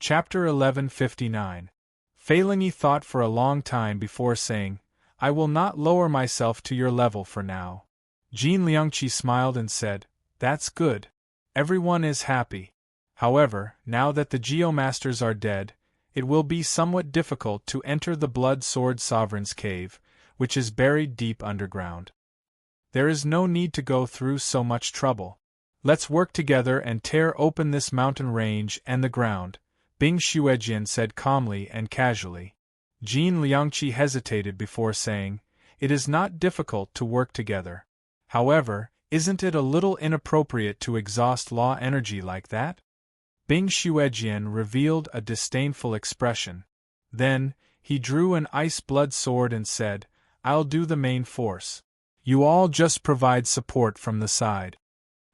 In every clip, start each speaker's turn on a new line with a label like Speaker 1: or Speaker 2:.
Speaker 1: Chapter 1159. Feilingi thought for a long time before saying, "I will not lower myself to your level for now." Jin Liangqi smiled and said, "That's good. Everyone is happy. However, now that the Geomasters are dead, it will be somewhat difficult to enter the Blood Sword Sovereign's cave, which is buried deep underground. There is no need to go through so much trouble. Let's work together and tear open this mountain range and the ground," Bing Xuejian said calmly and casually. Jin Liangqi hesitated before saying, "It is not difficult to work together. However, isn't it a little inappropriate to exhaust law energy like that?" Bing Xuejian revealed a disdainful expression. Then, he drew an ice blood sword and said, "I'll do the main force. You all just provide support from the side."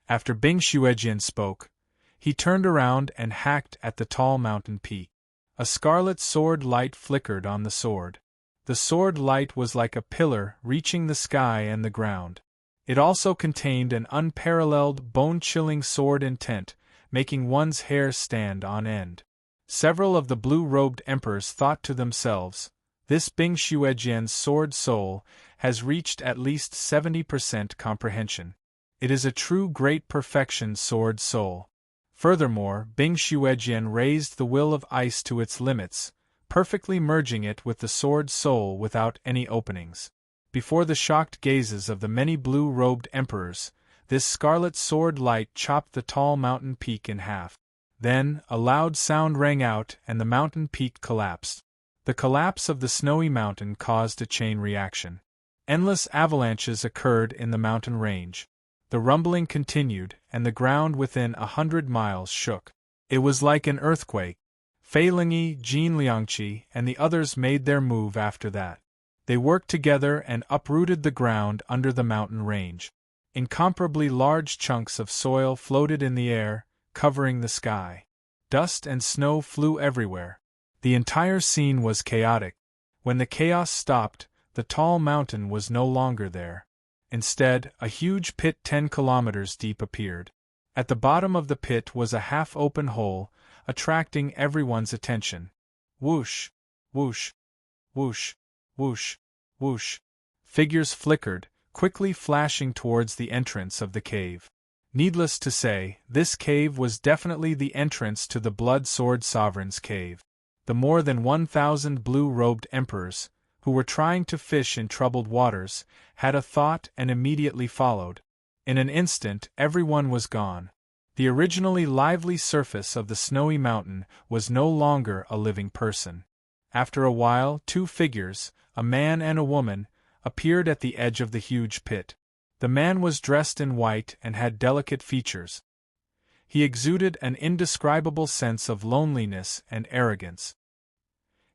Speaker 1: After Bing Xuejian spoke, he turned around and hacked at the tall mountain peak. A scarlet sword light flickered on the sword. The sword light was like a pillar reaching the sky and the ground. It also contained an unparalleled, bone-chilling sword intent, making one's hair stand on end. Several of the blue-robed emperors thought to themselves, "This Bing Xuejian's sword soul has reached at least 70% comprehension. It is a true great perfection sword soul." Furthermore, Bing Xuejian raised the will of ice to its limits, perfectly merging it with the sword soul without any openings. Before the shocked gazes of the many blue-robed emperors, this scarlet sword light chopped the tall mountain peak in half. Then, a loud sound rang out and the mountain peak collapsed. The collapse of the snowy mountain caused a chain reaction. Endless avalanches occurred in the mountain range. The rumbling continued, and the ground within 100 miles shook. It was like an earthquake. Feilingi, Jin Liangqi, and the others made their move after that. They worked together and uprooted the ground under the mountain range. Incomparably large chunks of soil floated in the air, covering the sky. Dust and snow flew everywhere. The entire scene was chaotic. When the chaos stopped, the tall mountain was no longer there. Instead, a huge pit 10 kilometers deep appeared. At the bottom of the pit was a half-open hole, attracting everyone's attention. Whoosh! Whoosh! Whoosh! Whoosh! Whoosh! Figures flickered, quickly flashing towards the entrance of the cave. Needless to say, this cave was definitely the entrance to the Blood Sword Sovereign's cave. The more than 1,000 blue-robed emperors, who were trying to fish in troubled waters, had a thought and immediately followed. In an instant, everyone was gone. The originally lively surface of the snowy mountain was no longer a living person. After a while, two figures, a man and a woman, appeared at the edge of the huge pit. The man was dressed in white and had delicate features. He exuded an indescribable sense of loneliness and arrogance.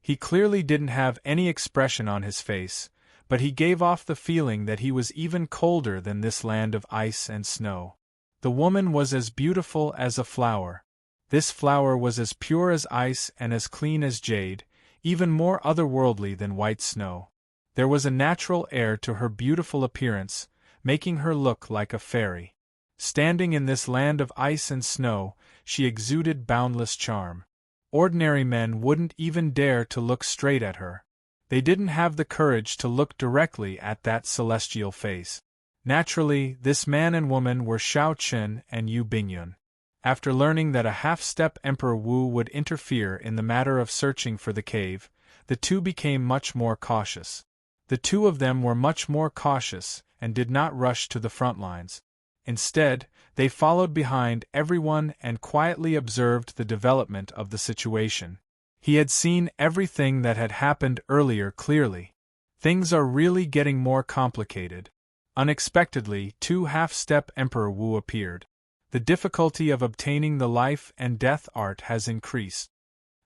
Speaker 1: He clearly didn't have any expression on his face, but he gave off the feeling that he was even colder than this land of ice and snow. The woman was as beautiful as a flower. This flower was as pure as ice and as clean as jade, even more otherworldly than white snow. There was a natural air to her beautiful appearance, making her look like a fairy. Standing in this land of ice and snow, she exuded boundless charm. Ordinary men wouldn't even dare to look straight at her. They didn't have the courage to look directly at that celestial face. Naturally, this man and woman were Shao Chen and Yu Bingyun. After learning that a half-step Emperor Wu would interfere in the matter of searching for the cave, the two became much more cautious. The two of them were much more cautious and did not rush to the front lines. Instead, they followed behind everyone and quietly observed the development of the situation. He had seen everything that had happened earlier clearly. Things are really getting more complicated. Unexpectedly, two half-step Emperor Wu appeared. The difficulty of obtaining the life and death art has increased.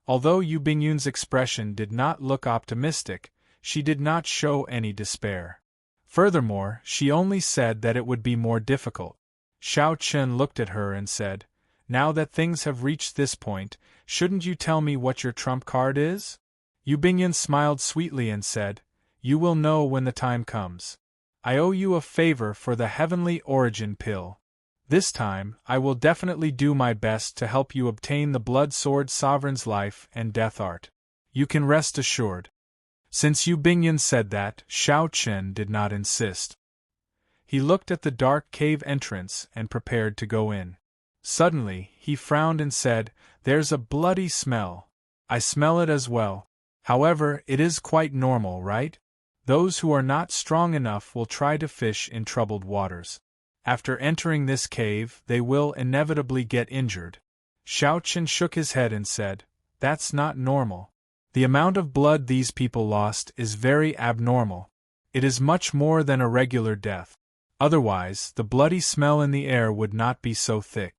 Speaker 1: Although Yu Bingyun's expression did not look optimistic, she did not show any despair. Furthermore, she only said that it would be more difficult. Shao Chen looked at her and said, "Now that things have reached this point, shouldn't you tell me what your trump card is?" Yu Bingyun smiled sweetly and said, "You will know when the time comes. I owe you a favor for the heavenly origin pill. This time, I will definitely do my best to help you obtain the Blood Sword Sovereign's life and death art. You can rest assured. Since Yu Bingyun said that, Xiao Chen did not insist. He looked at the dark cave entrance and prepared to go in. Suddenly, he frowned and said, "There's a bloody smell. I smell it as well. However, it is quite normal, right? Those who are not strong enough will try to fish in troubled waters. After entering this cave, they will inevitably get injured." Xiao Chen shook his head and said, "That's not normal. The amount of blood these people lost is very abnormal. It is much more than a regular death. Otherwise, the bloody smell in the air would not be so thick.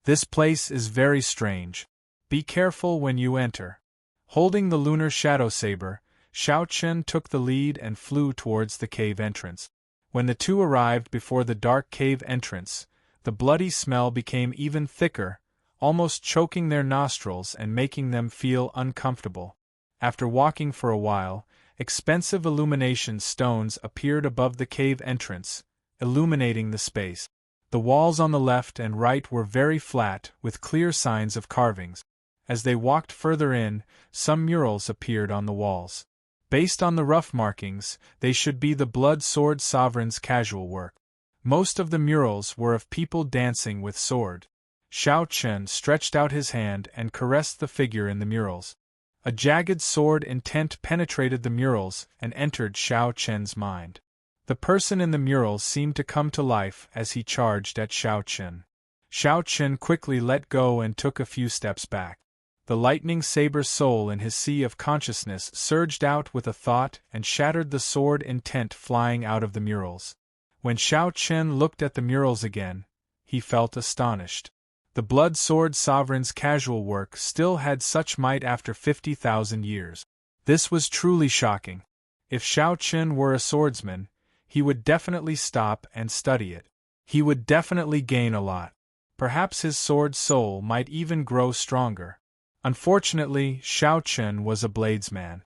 Speaker 1: This place is very strange. Be careful when you enter." Holding the lunar shadow saber, Xiao Chen took the lead and flew towards the cave entrance. When the two arrived before the dark cave entrance, the bloody smell became even thicker, almost choking their nostrils and making them feel uncomfortable. After walking for a while, expensive illumination stones appeared above the cave entrance, illuminating the space. The walls on the left and right were very flat, with clear signs of carvings. As they walked further in, some murals appeared on the walls. Based on the rough markings, they should be the Blood Sword Sovereign's casual work. Most of the murals were of people dancing with sword. Xiao Chen stretched out his hand and caressed the figure in the murals. A jagged sword intent penetrated the murals and entered Xiao Chen's mind. The person in the murals seemed to come to life as he charged at Xiao Chen. Xiao Chen quickly let go and took a few steps back. The lightning saber soul in his sea of consciousness surged out with a thought and shattered the sword intent flying out of the murals. When Xiao Chen looked at the murals again, he felt astonished. The Blood Sword Sovereign's casual work still had such might after 50,000 years. This was truly shocking. If Xiao Chen were a swordsman, he would definitely stop and study it. He would definitely gain a lot. Perhaps his sword soul might even grow stronger. Unfortunately, Xiao Chen was a bladesman.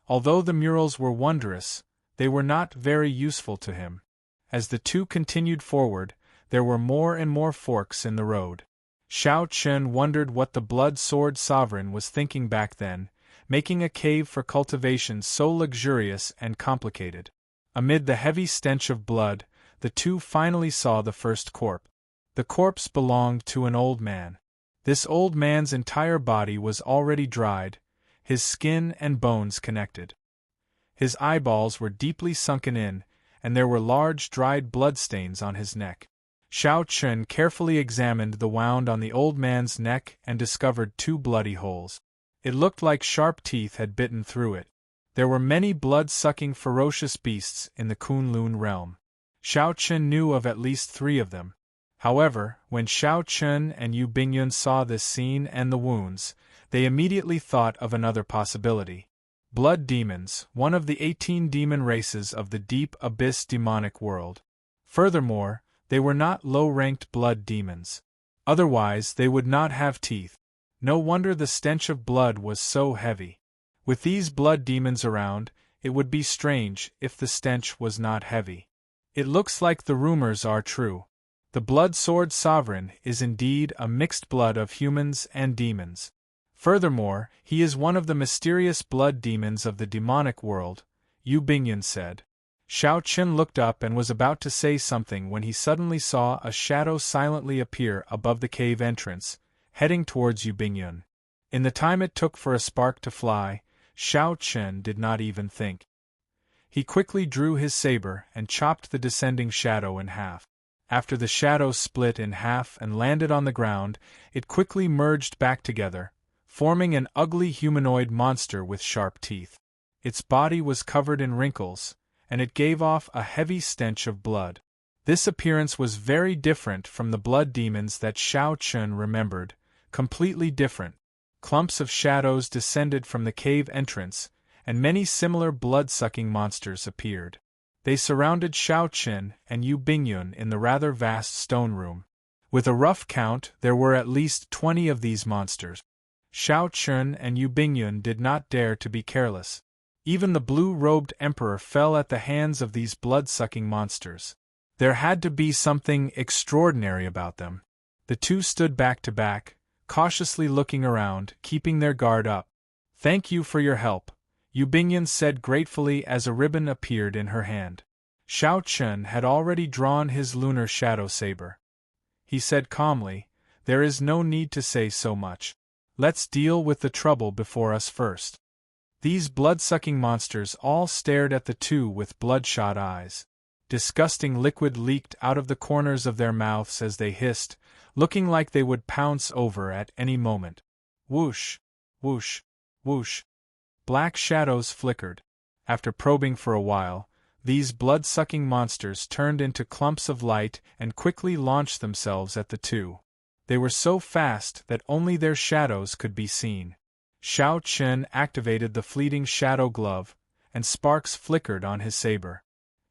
Speaker 1: Although the murals were wondrous, they were not very useful to him. As the two continued forward, there were more and more forks in the road. Xiao Chen wondered what the Blood Sword Sovereign was thinking back then, making a cave for cultivation so luxurious and complicated. Amid the heavy stench of blood, the two finally saw the first corpse. The corpse belonged to an old man. This old man's entire body was already dried, his skin and bones connected. His eyeballs were deeply sunken in, and there were large dried bloodstains on his neck. Xiao Chen carefully examined the wound on the old man's neck and discovered 2 bloody holes. It looked like sharp teeth had bitten through it. There were many blood-sucking ferocious beasts in the Kunlun realm. Xiao Chen knew of at least 3 of them. However, when Xiao Chen and Yu Bingyun saw this scene and the wounds, they immediately thought of another possibility. Blood demons, one of the 18 demon races of the deep abyss demonic world. Furthermore, they were not low-ranked blood demons. Otherwise they would not have teeth. No wonder the stench of blood was so heavy. With these blood demons around, it would be strange if the stench was not heavy. It looks like the rumors are true. The Blood Sword Sovereign is indeed a mixed blood of humans and demons. Furthermore, he is one of the mysterious blood demons of the demonic world, Yu Bingyun said. Xiao Chen looked up and was about to say something when he suddenly saw a shadow silently appear above the cave entrance, heading towards Yu Bingyun. In the time it took for a spark to fly, Xiao Chen did not even think. He quickly drew his saber and chopped the descending shadow in half. After the shadow split in half and landed on the ground, it quickly merged back together, forming an ugly humanoid monster with sharp teeth. Its body was covered in wrinkles, and it gave off a heavy stench of blood. This appearance was very different from the blood demons that Xiao Chen remembered, completely different. Clumps of shadows descended from the cave entrance, and many similar blood-sucking monsters appeared. They surrounded Xiao Chen and Yu Bingyun in the rather vast stone room. With a rough count, there were at least 20 of these monsters. Xiao Chen and Yu Bingyun did not dare to be careless. Even the blue-robed emperor fell at the hands of these blood-sucking monsters. There had to be something extraordinary about them. The two stood back to back, cautiously looking around, keeping their guard up. "Thank you for your help," Yubingyan said gratefully as a ribbon appeared in her hand. Xiao Chen had already drawn his lunar shadow saber. He said calmly, "There is no need to say so much. Let's deal with the trouble before us first." These blood-sucking monsters all stared at the two with bloodshot eyes. Disgusting liquid leaked out of the corners of their mouths as they hissed, looking like they would pounce over at any moment. Whoosh! Whoosh! Whoosh! Black shadows flickered. After probing for a while, these blood-sucking monsters turned into clumps of light and quickly launched themselves at the two. They were so fast that only their shadows could be seen. Xiao Chen activated the fleeting shadow glove, and sparks flickered on his saber.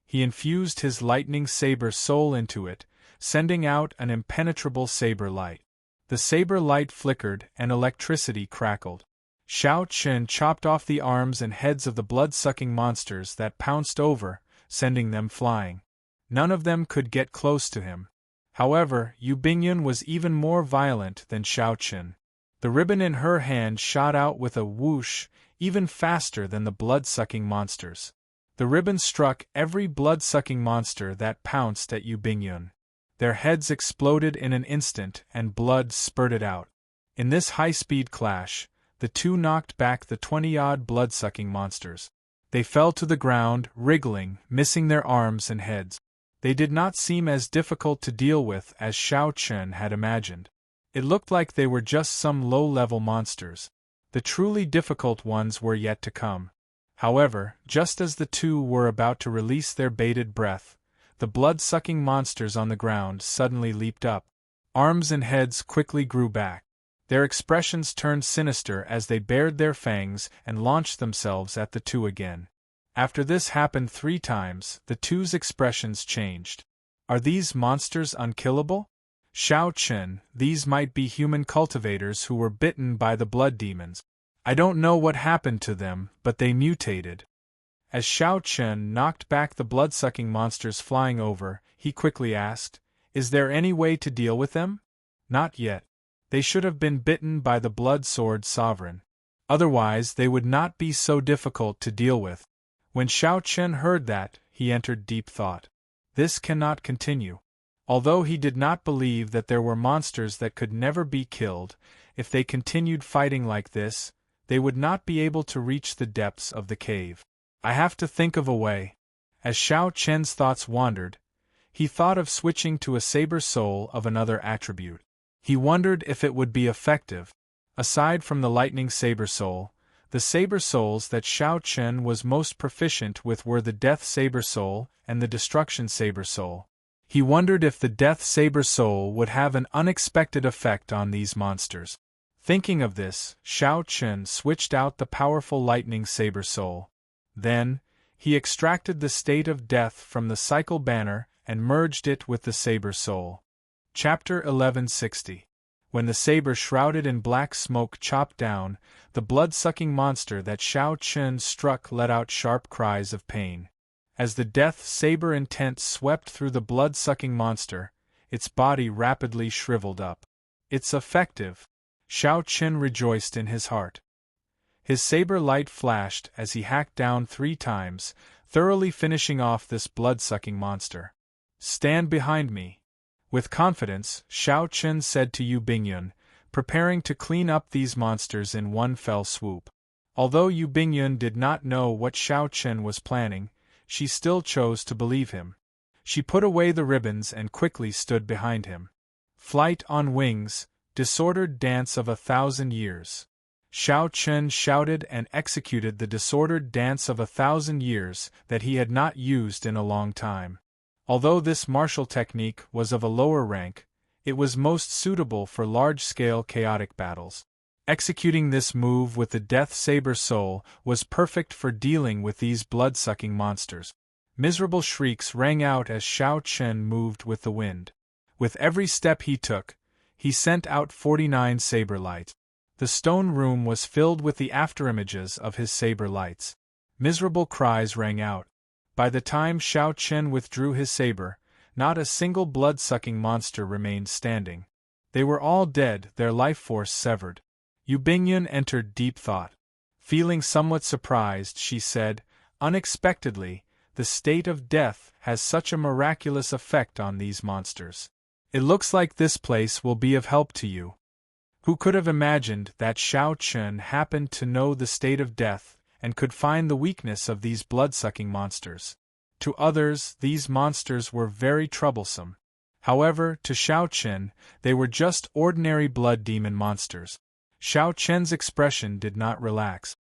Speaker 1: He infused his lightning saber soul into it, sending out an impenetrable saber light. The saber light flickered and electricity crackled. Xiao Chen chopped off the arms and heads of the blood-sucking monsters that pounced over, sending them flying. None of them could get close to him. However, Yubingyan was even more violent than Xiao Chen. The ribbon in her hand shot out with a whoosh, even faster than the blood-sucking monsters. The ribbon struck every blood-sucking monster that pounced at Yubingyan. Their heads exploded in an instant and blood spurted out. In this high-speed clash, the two knocked back the 20-odd blood-sucking monsters. They fell to the ground, wriggling, missing their arms and heads. They did not seem as difficult to deal with as Xiao Chen had imagined. It looked like they were just some low-level monsters. The truly difficult ones were yet to come. However, just as the two were about to release their bated breath, the blood-sucking monsters on the ground suddenly leaped up. Arms and heads quickly grew back. Their expressions turned sinister as they bared their fangs and launched themselves at the two again. After this happened 3 times, the two's expressions changed. Are these monsters unkillable? Xiao Chen, these might be human cultivators who were bitten by the blood demons. I don't know what happened to them, but they mutated. As Xiao Chen knocked back the blood-sucking monsters flying over, he quickly asked, "Is there any way to deal with them?" "Not yet. They should have been bitten by the blood sword sovereign. Otherwise they would not be so difficult to deal with." When Xiao Chen heard that, he entered deep thought. This cannot continue. Although he did not believe that there were monsters that could never be killed, if they continued fighting like this, they would not be able to reach the depths of the cave. I have to think of a way. As Xiao Chen's thoughts wandered, he thought of switching to a saber soul of another attribute. He wondered if it would be effective. Aside from the lightning saber soul, the saber souls that Xiao Chen was most proficient with were the death saber soul and the destruction saber soul. He wondered if the death saber soul would have an unexpected effect on these monsters. Thinking of this, Xiao Chen switched out the powerful lightning saber soul. Then, he extracted the state of death from the cycle banner and merged it with the saber soul. Chapter 1160. When the saber shrouded in black smoke chopped down, the blood-sucking monster that Xiao Chen struck let out sharp cries of pain. As the death saber intent swept through the blood-sucking monster, its body rapidly shriveled up. "It's effective," Xiao Chen rejoiced in his heart. His saber light flashed as he hacked down 3 times, thoroughly finishing off this blood-sucking monster. "Stand behind me." With confidence, Xiao Chen said to Yubingyan, preparing to clean up these monsters in one fell swoop. Although Yubingyan did not know what Xiao Chen was planning, she still chose to believe him. She put away the ribbons and quickly stood behind him. Flight on wings, disordered dance of 1,000 years. Xiao Chen shouted and executed the disordered dance of 1,000 years that he had not used in a long time. Although this martial technique was of a lower rank, it was most suitable for large-scale chaotic battles. Executing this move with the Death Saber Soul was perfect for dealing with these blood-sucking monsters. Miserable shrieks rang out as Xiao Chen moved with the wind. With every step he took, he sent out 49 saber lights. The stone room was filled with the afterimages of his saber lights. Miserable cries rang out. By the time Xiao Chen withdrew his saber, not a single blood-sucking monster remained standing. They were all dead, their life force severed. Yu Bingyun entered deep thought. Feeling somewhat surprised, she said, unexpectedly, the state of death has such a miraculous effect on these monsters. It looks like this place will be of help to you. Who could have imagined that Xiao Chun happened to know the state of death and could find the weakness of these blood-sucking monsters? To others, these monsters were very troublesome. However, to Xiao Chun, they were just ordinary blood demon monsters. Xiao Chun's expression did not relax.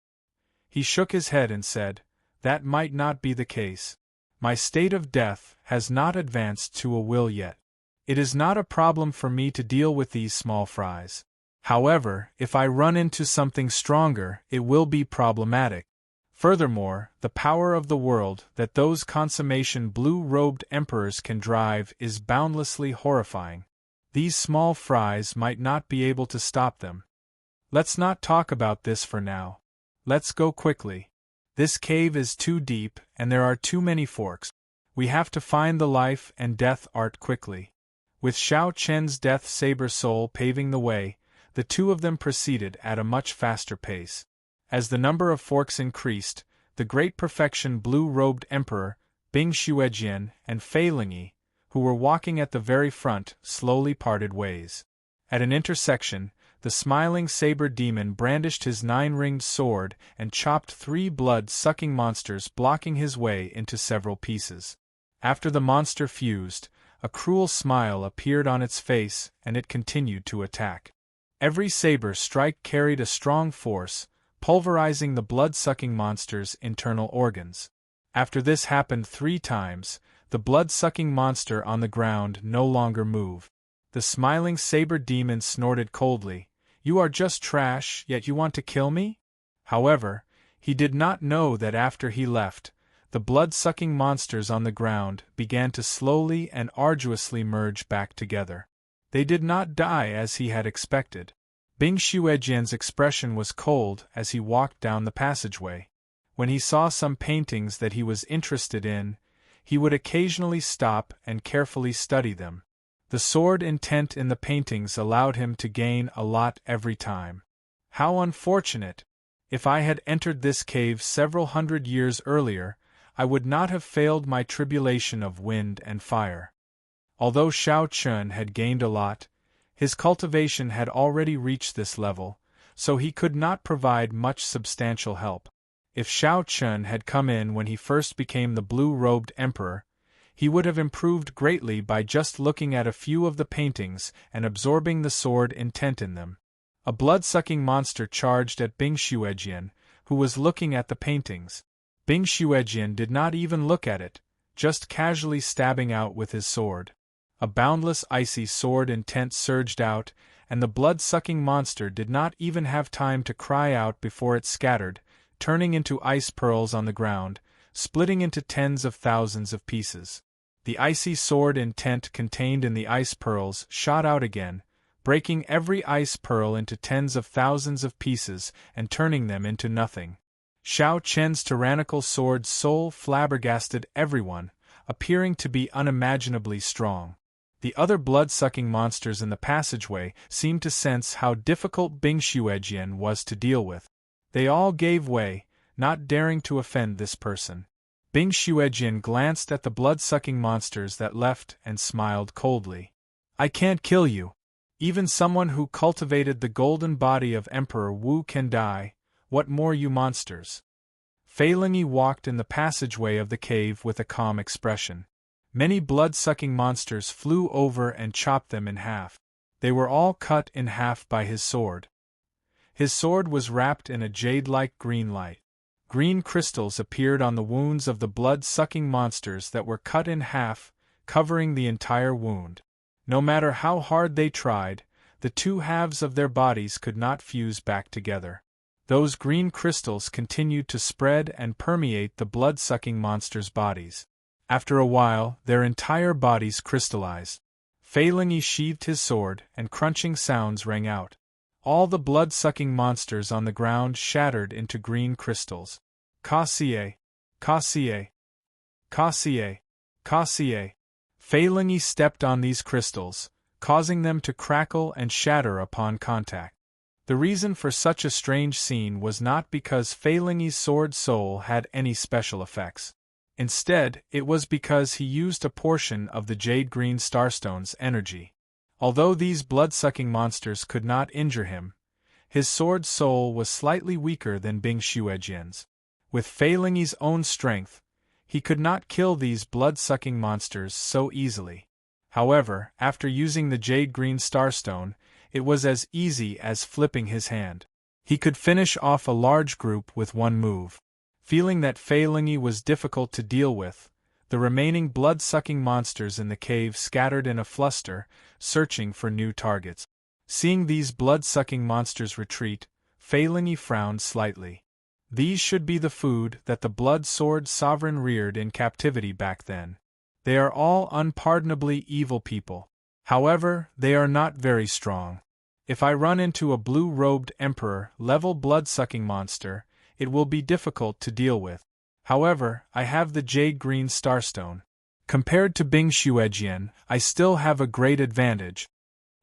Speaker 1: He shook his head and said, "That might not be the case. My state of death has not advanced to a will yet. It is not a problem for me to deal with these small fries. However, if I run into something stronger, it will be problematic. Furthermore, the power of the world that those consummation blue-robed emperors can drive is boundlessly horrifying. These small fries might not be able to stop them. Let's not talk about this for now. Let's go quickly. This cave is too deep, and there are too many forks. We have to find the life and death art quickly." With Xiao Chen's death saber soul paving the way, the two of them proceeded at a much faster pace. As the number of forks increased, the great perfection blue-robed emperor, Bing Xuejian, and Fei Lingyi, who were walking at the very front, slowly parted ways. At an intersection, the smiling saber demon brandished his 9-ringed sword and chopped 3 blood-sucking monsters, blocking his way into several pieces. After the monster fused, a cruel smile appeared on its face and it continued to attack. Every saber strike carried a strong force, pulverizing the blood-sucking monster's internal organs. After this happened 3 times, the blood-sucking monster on the ground no longer moved. The smiling saber demon snorted coldly, "You are just trash, yet you want to kill me?" However, he did not know that after he left, the blood-sucking monsters on the ground began to slowly and arduously merge back together. They did not die as he had expected. Bing Xuejian's expression was cold as he walked down the passageway. When he saw some paintings that he was interested in, he would occasionally stop and carefully study them. The sword intent in the paintings allowed him to gain a lot every time. How unfortunate! If I had entered this cave several hundred years earlier, I would not have failed my tribulation of wind and fire. Although Xiao Chun had gained a lot, his cultivation had already reached this level, so he could not provide much substantial help. If Xiao Chun had come in when he first became the blue-robed emperor, he would have improved greatly by just looking at a few of the paintings and absorbing the sword intent in them. A blood-sucking monster charged at Bing Xuejian, who was looking at the paintings. Bing Xuejian did not even look at it, just casually stabbing out with his sword. A boundless icy sword intent surged out, and the blood-sucking monster did not even have time to cry out before it scattered, turning into ice pearls on the ground, splitting into tens of thousands of pieces. The icy sword intent contained in the ice pearls shot out again, breaking every ice pearl into tens of thousands of pieces and turning them into nothing. Xiao Chen's tyrannical sword soul flabbergasted everyone, appearing to be unimaginably strong. The other blood-sucking monsters in the passageway seemed to sense how difficult Bing Xuejian was to deal with. They all gave way, not daring to offend this person. Bing Xuejian glanced at the blood-sucking monsters that left and smiled coldly. "I can't kill you. Even someone who cultivated the golden body of Emperor Wu can die, what more you monsters?" Fei Lingyi walked in the passageway of the cave with a calm expression. Many blood-sucking monsters flew over and chopped them in half. They were all cut in half by his sword. His sword was wrapped in a jade-like green light. Green crystals appeared on the wounds of the blood-sucking monsters that were cut in half, covering the entire wound. No matter how hard they tried, the two halves of their bodies could not fuse back together. Those green crystals continued to spread and permeate the blood-sucking monsters' bodies. After a while, their entire bodies crystallized. Fei Lingyi sheathed his sword, and crunching sounds rang out. All the blood-sucking monsters on the ground shattered into green crystals. "Cassier! Cassier! Cassier! Cassier!" Fei Lingyi stepped on these crystals, causing them to crackle and shatter upon contact. The reason for such a strange scene was not because Fei Lingyi's sword soul had any special effects. Instead, it was because he used a portion of the jade-green starstone's energy. Although these blood-sucking monsters could not injure him, his sword soul was slightly weaker than Bing Xuejian's. With Fei Lingyi's own strength, he could not kill these blood-sucking monsters so easily. However, after using the jade-green starstone, it was as easy as flipping his hand. He could finish off a large group with one move. Feeling that Fei Lingyi was difficult to deal with, the remaining blood-sucking monsters in the cave scattered in a fluster, searching for new targets. Seeing these blood-sucking monsters retreat, Fei Lingyi frowned slightly. These should be the food that the blood sword sovereign reared in captivity back then. They are all unpardonably evil people. However, they are not very strong. If I run into a blue-robed emperor-level blood-sucking monster, it will be difficult to deal with. However, I have the jade-green starstone. Compared to Bing Xuejian, I still have a great advantage.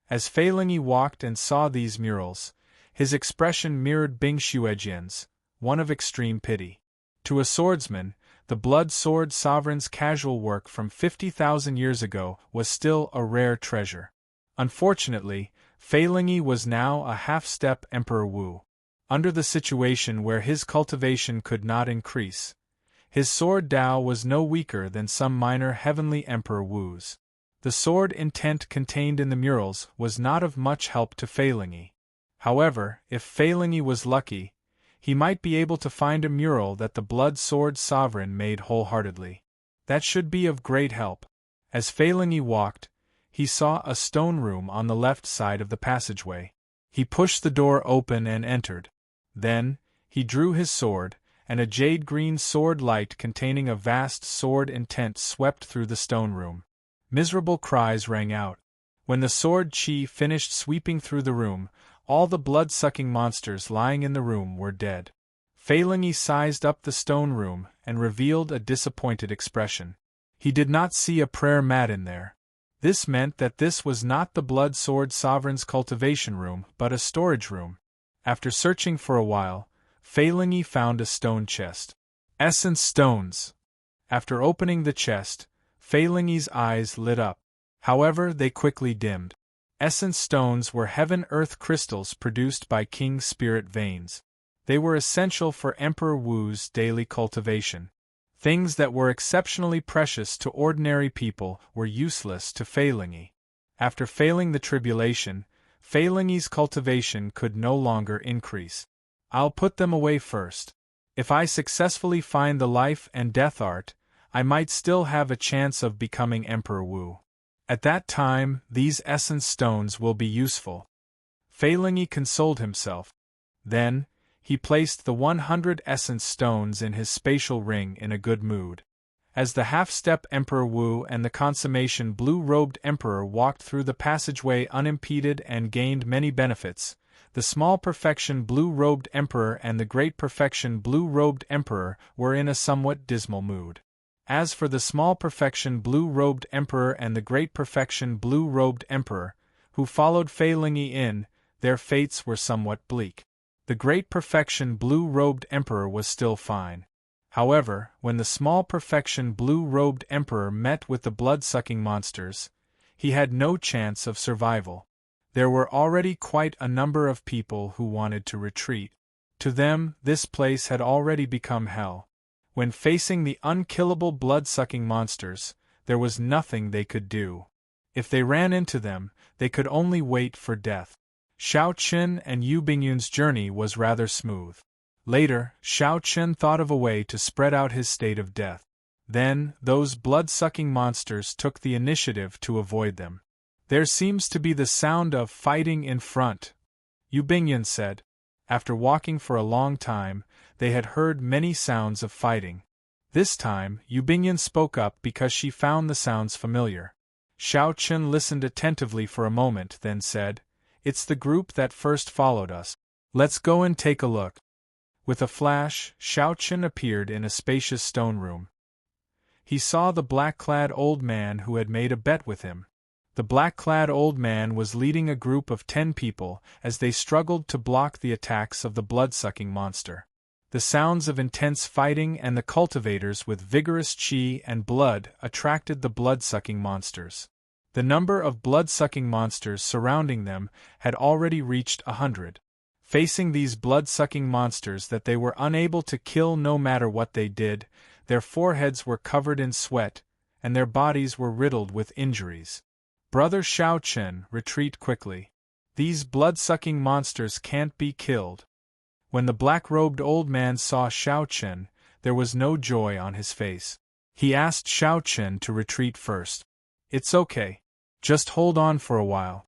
Speaker 1: As Fei Lingyi walked and saw these murals, his expression mirrored Bing Xuejian's, one of extreme pity. To a swordsman, the blood sword sovereign's casual work from 50,000 years ago was still a rare treasure. Unfortunately, Fei Lingyi was now a half-step Emperor Wu. Under the situation where his cultivation could not increase, his sword Dao was no weaker than some minor heavenly Emperor Wu's. The sword intent contained in the murals was not of much help to Fei Lingyi. However, if Fei Lingyi was lucky, he might be able to find a mural that the blood sword sovereign made wholeheartedly. That should be of great help. As Fei Lingyi walked, he saw a stone room on the left side of the passageway. He pushed the door open and entered. Then, he drew his sword, and a jade-green sword light containing a vast sword intent swept through the stone room. Miserable cries rang out. When the sword chi finished sweeping through the room, all the blood-sucking monsters lying in the room were dead. Fei Lingyi sized up the stone room and revealed a disappointed expression. He did not see a prayer mat in there. This meant that this was not the blood sword sovereign's cultivation room but a storage room. After searching for a while, Fei Lingyi found a stone chest. Essence stones! After opening the chest, Fei Lingyi's eyes lit up. However, they quickly dimmed. Essence stones were heaven-earth crystals produced by King Spirit veins. They were essential for Emperor Wu's daily cultivation. Things that were exceptionally precious to ordinary people were useless to Fei Lingyi. After failing the tribulation, Fei Lingyi's cultivation could no longer increase. I'll put them away first. If I successfully find the life and death art, I might still have a chance of becoming Emperor Wu. At that time, these essence stones will be useful. Fei Lingyi consoled himself. Then, he placed the 100 essence stones in his spatial ring in a good mood. As the half-step Emperor Wu and the consummation blue-robed Emperor walked through the passageway unimpeded and gained many benefits, the small perfection blue-robed Emperor and the great perfection blue-robed Emperor were in a somewhat dismal mood. As for the small perfection blue-robed Emperor and the great perfection blue-robed Emperor, who followed Fei Lingyi in, their fates were somewhat bleak. The great perfection blue-robed Emperor was still fine. However, when the small perfection blue-robed Emperor met with the blood-sucking monsters, he had no chance of survival. There were already quite a number of people who wanted to retreat. To them, this place had already become hell. When facing the unkillable blood-sucking monsters, there was nothing they could do. If they ran into them, they could only wait for death. Xiao Qin and Yu Bingyun's journey was rather smooth. Later, Xiao Qin thought of a way to spread out his state of death. Then, those blood-sucking monsters took the initiative to avoid them. There seems to be the sound of fighting in front, Yu Bingyun said. After walking for a long time, they had heard many sounds of fighting. This time, Yu Bingyun spoke up because she found the sounds familiar. Xiao Qin listened attentively for a moment, then said, "It's the group that first followed us. Let's go and take a look." With a flash, Xiao Qin appeared in a spacious stone room. he saw the black-clad old man who had made a bet with him. The black-clad old man was leading a group of 10 people as they struggled to block the attacks of the blood-sucking monster. The sounds of intense fighting and the cultivators with vigorous chi and blood attracted the blood-sucking monsters. The number of blood-sucking monsters surrounding them had already reached 100. Facing these blood-sucking monsters that they were unable to kill no matter what they did, their foreheads were covered in sweat, and their bodies were riddled with injuries. Brother Shao Chen, retreat quickly. These blood-sucking monsters can't be killed. When the black-robed old man saw Shao Chen, there was no joy on his face. He asked Shao Chen to retreat first. It's okay. Just hold on for a while.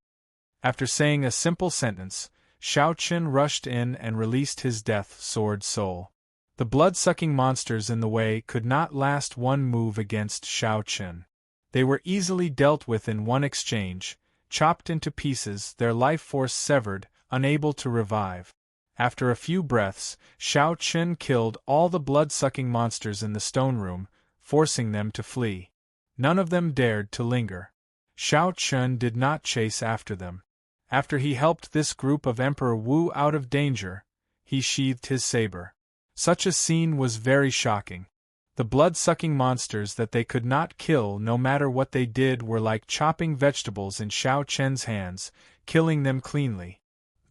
Speaker 1: After saying a simple sentence, Shao Chen rushed in and released his death sword soul. The blood-sucking monsters in the way could not last one move against Shao Chen. They were easily dealt with in one exchange, chopped into pieces, their life force severed, unable to revive. After a few breaths, Shao Chen killed all the blood-sucking monsters in the stone room, forcing them to flee. None of them dared to linger. Shao Chen did not chase after them. After he helped this group of Emperor Wu out of danger, he sheathed his saber. Such a scene was very shocking. The blood-sucking monsters that they could not kill no matter what they did were like chopping vegetables in Shao Chen's hands, killing them cleanly.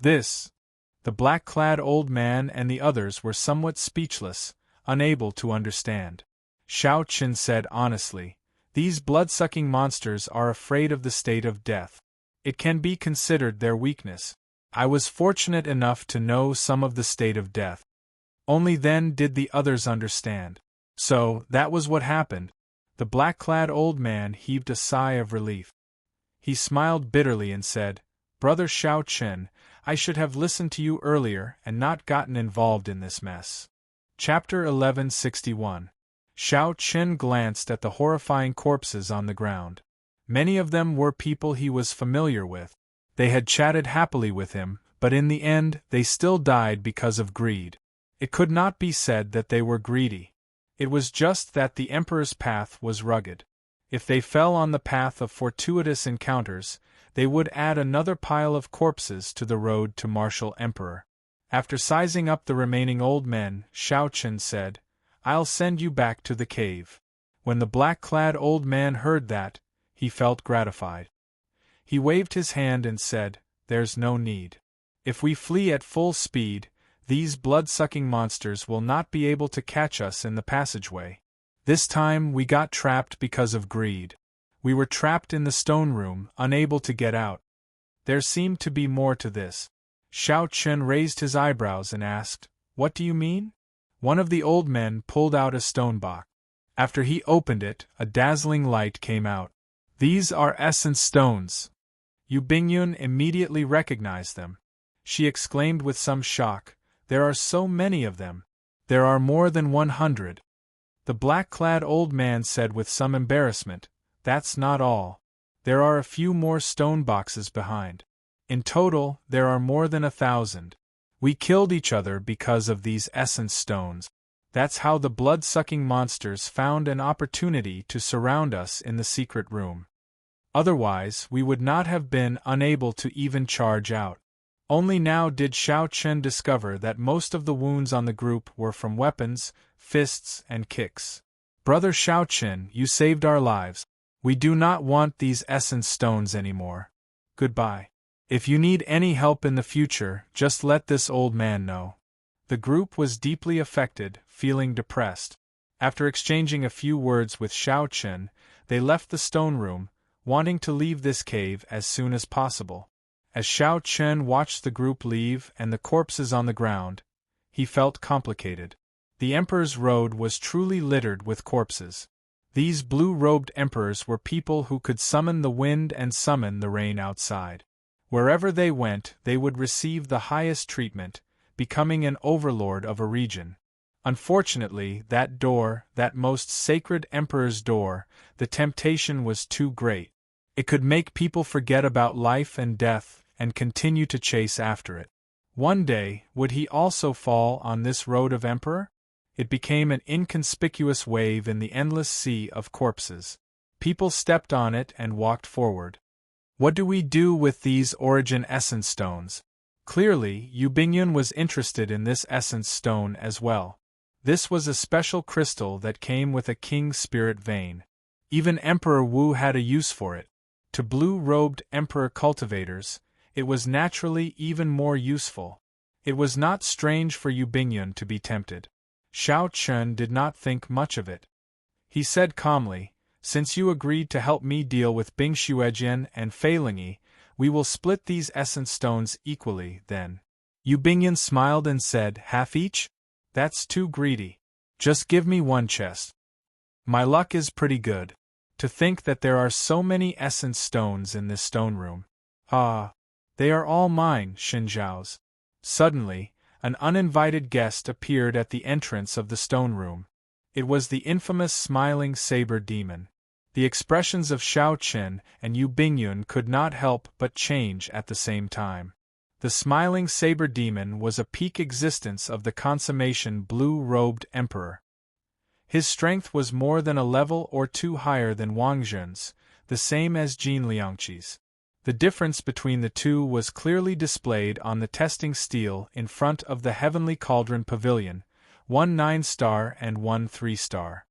Speaker 1: The black-clad old man and the others were somewhat speechless, unable to understand. Shao Chen said honestly, "These blood-sucking monsters are afraid of the state of death. It can be considered their weakness. I was fortunate enough to know some of the state of death. Only then did the others understand. So, that was what happened." The black-clad old man heaved a sigh of relief. He smiled bitterly and said, "Brother Shao Chen, I should have listened to you earlier and not gotten involved in this mess." Chapter 1161. Shao Chen glanced at the horrifying corpses on the ground. Many of them were people he was familiar with. They had chatted happily with him, but in the end they still died because of greed. It could not be said that they were greedy. It was just that the Emperor's path was rugged. If they fell on the path of fortuitous encounters, they would add another pile of corpses to the road to martial Emperor. After sizing up the remaining old men, Shao Chen said, "I'll send you back to the cave." When the black-clad old man heard that, he felt gratified. He waved his hand and said, "There's no need. If we flee at full speed, these blood-sucking monsters will not be able to catch us in the passageway. This time we got trapped because of greed. We were trapped in the stone room, unable to get out." There seemed to be more to this. Shao Chen raised his eyebrows and asked, "What do you mean?" One of the old men pulled out a stone box. After he opened it, a dazzling light came out. "These are essence stones." Yu Bingyun immediately recognized them. She exclaimed with some shock, "There are so many of them. There are more than 100. The black-clad old man said with some embarrassment, "That's not all. There are a few more stone boxes behind. In total, there are more than 1,000. We killed each other because of these essence stones. That's how the blood-sucking monsters found an opportunity to surround us in the secret room. Otherwise, we would not have been unable to even charge out." Only now did Shao Chen discover that most of the wounds on the group were from weapons, fists, and kicks. "Brother Shao Chen, you saved our lives. We do not want these essence stones anymore. Goodbye. If you need any help in the future, just let this old man know." The group was deeply affected, feeling depressed. After exchanging a few words with Shao Chen, they left the stone room, wanting to leave this cave as soon as possible. As Shao Chen watched the group leave and the corpses on the ground, he felt complicated. The Emperor's road was truly littered with corpses. These blue-robed emperors were people who could summon the wind and summon the rain outside. Wherever they went, they would receive the highest treatment, becoming an overlord of a region. Unfortunately, that door, that most sacred emperor's door, the temptation was too great. It could make people forget about life and death and continue to chase after it. One day, would he also fall on this road of emperor? It became an inconspicuous wave in the endless sea of corpses. People stepped on it and walked forward. What do we do with these origin essence stones? Clearly, Yu Bingyun was interested in this essence stone as well. This was a special crystal that came with a king's spirit vein. Even Emperor Wu had a use for it. To blue-robed emperor cultivators, it was naturally even more useful. It was not strange for Yu Bingyun to be tempted. Xiao Chun did not think much of it. He said calmly, "Since you agreed to help me deal with Bing Xuejian and Fei Lingyi, we will split these essence stones equally, then." Yu Bingyun smiled and said, "Half each? That's too greedy. Just give me one chest. My luck is pretty good. To think that there are so many essence stones in this stone room. Ah, they are all mine, Xinjiao's." Suddenly, an uninvited guest appeared at the entrance of the stone room. It was the infamous smiling saber demon. The expressions of Xiao Qin and Yu Bingyun could not help but change at the same time. The smiling saber demon was a peak existence of the consummation blue-robed emperor. His strength was more than a level or two higher than Wang Jun's, the same as Jin Liangqi's. The difference between the two was clearly displayed on the testing stele in front of the Heavenly Cauldron Pavilion, one 9-star and one 3-star.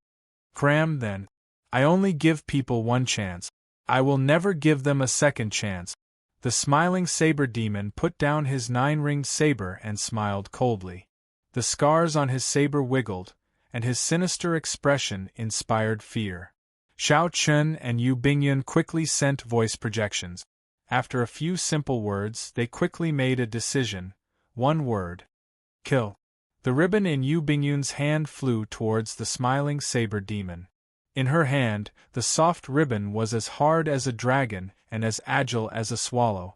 Speaker 1: Cram, then. I only give people one chance. I will never give them a second chance. The smiling saber demon put down his 9-ringed saber and smiled coldly. The scars on his saber wiggled, and his sinister expression inspired fear. Xiao Chun and Yu Bingyun quickly sent voice projections. After a few simple words, they quickly made a decision. One word. Kill. The ribbon in Yu Bingyun's hand flew towards the smiling saber demon. In her hand, the soft ribbon was as hard as a dragon and as agile as a swallow.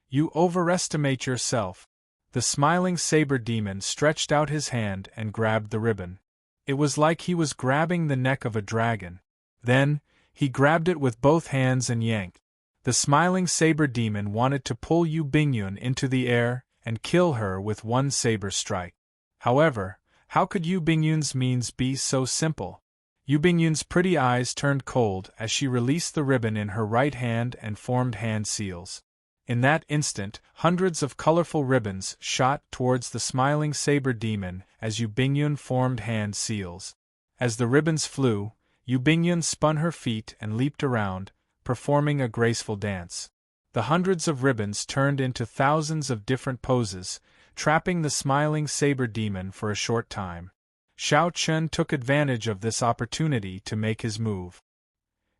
Speaker 1: You overestimate yourself. The smiling saber demon stretched out his hand and grabbed the ribbon. It was like he was grabbing the neck of a dragon. Then, he grabbed it with both hands and yanked. The smiling saber demon wanted to pull Yu Bingyun into the air and kill her with one saber strike. However, how could Yu Bingyun's means be so simple? Yu Bingyun's pretty eyes turned cold as she released the ribbon in her right hand and formed hand seals. In that instant, hundreds of colorful ribbons shot towards the smiling saber demon as Yu Bingyun formed hand seals. As the ribbons flew, Yu Bingyun spun her feet and leaped around, performing a graceful dance. The hundreds of ribbons turned into thousands of different poses, trapping the smiling saber demon for a short time. Xiao Chun took advantage of this opportunity to make his move.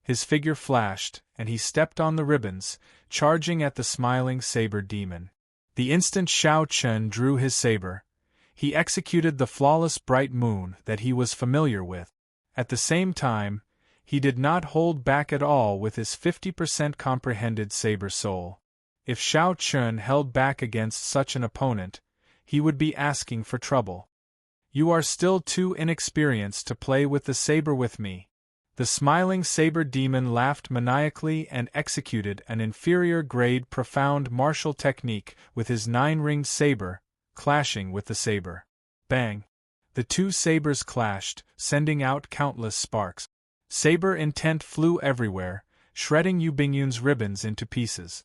Speaker 1: His figure flashed, and he stepped on the ribbons, charging at the smiling saber demon. The instant Xiao Chun drew his saber, he executed the flawless bright moon that he was familiar with. At the same time, he did not hold back at all with his 50% comprehended saber soul. If Xiao Chun held back against such an opponent, he would be asking for trouble. You are still too inexperienced to play with the saber with me. The smiling saber demon laughed maniacally and executed an inferior-grade profound martial technique with his 9-ringed saber, clashing with the saber. Bang! The two sabers clashed, sending out countless sparks. Saber intent flew everywhere, shredding Yu Bingyun's ribbons into pieces.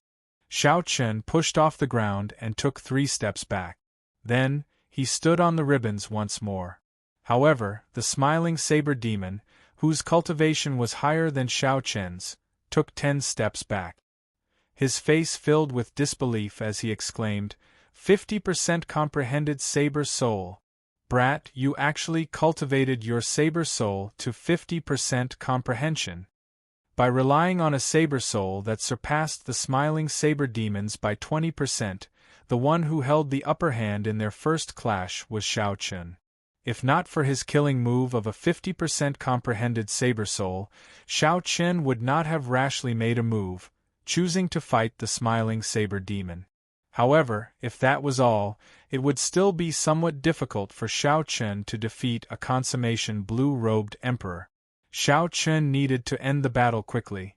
Speaker 1: Xiao Chun pushed off the ground and took 3 steps back. Then, he stood on the ribbons once more. However, the smiling saber demon, whose cultivation was higher than Xiao Chen's, took 10 steps back. His face filled with disbelief as he exclaimed, 50% comprehended saber soul. Brat, you actually cultivated your saber soul to 50% comprehension. By relying on a saber soul that surpassed the smiling saber demon's by 20%, the one who held the upper hand in their first clash was Xiao Chun. If not for his killing move of a 50% comprehended saber soul, Xiao Chun would not have rashly made a move, choosing to fight the smiling saber demon. However, if that was all, it would still be somewhat difficult for Xiao Chun to defeat a consummation blue-robed emperor. Xiao Chun needed to end the battle quickly.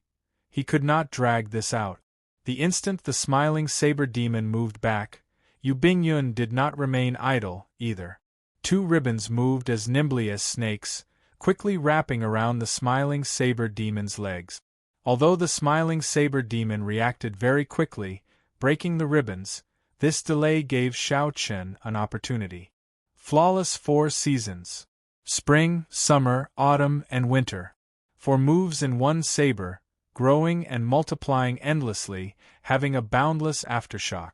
Speaker 1: He could not drag this out. The instant the smiling saber demon moved back, Yu Bingyun did not remain idle, either. Two ribbons moved as nimbly as snakes, quickly wrapping around the smiling saber demon's legs. Although the smiling saber demon reacted very quickly, breaking the ribbons, this delay gave Xiao Chen an opportunity. Flawless 4 seasons. Spring, summer, autumn, and winter. 4 moves in one saber, growing and multiplying endlessly, having a boundless aftershock.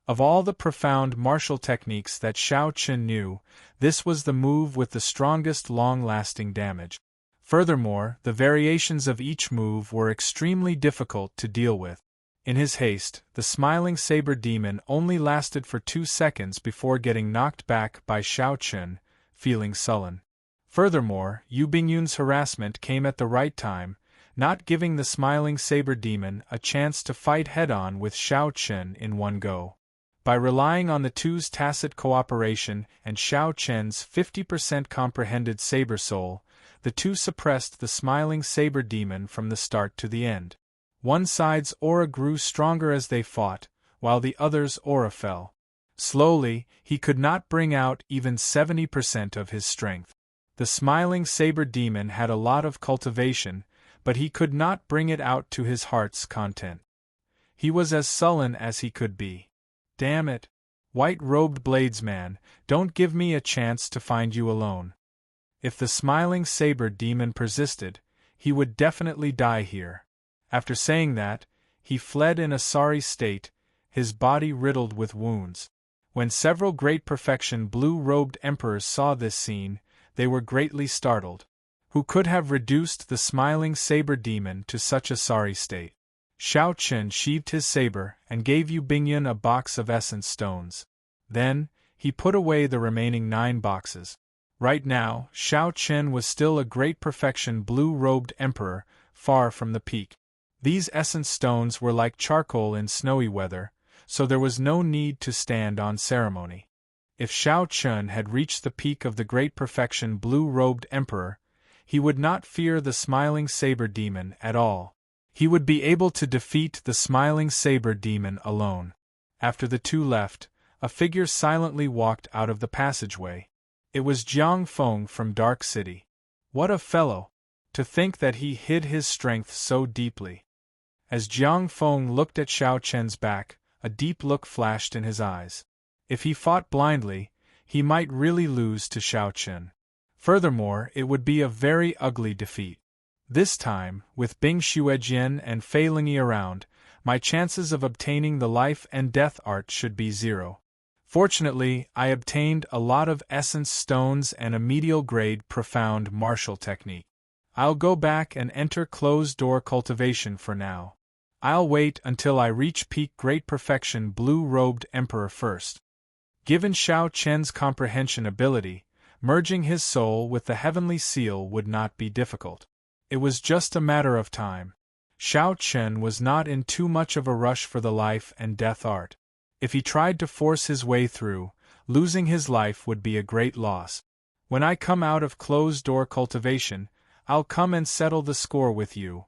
Speaker 1: Of all the profound martial techniques that Xiao Chen knew, this was the move with the strongest long-lasting damage. Furthermore, the variations of each move were extremely difficult to deal with. In his haste, the smiling saber demon only lasted for 2 seconds before getting knocked back by Xiao Chen, feeling sullen. Furthermore, Yu Bingyun's harassment came at the right time, not giving the smiling saber demon a chance to fight head-on with Xiao Chen in one go. By relying on the two's tacit cooperation and Xiao Chen's 50% comprehended saber soul, the two suppressed the smiling saber demon from the start to the end. One side's aura grew stronger as they fought, while the other's aura fell. Slowly, he could not bring out even 70% of his strength. The smiling saber demon had a lot of cultivation, but he could not bring it out to his heart's content. He was as sullen as he could be. Damn it! White-robed bladesman, don't give me a chance to find you alone. If the smiling saber demon persisted, he would definitely die here. After saying that, he fled in a sorry state, his body riddled with wounds. When several great perfection blue-robed emperors saw this scene, they were greatly startled. Who could have reduced the smiling saber demon to such a sorry state? Xiao Chen sheathed his saber and gave Yu Bingyun a box of essence stones. Then, he put away the remaining 9 boxes. Right now, Xiao Chen was still a great perfection blue-robed emperor, far from the peak. These essence stones were like charcoal in snowy weather, so there was no need to stand on ceremony. If Xiao Chen had reached the peak of the great perfection blue-robed emperor, he would not fear the smiling saber demon at all. He would be able to defeat the smiling saber demon alone. After the two left, a figure silently walked out of the passageway. It was Jiang Feng from Dark City. What a fellow! To think that he hid his strength so deeply. As Jiang Feng looked at Xiao Chen's back, a deep look flashed in his eyes. If he fought blindly, he might really lose to Xiao Chen. Furthermore, it would be a very ugly defeat. This time, with Bing Xuejian and Fei Lingyi around, my chances of obtaining the life and death art should be 0. Fortunately, I obtained a lot of essence stones and a medial-grade profound martial technique. I'll go back and enter closed-door cultivation for now. I'll wait until I reach peak great perfection blue-robed emperor first. Given Xiao Chen's comprehension ability, merging his soul with the heavenly seal would not be difficult. It was just a matter of time. Xiao Chen was not in too much of a rush for the life and death art. If he tried to force his way through, losing his life would be a great loss. When I come out of closed-door cultivation, I'll come and settle the score with you.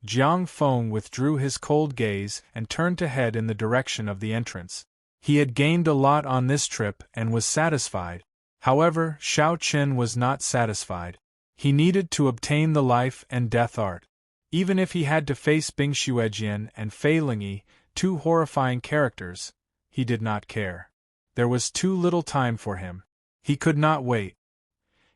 Speaker 1: Jiang Feng withdrew his cold gaze and turned to head in the direction of the entrance. He had gained a lot on this trip and was satisfied. However, Xiao Chen was not satisfied. He needed to obtain the life and death art. Even if he had to face Bing Xuejian and Fei Lingyi, 2 horrifying characters, he did not care. There was too little time for him. He could not wait.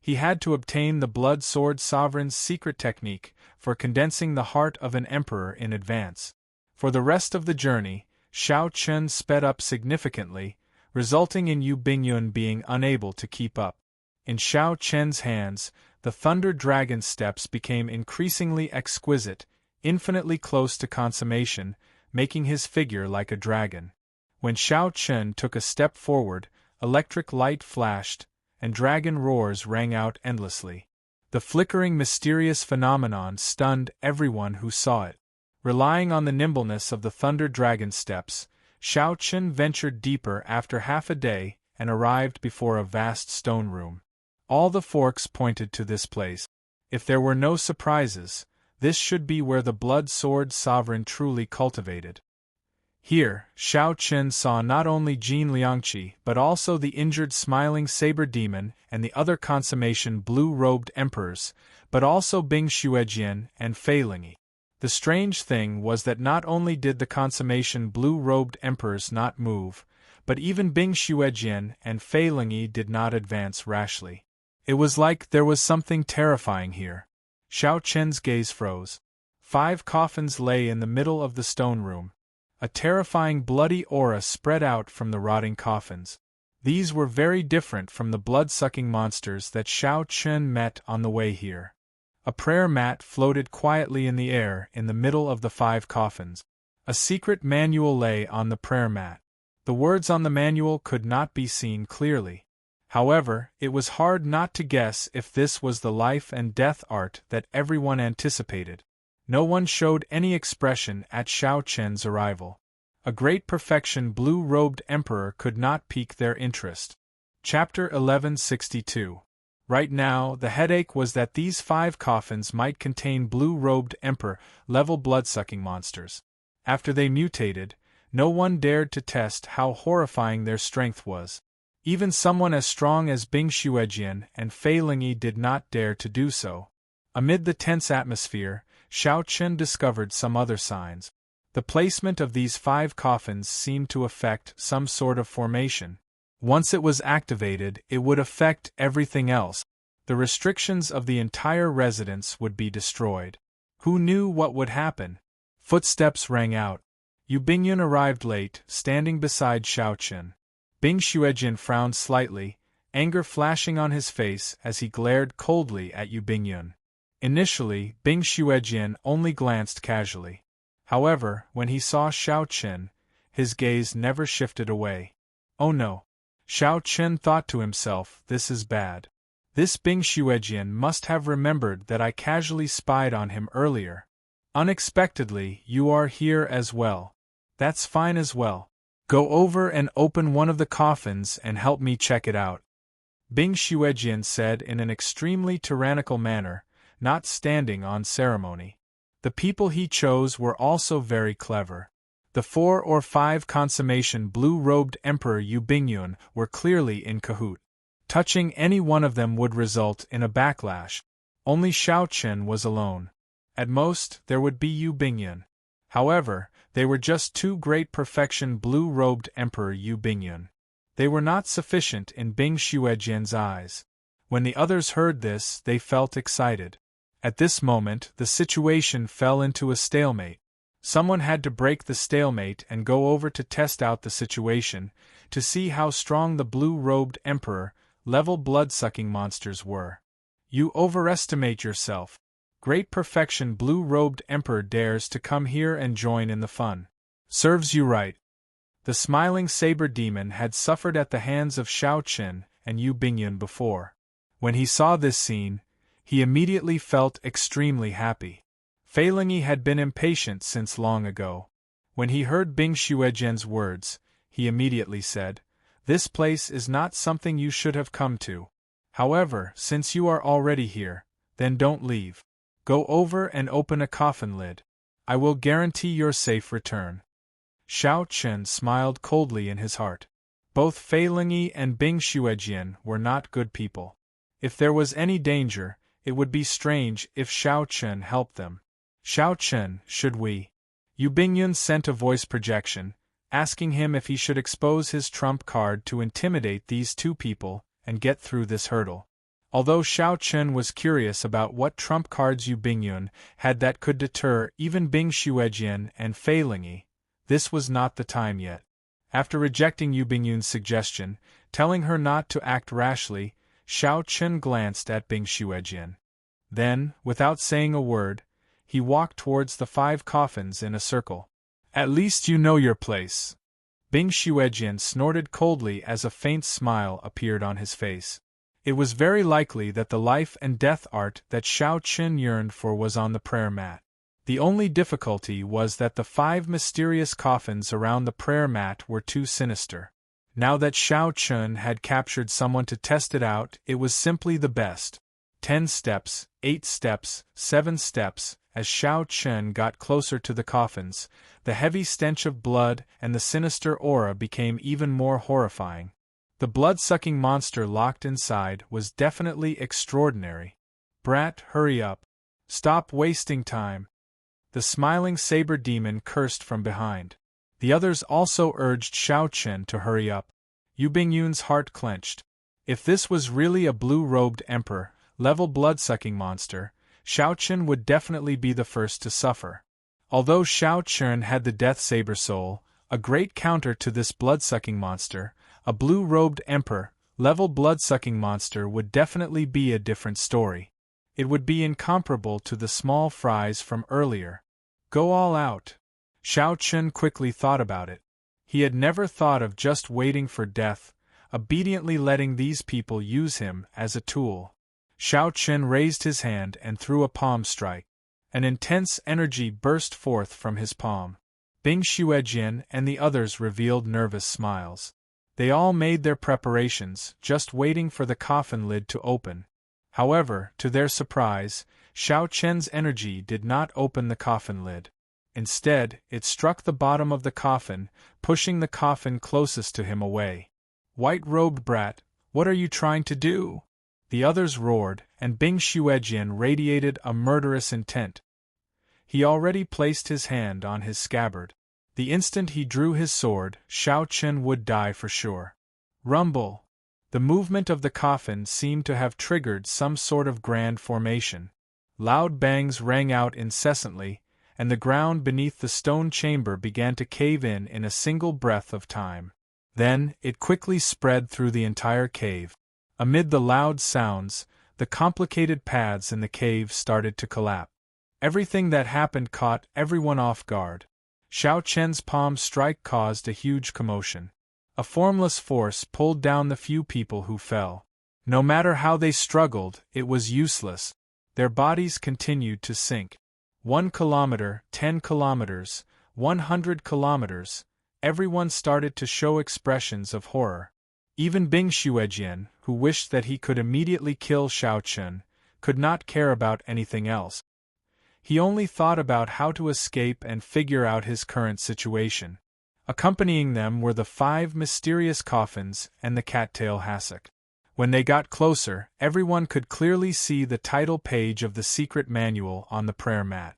Speaker 1: He had to obtain the Blood Sword Sovereign's secret technique for condensing the heart of an emperor in advance. For the rest of the journey, Xiao Chen sped up significantly, resulting in Yu Bingyun being unable to keep up. In Xiao Chen's hands, the Thunder Dragon steps became increasingly exquisite, infinitely close to consummation, making his figure like a dragon. When Xiao Chen took a step forward, electric light flashed, and dragon roars rang out endlessly. The flickering mysterious phenomenon stunned everyone who saw it. Relying on the nimbleness of the Thunder Dragon steps, Xiao Chen ventured deeper after half a day and arrived before a vast stone room. All the forks pointed to this place. If there were no surprises, this should be where the Blood Sword Sovereign truly cultivated. Here, Xiao Qin saw not only Jin Liangqi but also the injured smiling saber demon and the other consummation blue-robed emperors, but also Bing Xuejian and Fei Lingyi. The strange thing was that not only did the consummation blue-robed emperors not move, but even Bing Xuejian and Fei Lingyi did not advance rashly. It was like there was something terrifying here. Xiao Qin's gaze froze. 5 coffins lay in the middle of the stone room. A terrifying bloody aura spread out from the rotting coffins. These were very different from the blood-sucking monsters that Xiao Qin met on the way here. A prayer mat floated quietly in the air in the middle of the 5 coffins. A secret manual lay on the prayer mat. The words on the manual could not be seen clearly. However, it was hard not to guess if this was the life and death art that everyone anticipated. No one showed any expression at Xiao Qin's arrival. A great perfection blue-robed emperor could not pique their interest. Chapter 1162. Right now, the headache was that these 5 coffins might contain blue-robed emperor-level blood-sucking monsters. After they mutated, no one dared to test how horrifying their strength was. Even someone as strong as Bing Xuejian and Fei Lingyi did not dare to do so. Amid the tense atmosphere, Xiao Qin discovered some other signs. The placement of these 5 coffins seemed to affect some sort of formation. Once it was activated, it would affect everything else. The restrictions of the entire residence would be destroyed. Who knew what would happen? Footsteps rang out. Yu Bingyun arrived late, standing beside Xiao Qin. Bing Xuejian frowned slightly, anger flashing on his face as he glared coldly at Yu Bingyun. Initially, Bing Xuejian only glanced casually. However, when he saw Xiao Qin, his gaze never shifted away. Oh no! Xiao Qin thought to himself, this is bad. This Bing Xuejian must have remembered that I casually spied on him earlier. Unexpectedly, you are here as well. That's fine as well. Go over and open one of the coffins and help me check it out. Bing Xuejian said in an extremely tyrannical manner, not standing on ceremony. The people he chose were also very clever. The 4 or 5 consummation blue-robed Emperor Yu Bingyun were clearly in cahoot. Touching any one of them would result in a backlash. Only Xiao Qin was alone. At most, there would be Yu Bingyun. However, they were just 2 great perfection blue-robed Emperor Yu Bingyun. They were not sufficient in Bing Xuejian's eyes. When the others heard this, they felt excited. At this moment, the situation fell into a stalemate. Someone had to break the stalemate and go over to test out the situation, to see how strong the blue-robed Emperor-level blood-sucking monsters were. You overestimate yourself. Great perfection blue-robed Emperor dares to come here and join in the fun. Serves you right. The smiling saber demon had suffered at the hands of Xiao Qin and Yu Bingyun before. When he saw this scene, he immediately felt extremely happy. Fei Lingyi had been impatient since long ago. When he heard Bing Xuejian's words, he immediately said, "This place is not something you should have come to. However, since you are already here, then don't leave. Go over and open a coffin lid. I will guarantee your safe return." Xiao Qin smiled coldly in his heart. Both Fei Lingyi and Bing Xuejian were not good people. If there was any danger, it would be strange if Xiao Qin helped them. "Xiao Qin, should we?" Yu Bingyun sent a voice projection, asking him if he should expose his trump card to intimidate these 2 people and get through this hurdle. Although Xiao Qin was curious about what trump cards Yu Bingyun had that could deter even Bing Xuejian and Fei Lingyi, this was not the time yet. After rejecting Yu Bingyun's suggestion, telling her not to act rashly, Xiao Qin glanced at Bing Xuejian. Then, without saying a word, he walked towards the 5 coffins in a circle. "At least you know your place." Bing Xuejian snorted coldly as a faint smile appeared on his face. It was very likely that the life and death art that Xiao Qin yearned for was on the prayer mat. The only difficulty was that the 5 mysterious coffins around the prayer mat were too sinister. Now that Xiao Qin had captured someone to test it out, it was simply the best. 10 steps, 8 steps, 7 steps. As Xiao Chen got closer to the coffins, the heavy stench of blood and the sinister aura became even more horrifying. The blood-sucking monster locked inside was definitely extraordinary. Brat, hurry up. Stop wasting time. The smiling saber demon cursed from behind. The others also urged Xiao Chen to hurry up. Yu Bingyun's heart clenched. If this was really a blue-robed emperor-level blood-sucking monster, Xiao Chen would definitely be the first to suffer. Although Xiao Chen had the Death Saber Soul, a great counter to this blood-sucking monster, a blue-robed emperor-level blood-sucking monster would definitely be a different story. It would be incomparable to the small fries from earlier. Go all out. Xiao Chen quickly thought about it. He had never thought of just waiting for death, obediently letting these people use him as a tool. Xiao Chen raised his hand and threw a palm strike. An intense energy burst forth from his palm. Bing Xuejian and the others revealed nervous smiles. They all made their preparations, just waiting for the coffin lid to open. However, to their surprise, Xiao Chen's energy did not open the coffin lid. Instead, it struck the bottom of the coffin, pushing the coffin closest to him away. White-robed brat, what are you trying to do? The others roared, and Bing Xuejian radiated a murderous intent. He already placed his hand on his scabbard. The instant he drew his sword, Xiao Chen would die for sure. Rumble! The movement of the coffin seemed to have triggered some sort of grand formation. Loud bangs rang out incessantly, and the ground beneath the stone chamber began to cave in a single breath of time. Then, it quickly spread through the entire cave. Amid the loud sounds, the complicated paths in the cave started to collapse. Everything that happened caught everyone off guard. Xiao Chen's palm strike caused a huge commotion. A formless force pulled down the few people who fell. No matter how they struggled, it was useless. Their bodies continued to sink. 1 kilometer, 10 kilometers, 100 kilometers, everyone started to show expressions of horror. Even Bing Xuejian, who wished that he could immediately kill Xiao Chen, could not care about anything else. He only thought about how to escape and figure out his current situation. Accompanying them were the 5 mysterious coffins and the cattail hassock. When they got closer, everyone could clearly see the title page of the secret manual on the prayer mat.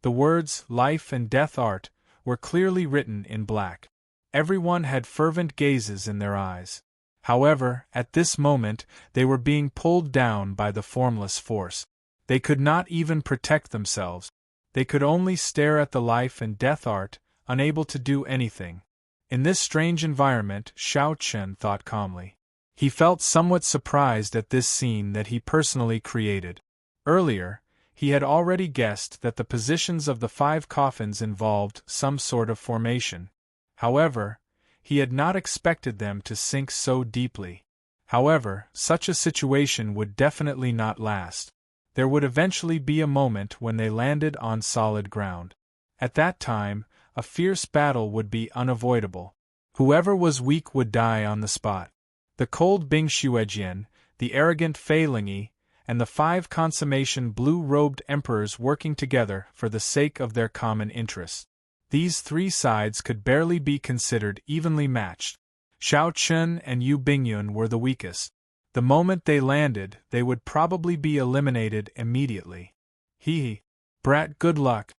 Speaker 1: The words, Life and Death Art, were clearly written in black. Everyone had fervent gazes in their eyes. However, at this moment, they were being pulled down by the formless force. They could not even protect themselves. They could only stare at the life and death art, unable to do anything. In this strange environment, Xiao Chen thought calmly. He felt somewhat surprised at this scene that he personally created. Earlier, he had already guessed that the positions of the 5 coffins involved some sort of formation. However, he had not expected them to sink so deeply. However, such a situation would definitely not last. There would eventually be a moment when they landed on solid ground. At that time, a fierce battle would be unavoidable. Whoever was weak would die on the spot. The cold Bing Xuejian, the arrogant Fei Lingyi, and the 5 consummation blue-robed emperors working together for the sake of their common interests. These 3 sides could barely be considered evenly matched. Xiao Chen and Yu Bingyun were the weakest. The moment they landed, they would probably be eliminated immediately. Hee. Brat, good luck.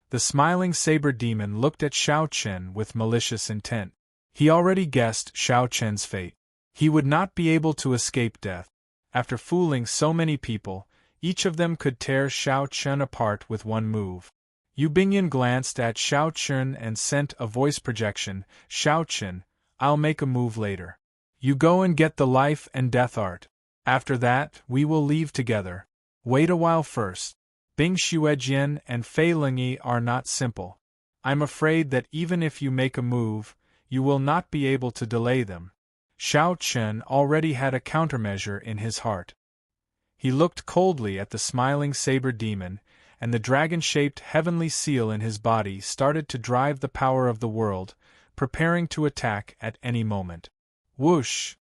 Speaker 1: The smiling saber demon looked at Xiao Chen with malicious intent. He already guessed Xiao Chen's fate. He would not be able to escape death. After fooling so many people, each of them could tear Xiao Chen apart with one move. Yu Bingyun glanced at Xiao Chen and sent a voice projection, Xiao Chen, I'll make a move later. You go and get the life and death art. After that, we will leave together. Wait a while first. Bing Xuejian and Fei Lingyi are not simple. I'm afraid that even if you make a move, you will not be able to delay them. Xiao Chen already had a countermeasure in his heart. He looked coldly at the smiling saber demon, and the dragon-shaped heavenly seal in his body started to drive the power of the world, preparing to attack at any moment. Whoosh!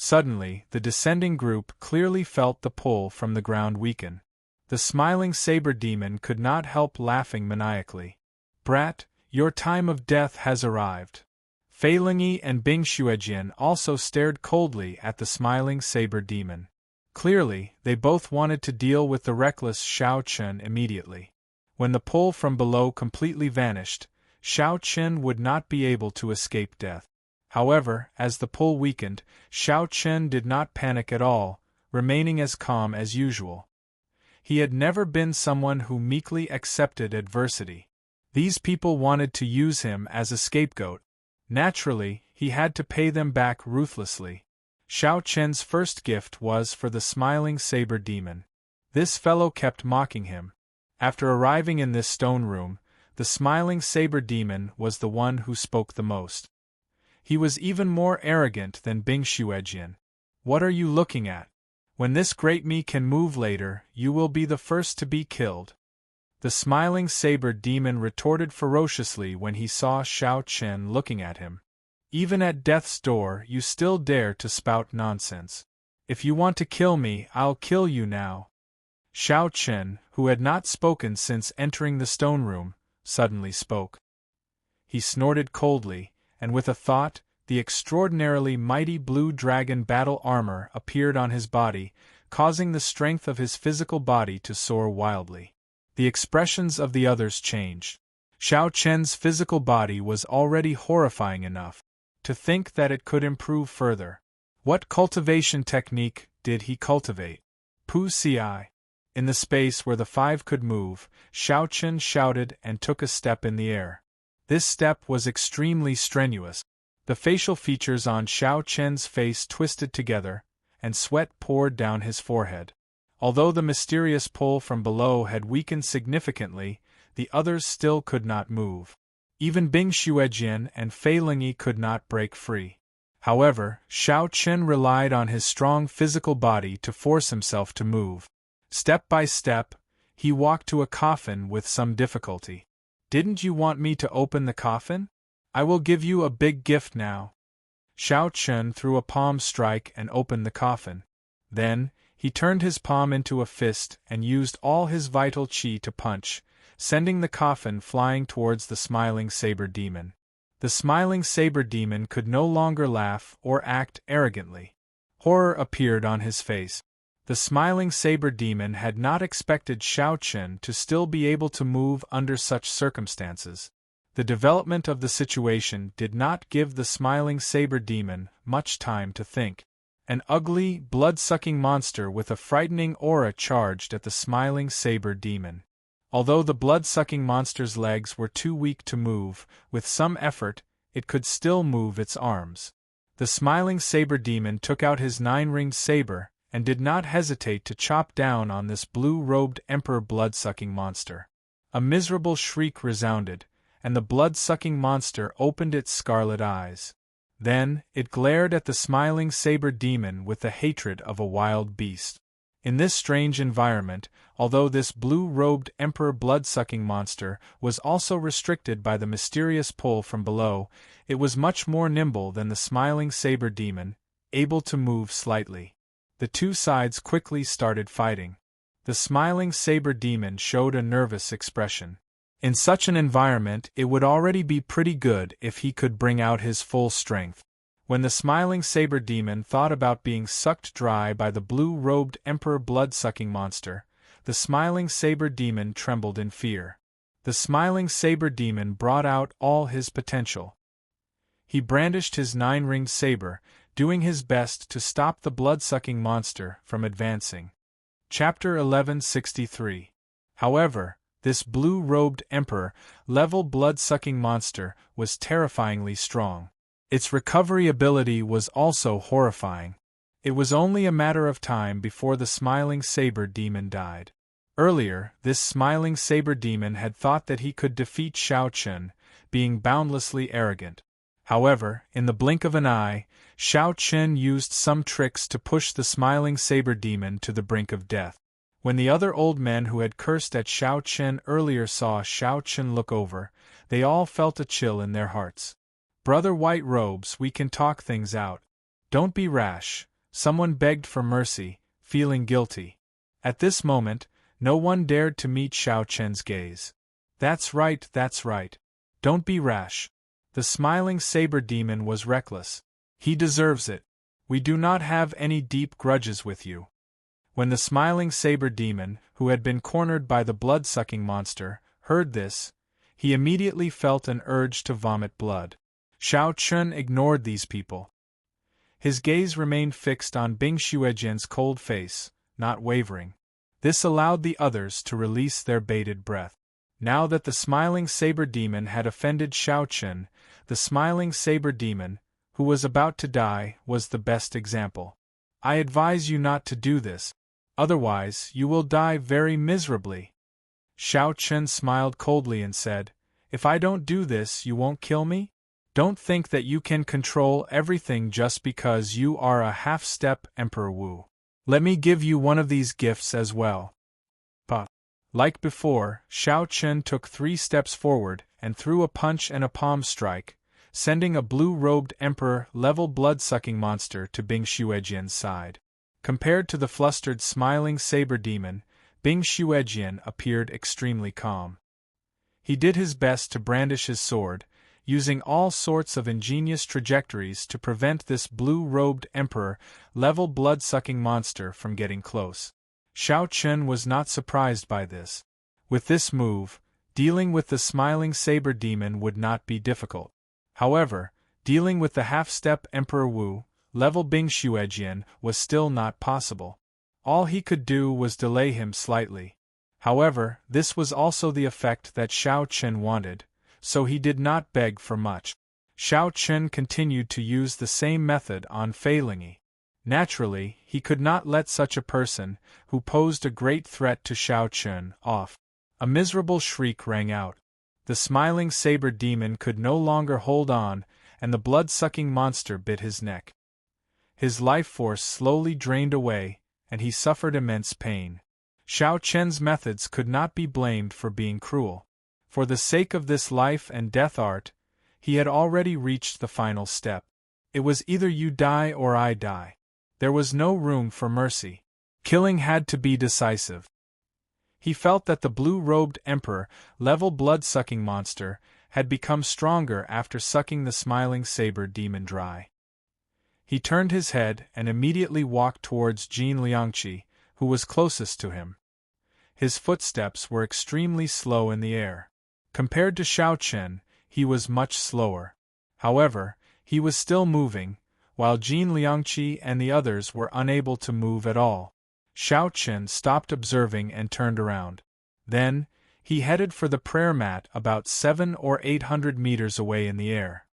Speaker 1: Suddenly, the descending group clearly felt the pull from the ground weaken. The smiling saber demon could not help laughing maniacally. Brat, your time of death has arrived. Fei Lingyi and Bing Xuejian also stared coldly at the smiling saber demon. Clearly, they both wanted to deal with the reckless Xiao Chen immediately. When the pull from below completely vanished, Xiao Chen would not be able to escape death. However, as the pull weakened, Xiao Chen did not panic at all, remaining as calm as usual. He had never been someone who meekly accepted adversity. These people wanted to use him as a scapegoat. Naturally, he had to pay them back ruthlessly. Xiao Chen's first gift was for the smiling saber demon. This fellow kept mocking him. After arriving in this stone room, the smiling saber demon was the one who spoke the most. He was even more arrogant than Bing Xuejian. What are you looking at? When this great me can move later, you will be the first to be killed. The smiling saber demon retorted ferociously when he saw Xiao Chen looking at him. Even at death's door, you still dare to spout nonsense. If you want to kill me, I'll kill you now. Xiao Chen, who had not spoken since entering the stone room, suddenly spoke. He snorted coldly, and with a thought, the extraordinarily mighty blue dragon battle armor appeared on his body, causing the strength of his physical body to soar wildly. The expressions of the others changed. Xiao Chen's physical body was already horrifying enough. To think that it could improve further. What cultivation technique did he cultivate? Pu Ci. In the space where the five could move, Xiao Chen shouted and took a step in the air. This step was extremely strenuous. The facial features on Xiao Chen's face twisted together, and sweat poured down his forehead. Although the mysterious pull from below had weakened significantly, the others still could not move. Even Bing Xuejian and Fei Lingyi could not break free. However, Xiao Chen relied on his strong physical body to force himself to move. Step by step, he walked to a coffin with some difficulty. Didn't you want me to open the coffin? I will give you a big gift now. Xiao Chen threw a palm strike and opened the coffin. Then, he turned his palm into a fist and used all his vital qi to punch, sending the coffin flying towards the smiling saber demon. The smiling saber demon could no longer laugh or act arrogantly. Horror appeared on his face. The smiling saber demon had not expected Xiao Chen to still be able to move under such circumstances. The development of the situation did not give the smiling saber demon much time to think. An ugly, blood-sucking monster with a frightening aura charged at the smiling saber demon. Although the blood-sucking monster's legs were too weak to move, with some effort, it could still move its arms. The smiling saber demon took out his nine-ringed saber, and did not hesitate to chop down on this blue-robed emperor blood-sucking monster. A miserable shriek resounded, and the blood-sucking monster opened its scarlet eyes. Then, it glared at the smiling saber demon with the hatred of a wild beast. In this strange environment, although this blue-robed emperor blood-sucking monster was also restricted by the mysterious pull from below, it was much more nimble than the smiling saber demon, able to move slightly. The two sides quickly started fighting. The smiling saber demon showed a nervous expression. In such an environment, it would already be pretty good if he could bring out his full strength. When the smiling saber demon thought about being sucked dry by the blue-robed emperor blood-sucking monster, the smiling saber demon trembled in fear. The smiling saber demon brought out all his potential. He brandished his nine-ringed saber, doing his best to stop the blood-sucking monster from advancing. Chapter 1163. However, this blue-robed emperor, level blood-sucking monster was terrifyingly strong. Its recovery ability was also horrifying. It was only a matter of time before the smiling saber demon died. Earlier, this smiling saber demon had thought that he could defeat Xiao Chen, being boundlessly arrogant. However, in the blink of an eye, Xiao Chen used some tricks to push the smiling saber demon to the brink of death. When the other old men who had cursed at Xiao Chen earlier saw Xiao Chen look over, they all felt a chill in their hearts. "Brother White Robes, we can talk things out. Don't be rash, someone begged for mercy, feeling guilty. At this moment, no one dared to meet Xiao Chen's gaze. That's right, that's right. Don't be rash. The smiling saber demon was reckless. He deserves it. We do not have any deep grudges with you. When the smiling saber demon, who had been cornered by the blood-sucking monster, heard this, he immediately felt an urge to vomit blood. Xiao Chen ignored these people. His gaze remained fixed on Bing Xuejian's cold face, not wavering. This allowed the others to release their bated breath. Now that the smiling saber demon had offended Xiao Chen, the smiling saber demon, who was about to die, was the best example. I advise you not to do this. Otherwise, you will die very miserably. Xiao Chen smiled coldly and said, If I don't do this, you won't kill me? Don't think that you can control everything just because you are a half-step Emperor Wu. Let me give you one of these gifts as well. Like before, Xiao Chen took 3 steps forward and threw a punch and a palm strike, sending a blue-robed emperor-level blood-sucking monster to Bing Xuejian's side. Compared to the flustered smiling saber demon, Bing Xuejian appeared extremely calm. He did his best to brandish his sword, using all sorts of ingenious trajectories to prevent this blue-robed emperor-level blood-sucking monster from getting close. Xiao Chen was not surprised by this. With this move, dealing with the smiling saber demon would not be difficult. However, dealing with the half-step Emperor Wu, level Bing Xuejian, was still not possible. All he could do was delay him slightly. However, this was also the effect that Xiao Chen wanted, so he did not beg for much. Xiao Chen continued to use the same method on Fei Lingyi. Naturally, he could not let such a person, who posed a great threat to Xiao Chen, off. A miserable shriek rang out. The smiling saber demon could no longer hold on, and the blood-sucking monster bit his neck. His life force slowly drained away, and he suffered immense pain. Xiao Chen's methods could not be blamed for being cruel. For the sake of this life and death art, he had already reached the final step. It was either you die or I die. There was no room for mercy. Killing had to be decisive. He felt that the blue-robed emperor-level blood-sucking monster had become stronger after sucking the smiling saber demon dry. He turned his head and immediately walked towards Jin Liangqi, who was closest to him. His footsteps were extremely slow in the air. Compared to Xiao Chen, he was much slower. However, he was still moving, while Jin Liangqi and the others were unable to move at all. Xiao Chen stopped observing and turned around. Then, he headed for the prayer mat about 700 or 800 meters away in the air.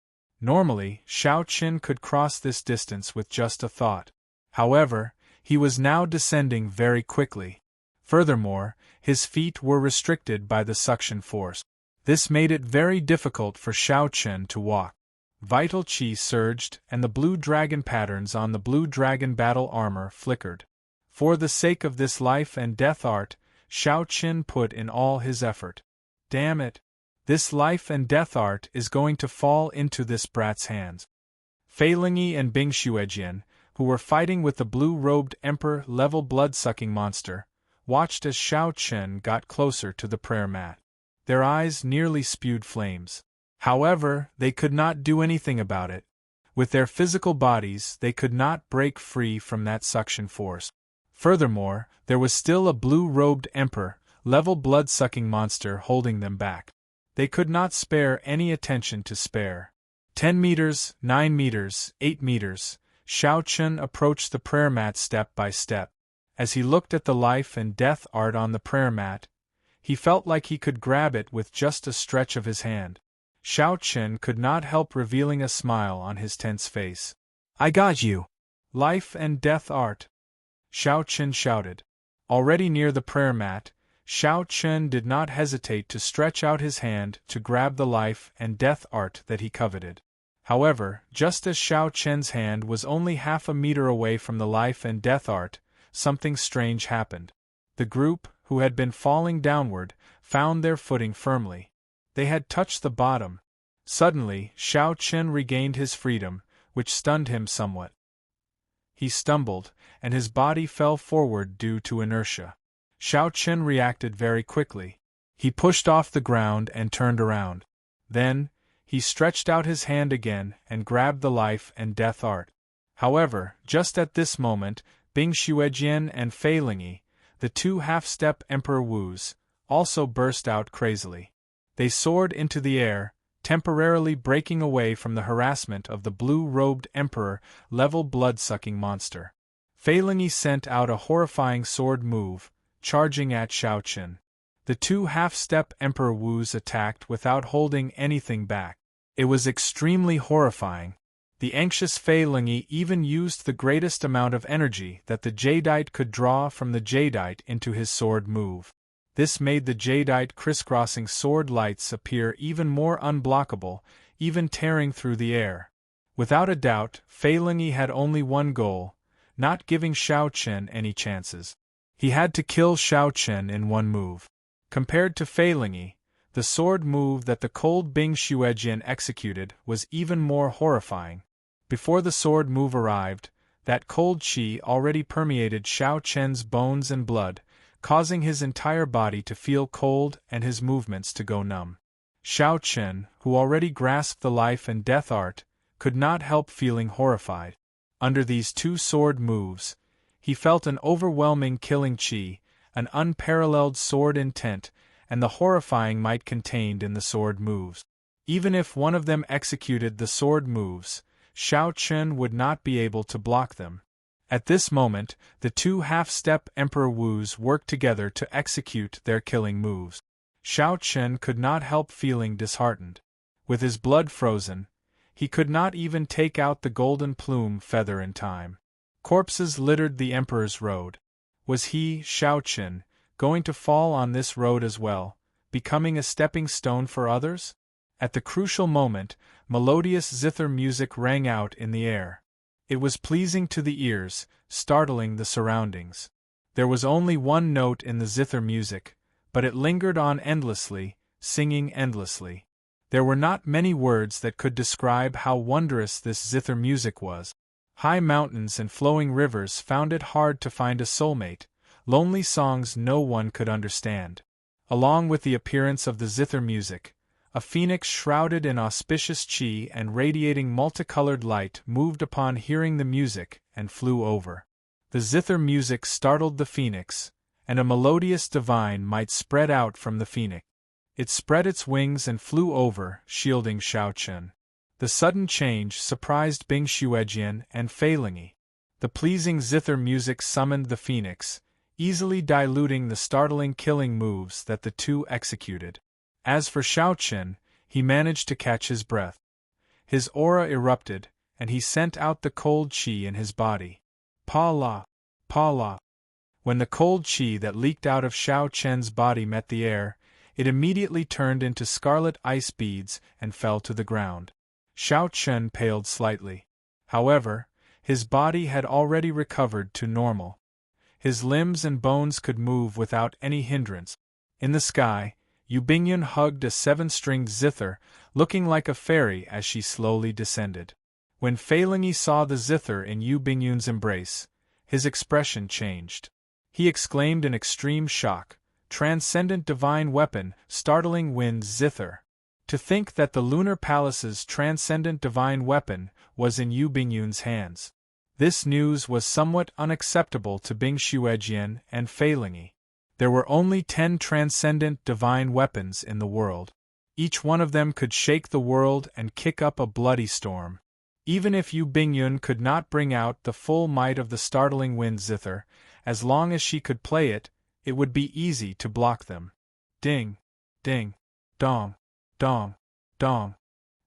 Speaker 1: Normally, Xiao Chen could cross this distance with just a thought. However, he was now descending very quickly. Furthermore, his feet were restricted by the suction force. This made it very difficult for Xiao Chen to walk. Vital Qi surged, and the blue dragon patterns on the blue dragon battle armor flickered. For the sake of this life and death art, Xiao Chen put in all his effort. Damn it! This life and death art is going to fall into this brat's hands. Fei Lingyi and Bing Xuejian, who were fighting with the blue-robed emperor-level blood-sucking monster, watched as Xiao Chen got closer to the prayer mat. Their eyes nearly spewed flames. However, they could not do anything about it. With their physical bodies, they could not break free from that suction force. Furthermore, there was still a blue-robed emperor-level blood-sucking monster holding them back. They could not spare any attention to spare. 10 meters, 9 meters, 8 meters, Xiao Chen approached the prayer mat step by step. As he looked at the life and death art on the prayer mat, he felt like he could grab it with just a stretch of his hand. Xiao Chen could not help revealing a smile on his tense face. I got you! Life and death art! Xiao Chen shouted. Already near the prayer mat, Xiao Chen did not hesitate to stretch out his hand to grab the life and death art that he coveted. However, just as Xiao Chen's hand was only half a meter away from the life and death art, something strange happened. The group, who had been falling downward, found their footing firmly. They had touched the bottom. Suddenly, Xiao Chen regained his freedom, which stunned him somewhat. He stumbled, and his body fell forward due to inertia. Xiao Chen reacted very quickly. He pushed off the ground and turned around. Then, he stretched out his hand again and grabbed the life and death art. However, just at this moment, Bing Xuejian and Fei Lingyi, the two half-step Emperor Wus, also burst out crazily. They soared into the air, temporarily breaking away from the harassment of the blue-robed Emperor level blood-sucking monster. Fei Lingyi sent out a horrifying sword move, charging at Xiao Chen. The two half-step Emperor Wus attacked without holding anything back. It was extremely horrifying. The anxious Fei Lingyi even used the greatest amount of energy that the Jadeite could draw from the Jadeite into his sword move. This made the Jadeite crisscrossing sword lights appear even more unblockable, even tearing through the air. Without a doubt, Fei Lingyi had only one goal, not giving Xiao Chen any chances. He had to kill Xiao Chen in one move. Compared to Fei Lingyi, the sword move that the cold Bing Xuejian executed was even more horrifying. Before the sword move arrived, that cold qi already permeated Xiao Chen's bones and blood, causing his entire body to feel cold and his movements to go numb. Xiao Chen, who already grasped the life and death art, could not help feeling horrified. Under these two sword moves, he felt an overwhelming killing qi, an unparalleled sword intent, and the horrifying might contained in the sword moves. Even if one of them executed the sword moves, Xiao Chen would not be able to block them. At this moment, the two half-step Emperor Wus worked together to execute their killing moves. Xiao Chen could not help feeling disheartened. With his blood frozen, he could not even take out the golden plume feather in time. Corpses littered the Emperor's road. Was he, Xiao Chen, going to fall on this road as well, becoming a stepping stone for others? At the crucial moment, melodious zither music rang out in the air. It was pleasing to the ears, startling the surroundings. There was only one note in the zither music, but it lingered on endlessly, singing endlessly. There were not many words that could describe how wondrous this zither music was. High mountains and flowing rivers found it hard to find a soulmate, lonely songs no one could understand. Along with the appearance of the zither music, a phoenix shrouded in auspicious qi and radiating multicolored light moved upon hearing the music and flew over. The zither music startled the phoenix, and a melodious divine might spread out from the phoenix. It spread its wings and flew over, shielding Xiao Chen. The sudden change surprised Bing Xuejian and Fei Lingyi. The pleasing zither music summoned the phoenix, easily diluting the startling killing moves that the two executed. As for Xiao Chen, he managed to catch his breath. His aura erupted, and he sent out the cold qi in his body. Pa la, pa la. When the cold qi that leaked out of Xiao Chen's body met the air, it immediately turned into scarlet ice beads and fell to the ground. Xiao Chen paled slightly. However, his body had already recovered to normal. His limbs and bones could move without any hindrance. In the sky, Yu Bingyun hugged a seven-stringed zither, looking like a fairy as she slowly descended. When Fei Lingyi saw the zither in Yu Bingyun's embrace, his expression changed. He exclaimed in extreme shock, "Transcendent divine weapon, startling wind's zither." To think that the Lunar Palace's transcendent divine weapon was in Yu Bingyun's hands. This news was somewhat unacceptable to Bing Xuejian and Fei Lingyi. There were only 10 transcendent divine weapons in the world. Each one of them could shake the world and kick up a bloody storm. Even if Yu Bingyun could not bring out the full might of the startling wind zither, as long as she could play it, it would be easy to block them. Ding, ding, dong, dong, dong.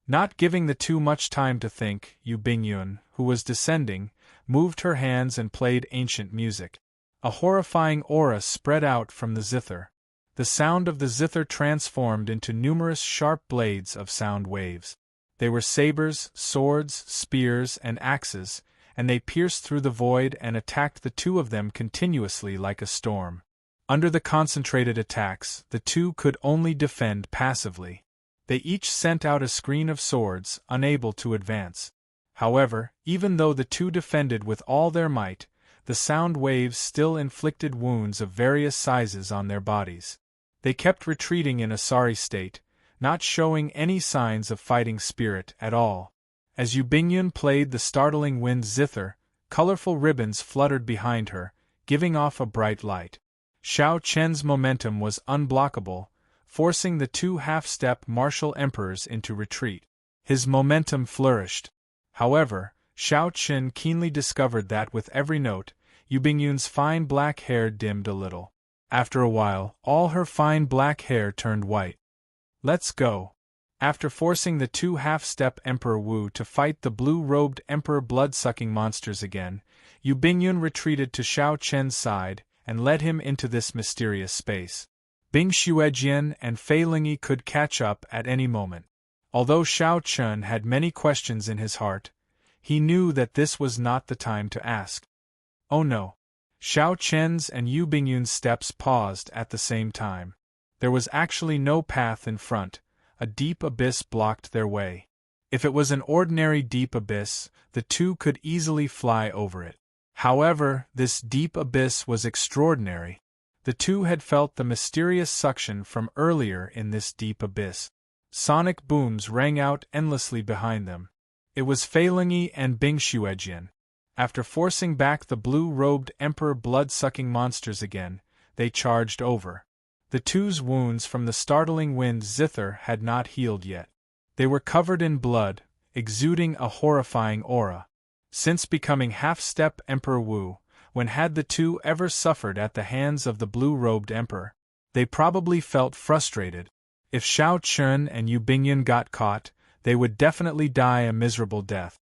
Speaker 1: Not giving the two much time to think, Yu Bingyun, who was descending, moved her hands and played ancient music. A horrifying aura spread out from the zither. The sound of the zither transformed into numerous sharp blades of sound waves. They were sabers, swords, spears, and axes, and they pierced through the void and attacked the two of them continuously like a storm. Under the concentrated attacks, the two could only defend passively. They each sent out a screen of swords, unable to advance. However, even though the two defended with all their might, the sound waves still inflicted wounds of various sizes on their bodies. They kept retreating in a sorry state, not showing any signs of fighting spirit at all. As Yu Bingyun played the startling wind zither, colorful ribbons fluttered behind her, giving off a bright light. Xiao Chen's momentum was unblockable, forcing the two half-step martial emperors into retreat. His momentum flourished. However, Xiao Chen keenly discovered that with every note, Yu Bingyun's fine black hair dimmed a little. After a while, all her fine black hair turned white. "Let's go." After forcing the two half-step Emperor Wu to fight the blue-robed Emperor blood-sucking monsters again, Yu Bingyun retreated to Xiao Chen's side and led him into this mysterious space. Bing Xuejian and Fei Lingyi could catch up at any moment. Although Xiao Chen had many questions in his heart, he knew that this was not the time to ask. Oh no. Xiao Chen's and Yu Bingyun's steps paused at the same time. There was actually no path in front, a deep abyss blocked their way. If it was an ordinary deep abyss, the two could easily fly over it. However, this deep abyss was extraordinary. The two had felt the mysterious suction from earlier in this deep abyss. Sonic booms rang out endlessly behind them. It was Fei Lingyi and Bing Xuejian. After forcing back the blue-robed Emperor blood-sucking monsters again, they charged over. The two's wounds from the startling wind zither had not healed yet. They were covered in blood, exuding a horrifying aura. Since becoming half-step Emperor Wu, when had the two ever suffered at the hands of the blue-robed Emperor? They probably felt frustrated. If Xiao Chen and Yu Bingyun got caught, they would definitely die a miserable death.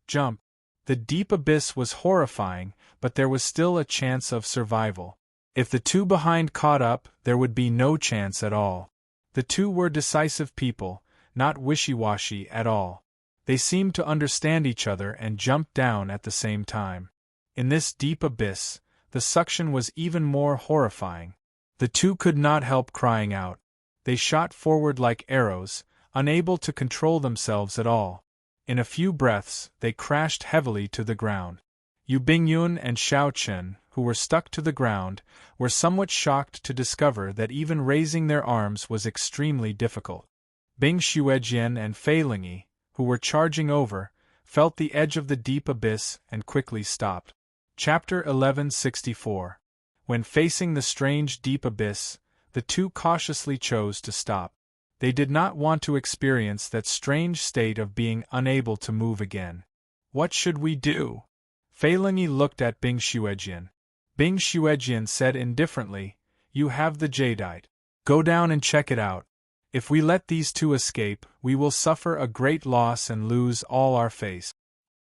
Speaker 1: Jump. The deep abyss was horrifying, but there was still a chance of survival. If the two behind caught up, there would be no chance at all. The two were decisive people, not wishy-washy at all. They seemed to understand each other and jumped down at the same time. In this deep abyss, the suction was even more horrifying. The two could not help crying out. They shot forward like arrows, unable to control themselves at all. In a few breaths, they crashed heavily to the ground. Yu Bingyun and Xiao Chen, who were stuck to the ground, were somewhat shocked to discover that even raising their arms was extremely difficult. Bing Xuejian and Fei Lingyi, who were charging over, felt the edge of the deep abyss and quickly stopped. Chapter 1164. When facing the strange deep abyss, the two cautiously chose to stop. They did not want to experience that strange state of being unable to move again. What should we do? Fei Lingyi looked at Bing Xuejian. Bing Xuejian said indifferently, "You have the jadeite. Go down and check it out. If we let these two escape, we will suffer a great loss and lose all our face."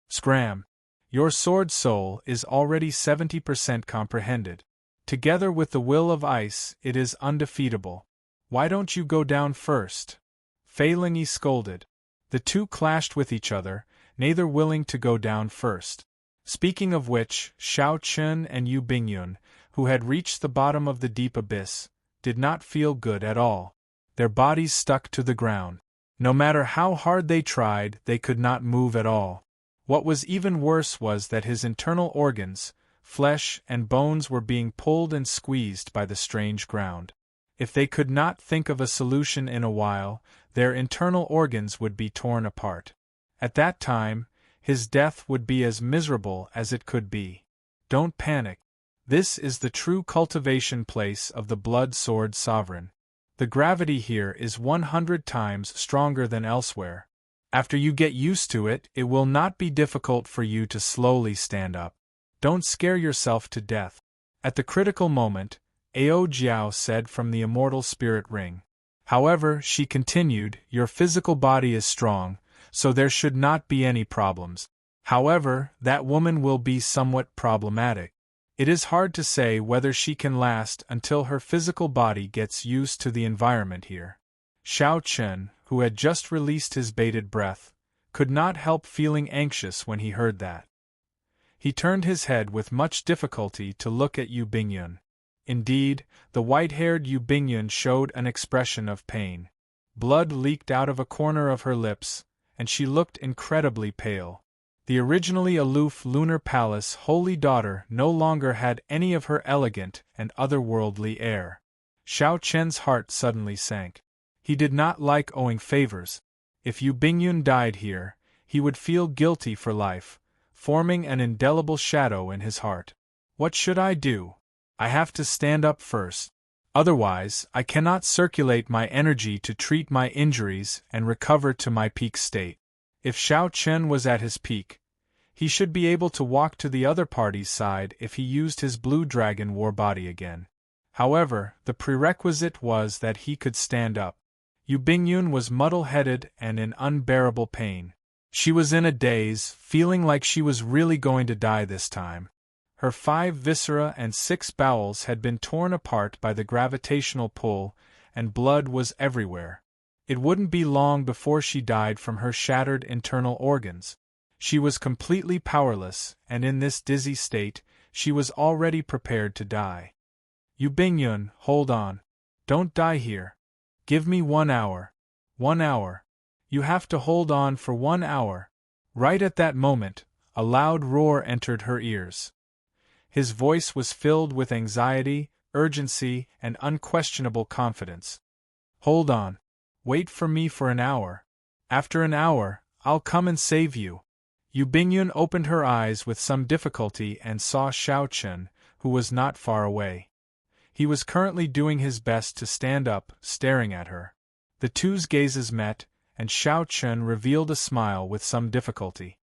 Speaker 1: Scram! Your sword soul is already 70% comprehended. Together with the will of ice, it is undefeatable. Why don't you go down first? Fei Lingyi scolded. The two clashed with each other, neither willing to go down first. Speaking of which, Xiao Chen and Yu Bingyun, who had reached the bottom of the deep abyss, did not feel good at all. Their bodies stuck to the ground. No matter how hard they tried, they could not move at all. What was even worse was that his internal organs, flesh and bones were being pulled and squeezed by the strange ground. If they could not think of a solution in a while, their internal organs would be torn apart. At that time, his death would be as miserable as it could be. Don't panic. This is the true cultivation place of the Blood Sword Sovereign. The gravity here is 100 times stronger than elsewhere. After you get used to it, it will not be difficult for you to slowly stand up. Don't scare yourself to death. At the critical moment, Ao Jiao said from the Immortal Spirit Ring. However, she continued, your physical body is strong, so there should not be any problems. However, that woman will be somewhat problematic. It is hard to say whether she can last until her physical body gets used to the environment here. Xiao Chen, who had just released his bated breath, could not help feeling anxious when he heard that. He turned his head with much difficulty to look at Yu Bingyun. Indeed, the white-haired Yu Bingyun showed an expression of pain. Blood leaked out of a corner of her lips, and she looked incredibly pale. The originally aloof lunar palace holy daughter no longer had any of her elegant and otherworldly air. Xiao Chen's heart suddenly sank. He did not like owing favors. If Yu Bingyun died here, he would feel guilty for life, forming an indelible shadow in his heart. What should I do? I have to stand up first. Otherwise, I cannot circulate my energy to treat my injuries and recover to my peak state. If Xiao Chen was at his peak, he should be able to walk to the other party's side if he used his blue dragon war body again. However, the prerequisite was that he could stand up. Yu Bingyun was muddle-headed and in unbearable pain. She was in a daze, feeling like she was really going to die this time. Her 5 viscera and 6 bowels had been torn apart by the gravitational pull, and blood was everywhere. It wouldn't be long before she died from her shattered internal organs. She was completely powerless, and in this dizzy state, she was already prepared to die. Yu Bingyun, hold on. Don't die here. Give me 1 hour. 1 hour. You have to hold on for 1 hour. Right at that moment, a loud roar entered her ears. His voice was filled with anxiety, urgency, and unquestionable confidence. Hold on. Wait for me for an hour. After an hour, I'll come and save you. Yu Bingyun opened her eyes with some difficulty and saw Xiao Chen, who was not far away. He was currently doing his best to stand up, staring at her. The two's gazes met, and Xiao Chen revealed a smile with some difficulty.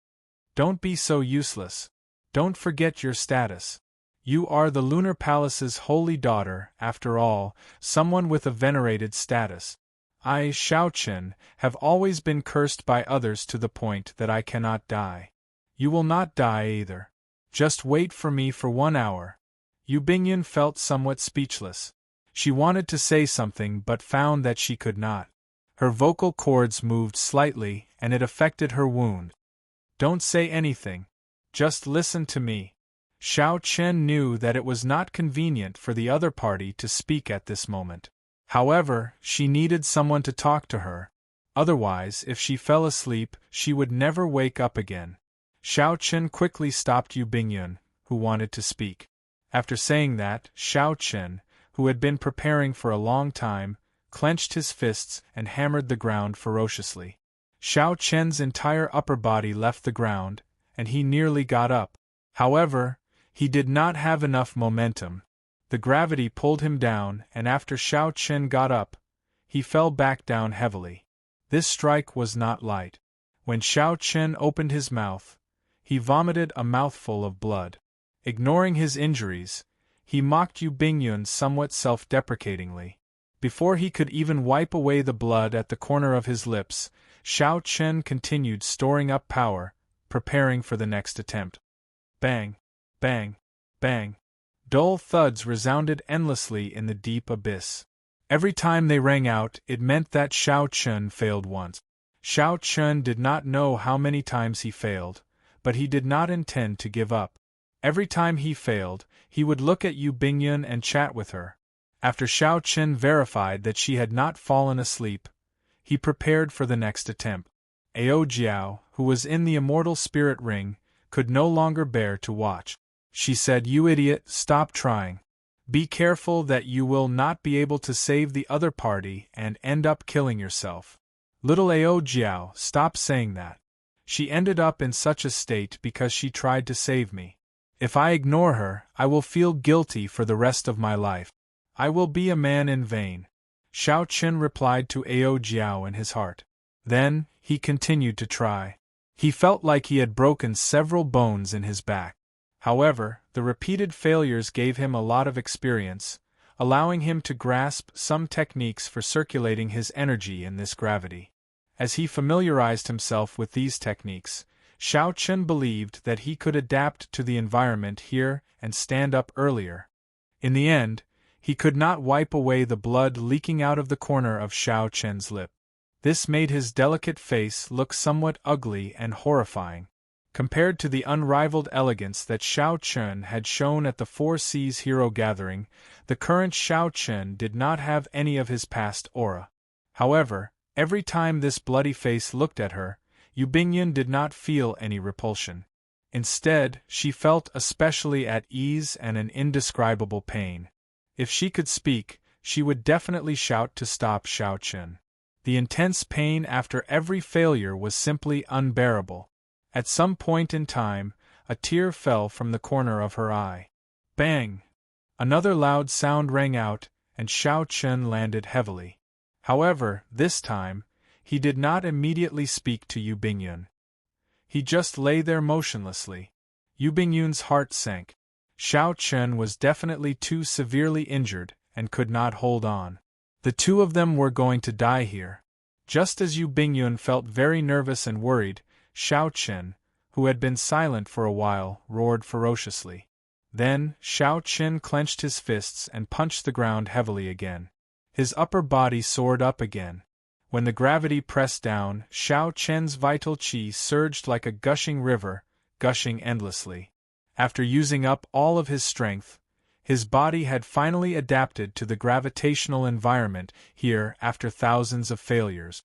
Speaker 1: Don't be so useless. Don't forget your status. You are the Lunar Palace's holy daughter, after all, someone with a venerated status. I, Xiao Chen, have always been cursed by others to the point that I cannot die. You will not die either. Just wait for me for 1 hour. Yu Bingyun felt somewhat speechless. She wanted to say something but found that she could not. Her vocal cords moved slightly, and it affected her wound. Don't say anything. Just listen to me. Xiao Chen knew that it was not convenient for the other party to speak at this moment. However, she needed someone to talk to her. Otherwise, if she fell asleep, she would never wake up again. Xiao Chen quickly stopped Yu Bingyun, who wanted to speak. After saying that, Xiao Chen, who had been preparing for a long time, clenched his fists and hammered the ground ferociously. Xiao Chen's entire upper body left the ground, and he nearly got up. However, he did not have enough momentum. The gravity pulled him down, and after Xiao Chen got up, he fell back down heavily. This strike was not light. When Xiao Chen opened his mouth, he vomited a mouthful of blood. Ignoring his injuries, he mocked Yu Bingyun somewhat self-deprecatingly. Before he could even wipe away the blood at the corner of his lips, Xiao Chen continued storing up power, preparing for the next attempt. Bang! Bang! Bang! Dull thuds resounded endlessly in the deep abyss. Every time they rang out, it meant that Xiao Chen failed once. Xiao Chen did not know how many times he failed, but he did not intend to give up. Every time he failed, he would look at Yu Bingyun and chat with her. After Xiao Chen verified that she had not fallen asleep, he prepared for the next attempt. Ao Jiao, who was in the Immortal Spirit Ring, could no longer bear to watch. She said, "You idiot, stop trying. Be careful that you will not be able to save the other party and end up killing yourself." Little Ao Jiao, stop saying that. She ended up in such a state because she tried to save me. If I ignore her, I will feel guilty for the rest of my life. I will be a man in vain. Xiao Chen replied to Ao Jiao in his heart. Then, he continued to try. He felt like he had broken several bones in his back. However, the repeated failures gave him a lot of experience, allowing him to grasp some techniques for circulating his energy in this gravity. As he familiarized himself with these techniques, Xiao Chen believed that he could adapt to the environment here and stand up earlier. In the end, he could not wipe away the blood leaking out of the corner of Xiao Chen's lip. This made his delicate face look somewhat ugly and horrifying. Compared to the unrivaled elegance that Xiao Chen had shown at the Four Seas Hero Gathering, the current Xiao Chen did not have any of his past aura. However, every time this bloody face looked at her, Yu Bingyun did not feel any repulsion. Instead, she felt especially at ease and an indescribable pain. If she could speak, she would definitely shout to stop Xiao Chen. The intense pain after every failure was simply unbearable. At some point in time, a tear fell from the corner of her eye. Bang! Another loud sound rang out, and Xiao Chen landed heavily. However, this time, he did not immediately speak to Yu Bingyun. He just lay there motionlessly. Yu Bingyun's heart sank. Xiao Chen was definitely too severely injured and could not hold on. The two of them were going to die here. Just as Yu Bingyun felt very nervous and worried, Xiao Chen, who had been silent for a while, roared ferociously. Then, Xiao Chen clenched his fists and punched the ground heavily again. His upper body soared up again. When the gravity pressed down, Xiao Chen's vital qi surged like a gushing river, gushing endlessly. After using up all of his strength, his body had finally adapted to the gravitational environment here after thousands of failures.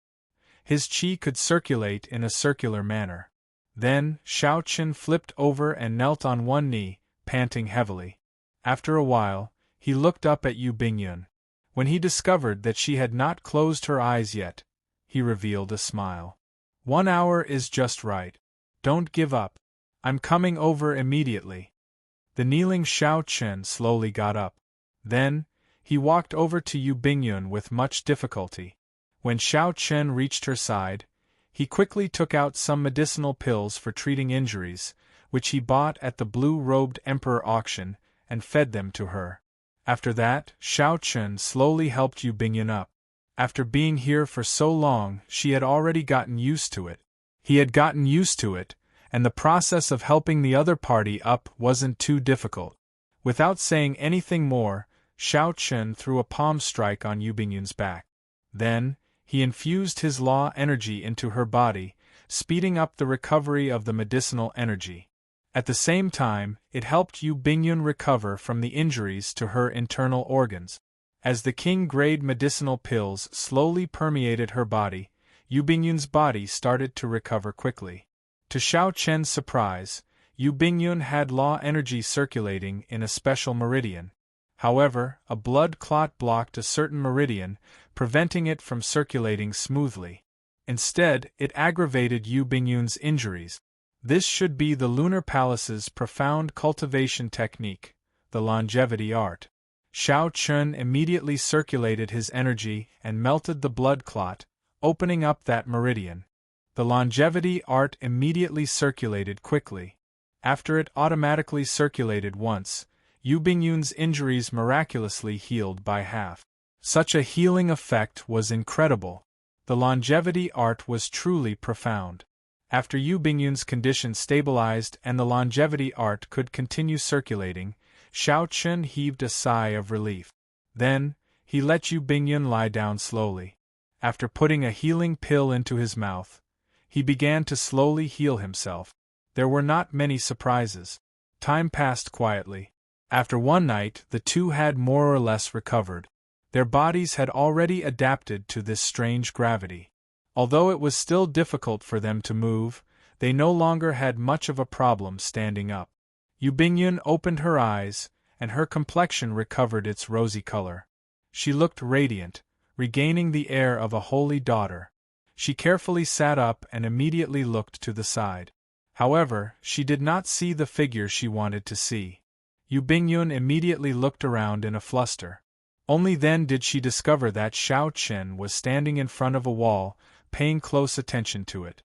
Speaker 1: His qi could circulate in a circular manner. Then, Xiao Chen flipped over and knelt on one knee, panting heavily. After a while, he looked up at Yu Bingyun. When he discovered that she had not closed her eyes yet, he revealed a smile. 1 hour is just right. Don't give up. I'm coming over immediately. The kneeling Xiao Chen slowly got up. Then, he walked over to Yu Bingyun with much difficulty. When Xiao Chen reached her side, he quickly took out some medicinal pills for treating injuries, which he bought at the blue-robed emperor auction, and fed them to her. After that, Xiao Chen slowly helped Yu Bingyun up. After being here for so long, she had already gotten used to it. He had gotten used to it, and the process of helping the other party up wasn't too difficult. Without saying anything more, Xiao Chen threw a palm strike on Yu Bingyun's back. Then, he infused his law energy into her body, speeding up the recovery of the medicinal energy. At the same time, it helped Yu Bingyun recover from the injuries to her internal organs. As the king-grade medicinal pills slowly permeated her body, Yu Bingyun's body started to recover quickly. To Xiao Chen's surprise, Yu Bingyun had law energy circulating in a special meridian. However, a blood clot blocked a certain meridian, preventing it from circulating smoothly. Instead, it aggravated Yu Bingyun's injuries. This should be the Lunar Palace's profound cultivation technique, the longevity art. Xiao Chen immediately circulated his energy and melted the blood clot, opening up that meridian. The longevity art immediately circulated quickly. After it automatically circulated once, Yu Bingyun's injuries miraculously healed by half. Such a healing effect was incredible. The longevity art was truly profound. After Yu Bingyun's condition stabilized and the longevity art could continue circulating, Xiao Chen heaved a sigh of relief. Then, he let Yu Bingyun lie down slowly. After putting a healing pill into his mouth, he began to slowly heal himself. There were not many surprises. Time passed quietly. After one night, the two had more or less recovered. Their bodies had already adapted to this strange gravity. Although it was still difficult for them to move, they no longer had much of a problem standing up. Yu Bingyun opened her eyes, and her complexion recovered its rosy color. She looked radiant, regaining the air of a holy daughter. She carefully sat up and immediately looked to the side. However, she did not see the figure she wanted to see. Yu Bingyun immediately looked around in a fluster. Only then did she discover that Xiao Chen was standing in front of a wall, paying close attention to it.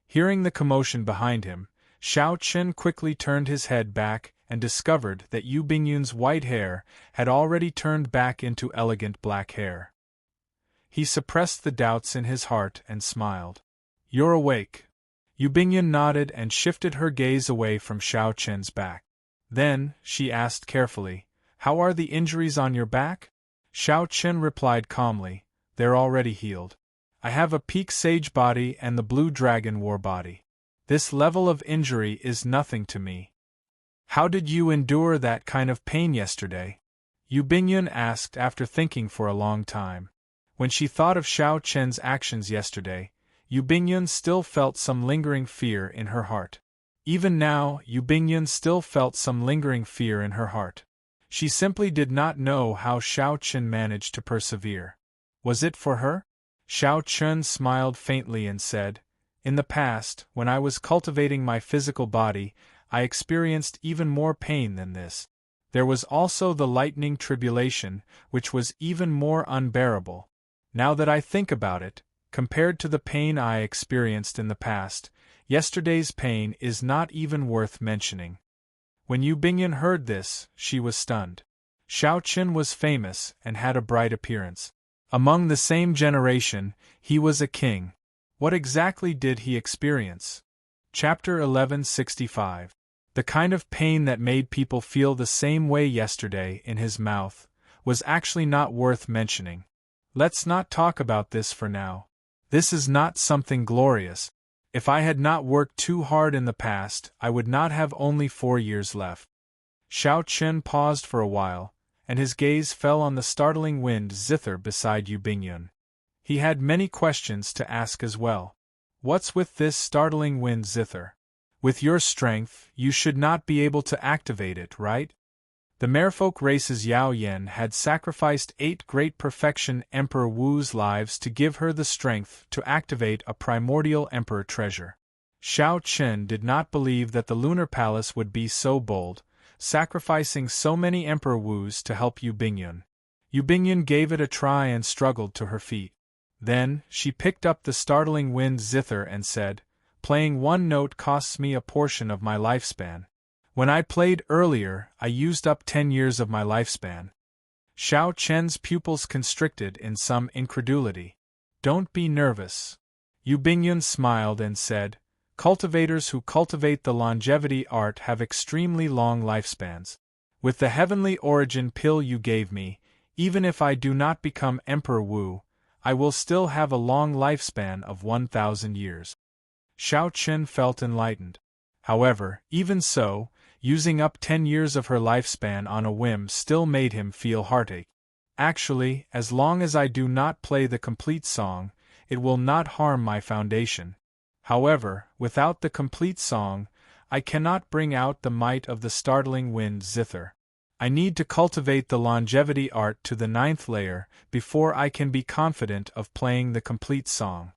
Speaker 1: Hearing the commotion behind him, Xiao Chen quickly turned his head back and discovered that Yu Bingyun's white hair had already turned back into elegant black hair. He suppressed the doubts in his heart and smiled. "You're awake." Yu Bingyun nodded and shifted her gaze away from Xiao Chen's back. Then, she asked carefully, "How are the injuries on your back?" Xiao Chen replied calmly, "They're already healed. I have a peak sage body and the blue dragon war body. This level of injury is nothing to me." "How did you endure that kind of pain yesterday?" Yu Bingyun asked after thinking for a long time. When she thought of Xiao Chen's actions yesterday, Yu Bingyun still felt some lingering fear in her heart. Even now, Yu Bingyun still felt some lingering fear in her heart. She simply did not know how Xiao Chen managed to persevere. Was it for her? Xiao Chen smiled faintly and said, "In the past, when I was cultivating my physical body, I experienced even more pain than this. There was also the lightning tribulation, which was even more unbearable. Now that I think about it, compared to the pain I experienced in the past, yesterday's pain is not even worth mentioning." When Yu Bingyun heard this, she was stunned. Xiao Chen was famous and had a bright appearance. Among the same generation, he was a king. What exactly did he experience? Chapter 1165. The kind of pain that made people feel the same way yesterday in his mouth was actually not worth mentioning. Let's not talk about this for now. This is not something glorious. If I had not worked too hard in the past, I would not have only 4 years left. Xiao Chen paused for a while, and his gaze fell on the startling wind zither beside Yu Bingyun. He had many questions to ask as well. What's with this startling wind zither? With your strength, you should not be able to activate it, right? The merfolk race's Yao Yen had sacrificed 8 great perfection Emperor Wu's lives to give her the strength to activate a primordial emperor treasure. Xiao Chen did not believe that the lunar palace would be so bold, sacrificing so many Emperor Wus to help Yu Bingyun. Yu Bingyun gave it a try and struggled to her feet. Then, she picked up the startling wind zither and said, "Playing one note costs me a portion of my lifespan. When I played earlier, I used up 10 years of my lifespan." Xiao Chen's pupils constricted in some incredulity. "Don't be nervous." Yu Bingyun smiled and said, "Cultivators who cultivate the longevity art have extremely long lifespans. With the heavenly origin pill you gave me, even if I do not become Emperor Wu, I will still have a long lifespan of 1,000 years. Xiao Chen felt enlightened. However, even so, using up 10 years of her lifespan on a whim still made him feel heartache. "Actually, as long as I do not play the complete song, it will not harm my foundation. However, without the complete song, I cannot bring out the might of the startling wind zither. I need to cultivate the longevity art to the 9th layer before I can be confident of playing the complete song."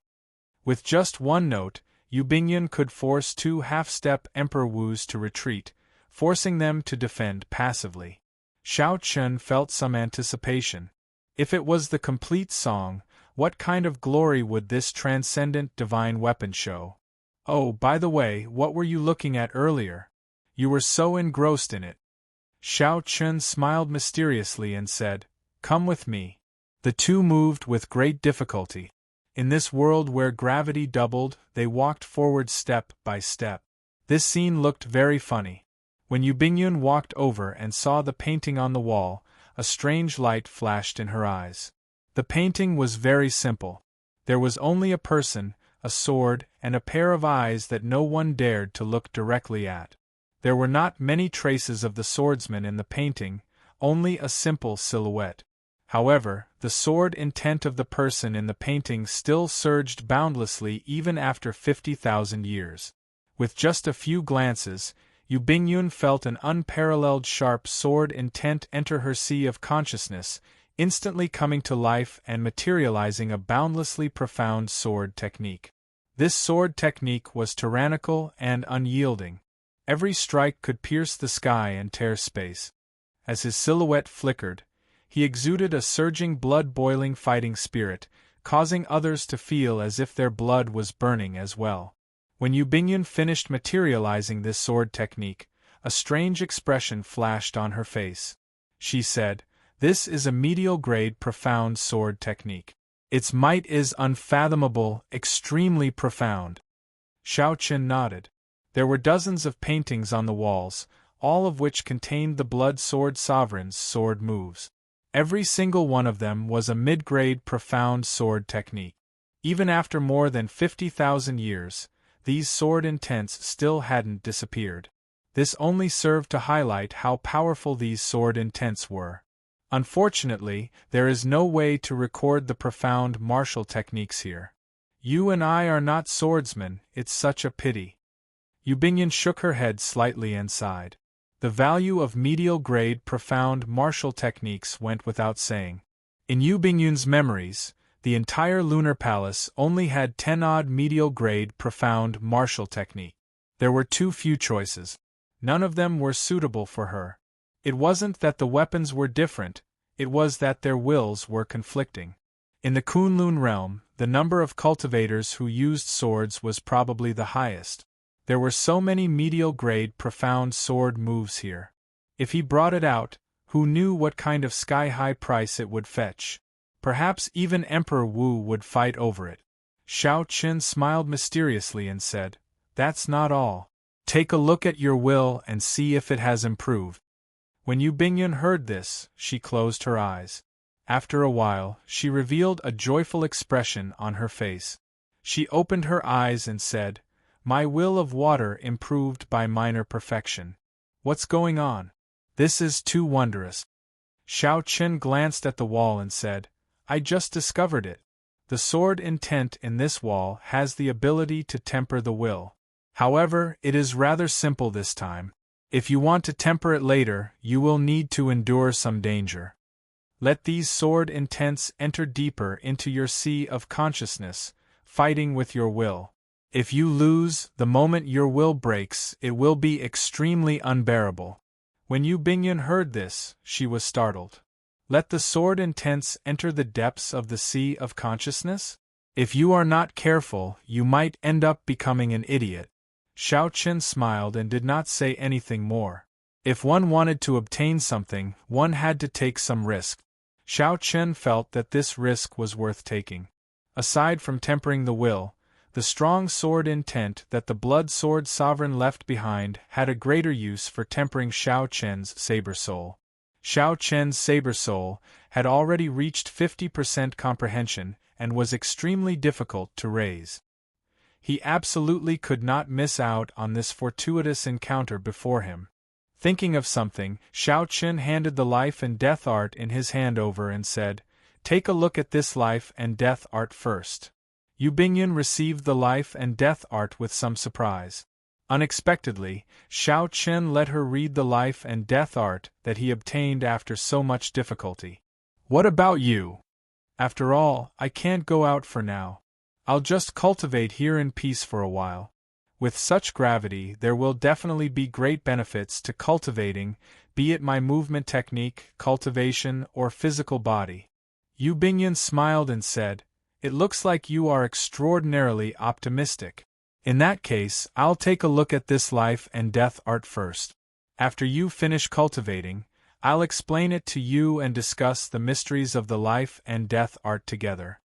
Speaker 1: With just one note, Yu Bingyun could force 2 half-step Emperor Wus to retreat, forcing them to defend passively. Xiao Chen felt some anticipation. If it was the complete song, what kind of glory would this transcendent divine weapon show? "Oh, by the way, what were you looking at earlier? You were so engrossed in it." Xiao Chen smiled mysteriously and said, "Come with me." The two moved with great difficulty. In this world where gravity doubled, they walked forward step by step. This scene looked very funny. When Yu Bingyun walked over and saw the painting on the wall, a strange light flashed in her eyes. The painting was very simple. There was only a person, a sword, and a pair of eyes that no one dared to look directly at. There were not many traces of the swordsman in the painting, only a simple silhouette. However, the sword intent of the person in the painting still surged boundlessly even after 50,000 years. With just a few glances, Yu Bingyun felt an unparalleled sharp sword intent enter her sea of consciousness, instantly coming to life and materializing a boundlessly profound sword technique. This sword technique was tyrannical and unyielding. Every strike could pierce the sky and tear space. As his silhouette flickered, he exuded a surging blood-boiling fighting spirit, causing others to feel as if their blood was burning as well. When Yu Bingyun finished materializing this sword technique, a strange expression flashed on her face. She said, "This is a medial-grade profound sword technique. Its might is unfathomable, extremely profound." Xiao Chen nodded. There were dozens of paintings on the walls, all of which contained the Blood Sword Sovereign's sword moves. Every single one of them was a mid-grade profound sword technique. Even after more than 50,000 years, these sword intents still hadn't disappeared. This only served to highlight how powerful these sword intents were. Unfortunately, there is no way to record the profound martial techniques here. You and I are not swordsmen, it's such a pity. Yu Bingyan shook her head slightly and sighed. The value of medial-grade profound martial techniques went without saying. In Yu Bingyan's memories, the entire lunar palace only had 10-odd medial-grade profound martial technique. There were too few choices. None of them were suitable for her. It wasn't that the weapons were different, it was that their wills were conflicting. In the Kunlun realm, the number of cultivators who used swords was probably the highest. There were so many medial-grade profound sword moves here. If he brought it out, who knew what kind of sky-high price it would fetch? Perhaps even Emperor Wu would fight over it. Xiao Qin smiled mysteriously and said, "That's not all. Take a look at your will and see if it has improved." When Yu Bingyan heard this, she closed her eyes. After a while, she revealed a joyful expression on her face. She opened her eyes and said, "My will of water improved by minor perfection. What's going on? This is too wondrous." Xiao Qin glanced at the wall and said, "I just discovered it. The sword intent in this wall has the ability to temper the will. However, it is rather simple this time. If you want to temper it later, you will need to endure some danger. Let these sword intents enter deeper into your sea of consciousness, fighting with your will. If you lose, the moment your will breaks, it will be extremely unbearable." When Yu Bingyan heard this, she was startled. Let the sword intents enter the depths of the sea of consciousness? If you are not careful, you might end up becoming an idiot. Xiao Qin smiled and did not say anything more. If one wanted to obtain something, one had to take some risk. Xiao Qin felt that this risk was worth taking. Aside from tempering the will, the strong sword intent that the blood sword sovereign left behind had a greater use for tempering Xiao Qin's saber soul. Xiao Qin's saber soul had already reached 50% comprehension and was extremely difficult to raise. He absolutely could not miss out on this fortuitous encounter before him. Thinking of something, Xiao Qin handed the life and death art in his hand over and said, "Take a look at this life and death art first." Yu Bingyan received the life and death art with some surprise. Unexpectedly, Xiao Qin let her read the life and death art that he obtained after so much difficulty. "What about you? After all, I can't go out for now. I'll just cultivate here in peace for a while. With such gravity, there will definitely be great benefits to cultivating, be it my movement technique, cultivation, or physical body." Yu Bingyan smiled and said, "It looks like you are extraordinarily optimistic. In that case, I'll take a look at this life and death art first. After you finish cultivating, I'll explain it to you and discuss the mysteries of the life and death art together."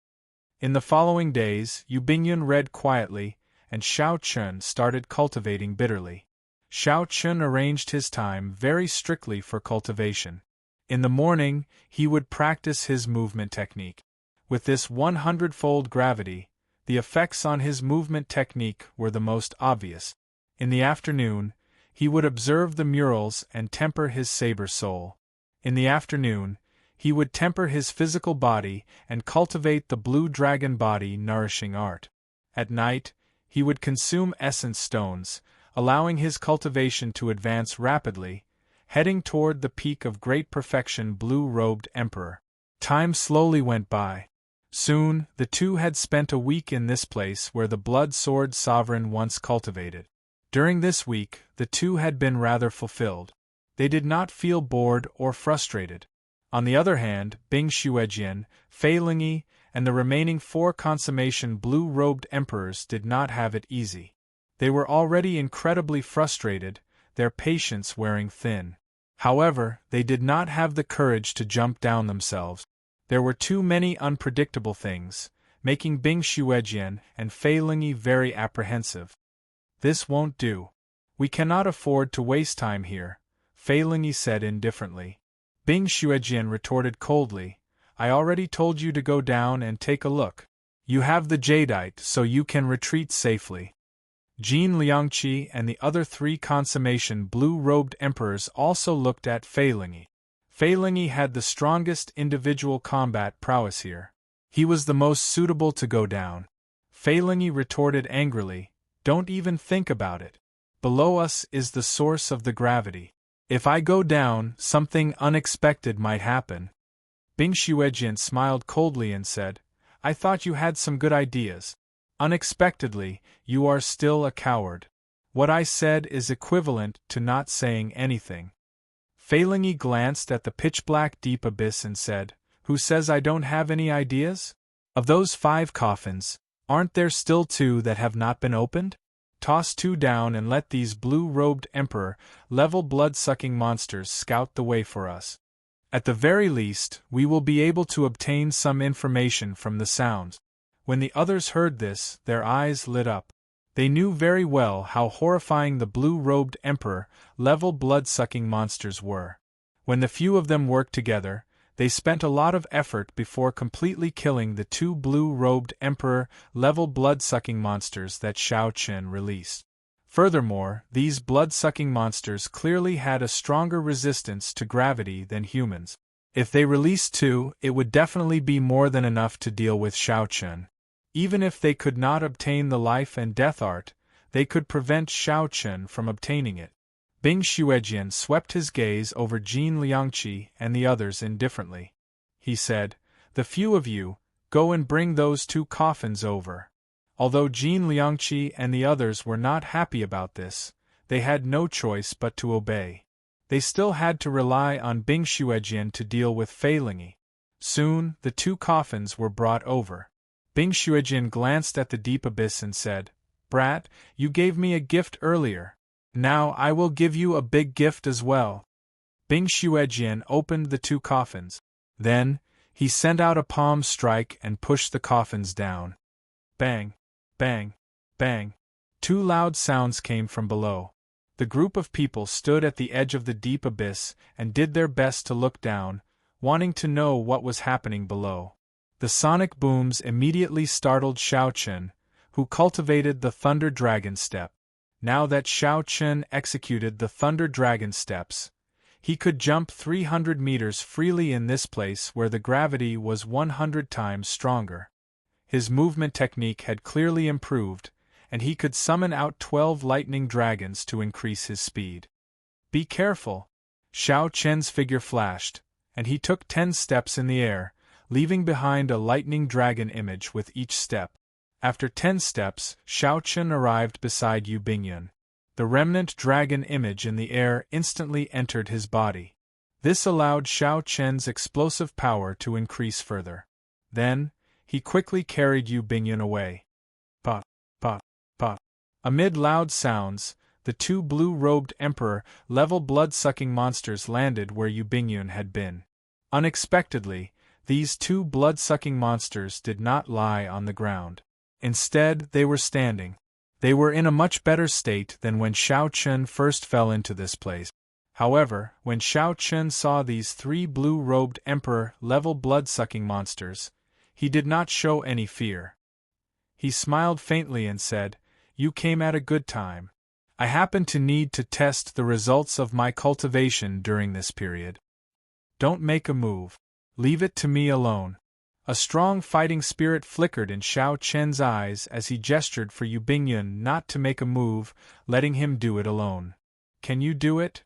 Speaker 1: In the following days, Yu Bingyan read quietly, and Xiao Qin started cultivating bitterly. Xiao Qin arranged his time very strictly for cultivation. In the morning, he would practice his movement technique. With this 100-fold gravity, the effects on his movement technique were the most obvious. In the afternoon, he would observe the murals and temper his saber soul. In the afternoon, he would temper his physical body and cultivate the blue dragon body nourishing art. At night, he would consume essence stones, allowing his cultivation to advance rapidly, heading toward the peak of great perfection blue-robed emperor. Time slowly went by. Soon, the two had spent a week in this place where the blood sword sovereign once cultivated. During this week, the two had been rather fulfilled. They did not feel bored or frustrated. On the other hand, Bing Xuejian, Fei Lingyi, and the remaining 4 consummation blue-robed emperors did not have it easy. They were already incredibly frustrated, their patience wearing thin. However, they did not have the courage to jump down themselves. There were too many unpredictable things, making Bing Xuejian and Fei Lingyi very apprehensive. "This won't do. We cannot afford to waste time here," Fei Lingyi said indifferently. Bing Xuejian retorted coldly, "I already told you to go down and take a look. You have the jadeite, so you can retreat safely." Jin Liangqi and the other 3 consummation blue-robed emperors also looked at Fei Lingyi. Fei Lingyi had the strongest individual combat prowess here. He was the most suitable to go down. Fei Lingyi retorted angrily, don't even think about it. Below us is the source of the gravity. If I go down, something unexpected might happen. Bing Xuejian smiled coldly and said, I thought you had some good ideas. Unexpectedly, you are still a coward. What I said is equivalent to not saying anything. Fei Lingyi glanced at the pitch-black deep abyss and said, Who says I don't have any ideas? Of those 5 coffins, aren't there still 2 that have not been opened? Toss 2 down and let these blue-robed emperor-level blood-sucking monsters scout the way for us. At the very least, we will be able to obtain some information from the sounds. When the others heard this, their eyes lit up. They knew very well how horrifying the blue-robed emperor-level blood-sucking monsters were. When the few of them worked together, they spent a lot of effort before completely killing the 2 blue-robed emperor-level blood-sucking monsters that Xiao Chen released. Furthermore, these blood-sucking monsters clearly had a stronger resistance to gravity than humans. If they released 2, it would definitely be more than enough to deal with Xiao Chen. Even if they could not obtain the life and death art, they could prevent Xiao Chen from obtaining it. Bing Xuejian swept his gaze over Jin Liangqi and the others indifferently. He said, The few of you, go and bring those 2 coffins over. Although Jin Liangqi and the others were not happy about this, they had no choice but to obey. They still had to rely on Bing Xuejian to deal with Fei Lingyi. Soon, the 2 coffins were brought over. Bing Xuejian glanced at the deep abyss and said, Brat, you gave me a gift earlier. Now I will give you a big gift as well. Bing Xuejian opened the 2 coffins. Then, he sent out a palm strike and pushed the coffins down. Bang! Bang! Bang! 2 loud sounds came from below. The group of people stood at the edge of the deep abyss and did their best to look down, wanting to know what was happening below. The sonic booms immediately startled Xiao Chen, who cultivated the Thunder Dragon Step. Now that Xiao Chen executed the Thunder Dragon Steps, he could jump 300 meters freely in this place where the gravity was 100 times stronger. His movement technique had clearly improved, and he could summon out 12 lightning dragons to increase his speed. Be careful! Xiao Chen's figure flashed, and he took 10 steps in the air, leaving behind a lightning dragon image with each step. After 10 steps, Xiao Chen arrived beside Yu Bingyun. The remnant dragon image in the air instantly entered his body. This allowed Xiao Chen's explosive power to increase further. Then, he quickly carried Yu Bingyun away. Pa, pa, pa. Amid loud sounds, the 2 blue-robed emperor-level blood-sucking monsters landed where Yu Bingyun had been. Unexpectedly, these 2 blood-sucking monsters did not lie on the ground. Instead, they were standing. They were in a much better state than when Xiao Chen first fell into this place. However, when Xiao Chen saw these 3 blue-robed emperor-level blood-sucking monsters, he did not show any fear. He smiled faintly and said, You came at a good time. I happen to need to test the results of my cultivation during this period. Don't make a move. Leave it to me alone. A strong fighting spirit flickered in Xiao Chen's eyes as he gestured for Yu Bingyun not to make a move, letting him do it alone. Can you do it?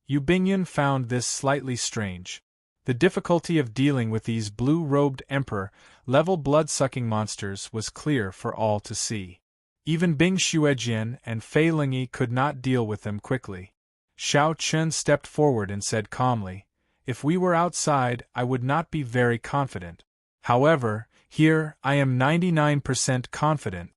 Speaker 1: Yu Bingyun found this slightly strange. The difficulty of dealing with these blue-robed emperor-level blood-sucking monsters was clear for all to see. Even Bing Xuejian and Fei Lingyi could not deal with them quickly. Xiao Chen stepped forward and said calmly, If we were outside, I would not be very confident. However, here, I am 99% confident.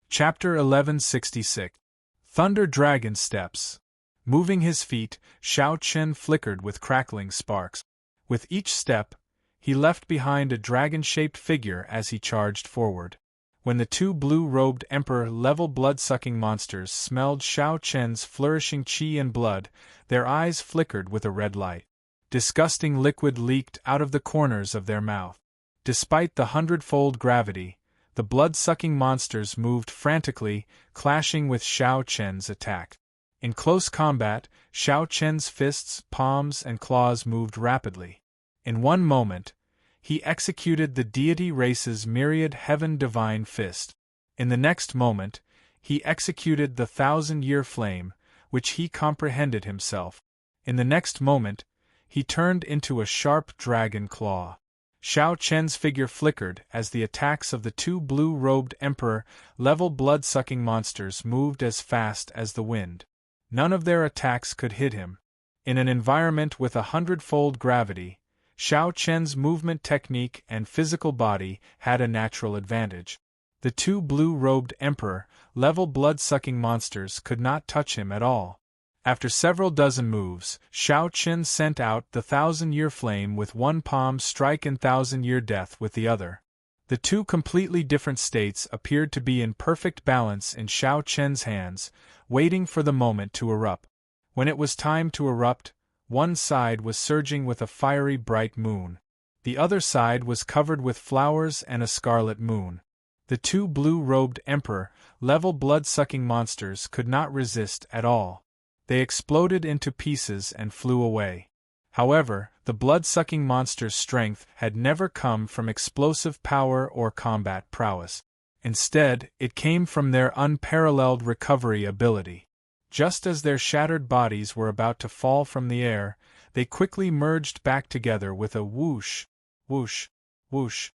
Speaker 1: Chapter 1166. Thunder Dragon Steps. Moving his feet, Xiao Chen flickered with crackling sparks. With each step, he left behind a dragon-shaped figure as he charged forward. When the 2 blue-robed emperor-level blood-sucking monsters smelled Xiao Chen's flourishing qi and blood, their eyes flickered with a red light. Disgusting liquid leaked out of the corners of their mouth. Despite the 100-fold gravity, the blood-sucking monsters moved frantically, clashing with Xiao Chen's attack. In close combat, Xiao Chen's fists, palms, and claws moved rapidly. In one moment, he executed the deity race's myriad heaven divine fist. In the next moment, he executed the 1,000-year flame, which he comprehended himself. In the next moment, he turned into a sharp dragon claw. Xiao Chen's figure flickered as the attacks of the two blue-robed emperor-level blood-sucking monsters moved as fast as the wind. None of their attacks could hit him. In an environment with 100-fold gravity, Xiao Chen's movement technique and physical body had a natural advantage. The two blue-robed emperor-level blood-sucking monsters could not touch him at all. After several dozen moves, Xiao Chen sent out the 1,000-year flame with one palm strike and 1,000-year death with the other. The two completely different states appeared to be in perfect balance in Xiao Chen's hands, waiting for the moment to erupt. When it was time to erupt, one side was surging with a fiery bright moon. The other side was covered with flowers and a scarlet moon. The two blue-robed emperor-level blood-sucking monsters could not resist at all. They exploded into pieces and flew away. However, the blood-sucking monsters' strength had never come from explosive power or combat prowess. Instead, it came from their unparalleled recovery ability. Just as their shattered bodies were about to fall from the air, they quickly merged back together with a whoosh, whoosh, whoosh.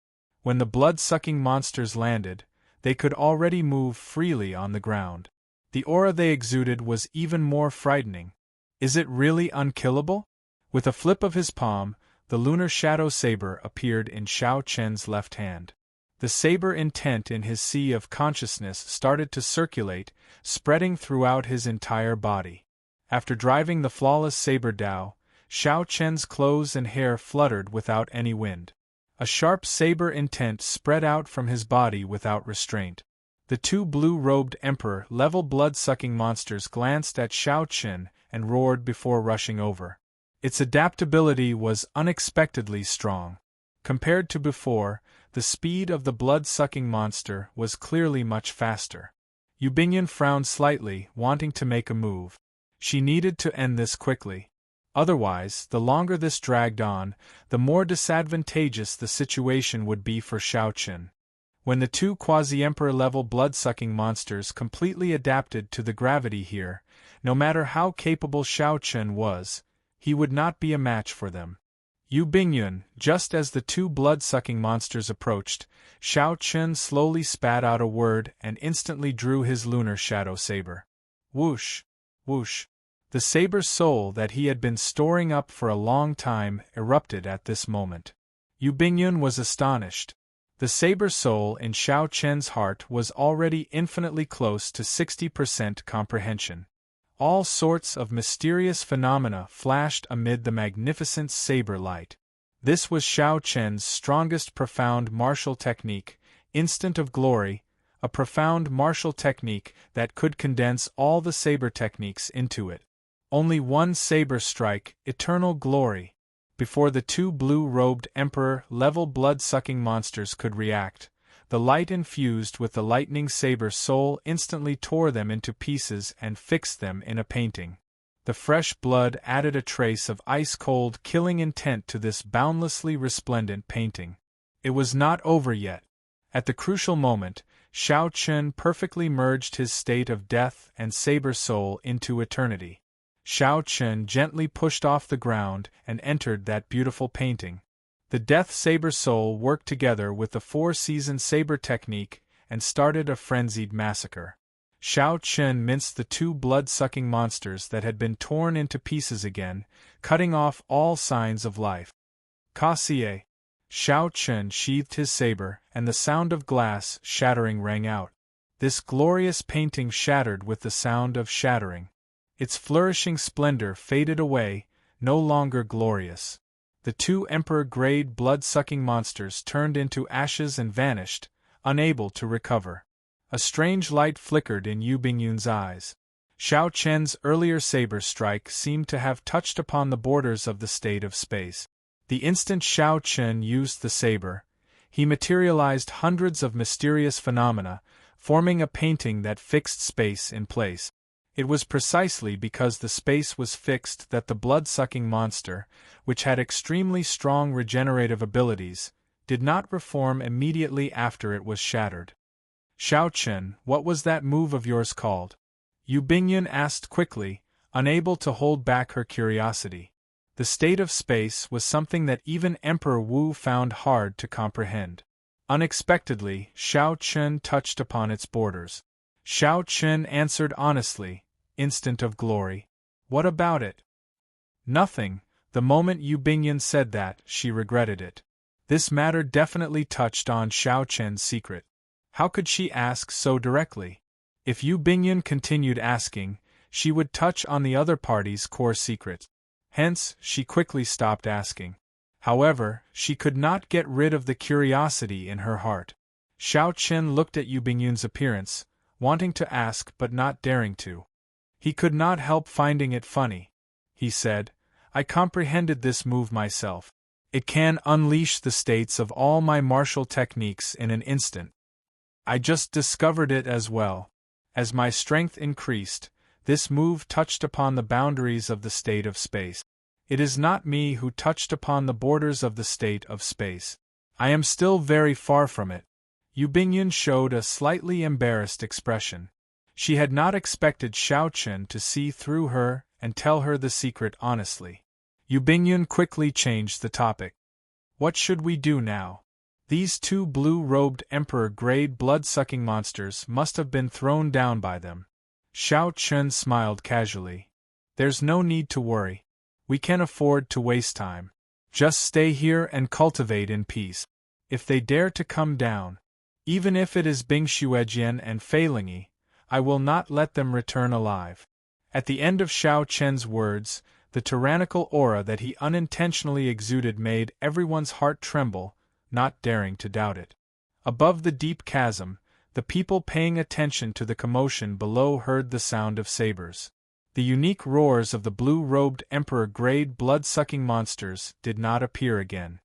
Speaker 1: When the blood-sucking monsters landed, they could already move freely on the ground. The aura they exuded was even more frightening. Is it really unkillable? With a flip of his palm, the lunar shadow saber appeared in Xiao Chen's left hand. The saber intent in his sea of consciousness started to circulate, spreading throughout his entire body. After driving the flawless saber Dao, Xiao Chen's clothes and hair fluttered without any wind. A sharp saber intent spread out from his body without restraint. The two blue-robed emperor-level blood-sucking monsters glanced at Xiao Chen and roared before rushing over. Its adaptability was unexpectedly strong. Compared to before, the speed of the blood-sucking monster was clearly much faster. Yu Bingyan frowned slightly, wanting to make a move. She needed to end this quickly. Otherwise, the longer this dragged on, the more disadvantageous the situation would be for Xiao Chen. When the two quasi-emperor-level blood-sucking monsters completely adapted to the gravity here, no matter how capable Xiao Chen was, he would not be a match for them. Yu Bingyun, just as the two blood-sucking monsters approached, Xiao Chen slowly spat out a word and instantly drew his lunar shadow saber. Whoosh! Whoosh! The saber's soul that he had been storing up for a long time erupted at this moment. Yu Bingyun was astonished. The saber soul in Xiao Chen's heart was already infinitely close to 60% comprehension. All sorts of mysterious phenomena flashed amid the magnificent saber light. This was Xiao Chen's strongest profound martial technique, Instant of Glory, a profound martial technique that could condense all the saber techniques into it. Only one saber strike, Eternal Glory. Before the two blue-robed emperor-level blood-sucking monsters could react, the light infused with the lightning saber soul instantly tore them into pieces and fixed them in a painting. The fresh blood added a trace of ice-cold killing intent to this boundlessly resplendent painting. It was not over yet. At the crucial moment, Xiao Chen perfectly merged his state of death and saber soul into eternity. Xiao Chen gently pushed off the ground and entered that beautiful painting. The Death Saber Soul worked together with the Four-Season Saber technique and started a frenzied massacre. Xiao Chen minced the two blood-sucking monsters that had been torn into pieces again, cutting off all signs of life. Kasie! Xiao Chen sheathed his saber, and the sound of glass shattering rang out. This glorious painting shattered with the sound of shattering. Its flourishing splendor faded away, no longer glorious. The two emperor-grade blood-sucking monsters turned into ashes and vanished, unable to recover. A strange light flickered in Yu Bingyun's eyes. Xiao Chen's earlier saber strike seemed to have touched upon the borders of the state of space. The instant Xiao Chen used the saber, he materialized hundreds of mysterious phenomena, forming a painting that fixed space in place. It was precisely because the space was fixed that the blood-sucking monster, which had extremely strong regenerative abilities, did not reform immediately after it was shattered. Xiao Chen, what was that move of yours called? Yu Bingyun asked quickly, unable to hold back her curiosity. The state of space was something that even Emperor Wu found hard to comprehend. Unexpectedly, Xiao Chen touched upon its borders. Xiao Chen answered honestly, instant of glory. What about it? Nothing. The moment Yu Bingyun said that, she regretted it. This matter definitely touched on Xiao Chen's secret. How could she ask so directly? If Yu Bingyun continued asking, she would touch on the other party's core secret. Hence, she quickly stopped asking. However, she could not get rid of the curiosity in her heart. Xiao Chen looked at Yu Bingyun's appearance, wanting to ask but not daring to. He could not help finding it funny. He said, I comprehended this move myself. It can unleash the states of all my martial techniques in an instant. I just discovered it as well. As my strength increased, this move touched upon the boundaries of the state of space. It is not me who touched upon the borders of the state of space. I am still very far from it. Yu Bingyun showed a slightly embarrassed expression. She had not expected Xiao Chen to see through her and tell her the secret honestly. Yu Bingyun quickly changed the topic. What should we do now? These two blue-robed emperor-grade blood-sucking monsters must have been thrown down by them. Xiao Chen smiled casually. There's no need to worry. We can afford to waste time. Just stay here and cultivate in peace. If they dare to come down, even if it is Bing Xuejian and Fei Lingyi, I will not let them return alive. At the end of Xiao Chen's words, the tyrannical aura that he unintentionally exuded made everyone's heart tremble, not daring to doubt it. Above the deep chasm, the people paying attention to the commotion below heard the sound of sabers. The unique roars of the blue-robed emperor-grade blood-sucking monsters did not appear again.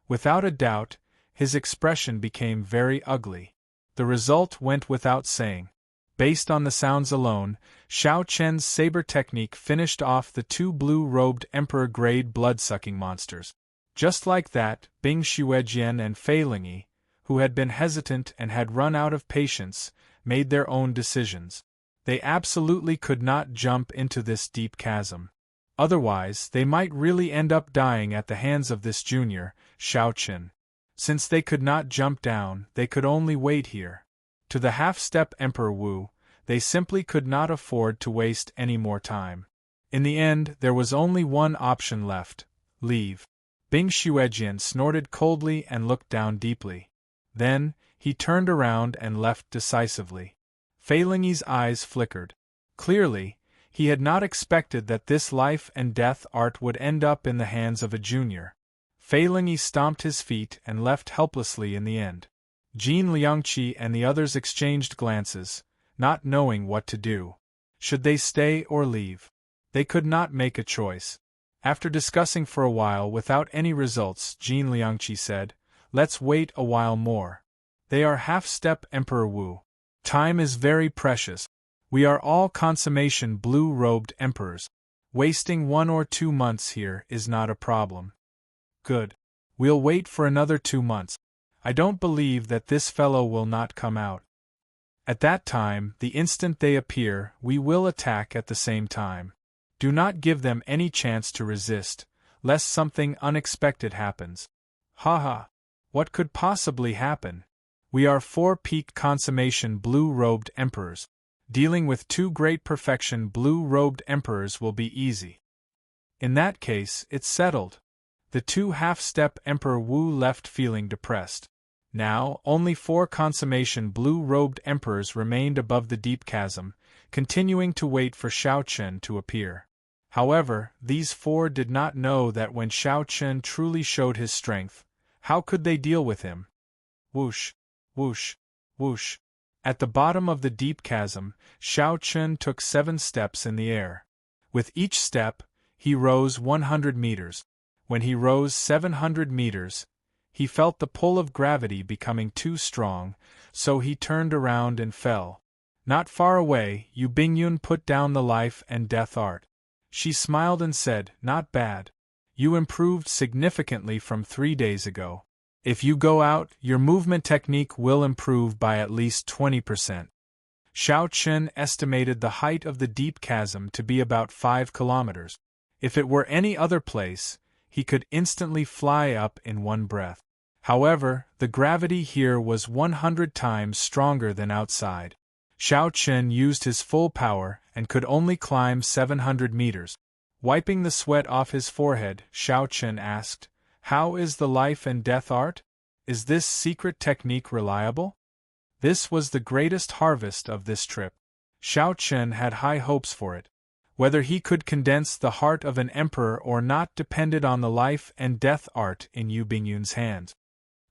Speaker 1: Without a doubt, his expression became very ugly. The result went without saying. Based on the sounds alone, Xiao Chen's saber technique finished off the two blue-robed emperor-grade blood-sucking monsters. Just like that, Bing Xuejian and Fei Lingyi, who had been hesitant and had run out of patience, made their own decisions. They absolutely could not jump into this deep chasm. Otherwise, they might really end up dying at the hands of this junior, Xiao Chen. Since they could not jump down, they could only wait here. To the half-step Emperor Wu, they simply could not afford to waste any more time. In the end, there was only one option left: leave. Bing Xuejian snorted coldly and looked down deeply. Then, he turned around and left decisively. Fei Lingyi's eyes flickered. Clearly, he had not expected that this life and death art would end up in the hands of a junior. Fei Lingyi stomped his feet and left helplessly in the end. Jin Liangqi and the others exchanged glances, not knowing what to do. Should they stay or leave? They could not make a choice. After discussing for a while without any results, Jin Liangqi said, Let's wait a while more. They are half-step Emperor Wu. Time is very precious. We are all consummation blue-robed emperors. Wasting 1 or 2 months here is not a problem. Good. We'll wait for another 2 months. I don't believe that this fellow will not come out. At that time, the instant they appear, we will attack at the same time. Do not give them any chance to resist, lest something unexpected happens. Ha! What could possibly happen? We are 4-peak consummation blue-robed emperors. Dealing with 2 great perfection blue-robed emperors will be easy. In that case, it's settled. The 2 half-step Emperor Wu left feeling depressed. Now, only 4 consummation blue-robed emperors remained above the deep chasm, continuing to wait for Xiao Chen to appear. However, these 4 did not know that when Xiao Chen truly showed his strength, how could they deal with him? Whoosh, whoosh, whoosh. At the bottom of the deep chasm, Xiao Chen took 7 steps in the air. With each step, he rose 100 meters. When he rose 700 meters, he felt the pull of gravity becoming too strong, so he turned around and fell. Not far away, Yu Bingyun put down the life and death art. She smiled and said, Not bad. You improved significantly from 3 days ago. If you go out, your movement technique will improve by at least 20%. Xiao Chen estimated the height of the deep chasm to be about 5 kilometers. If it were any other place, he could instantly fly up in one breath. However, the gravity here was 100 times stronger than outside. Xiao Chen used his full power and could only climb 700 meters. Wiping the sweat off his forehead, Xiao Chen asked, "How is the life and death art? Is this secret technique reliable?" This was the greatest harvest of this trip. Xiao Chen had high hopes for it. Whether he could condense the heart of an emperor or not depended on the life and death art in Yu Bingyun's hands.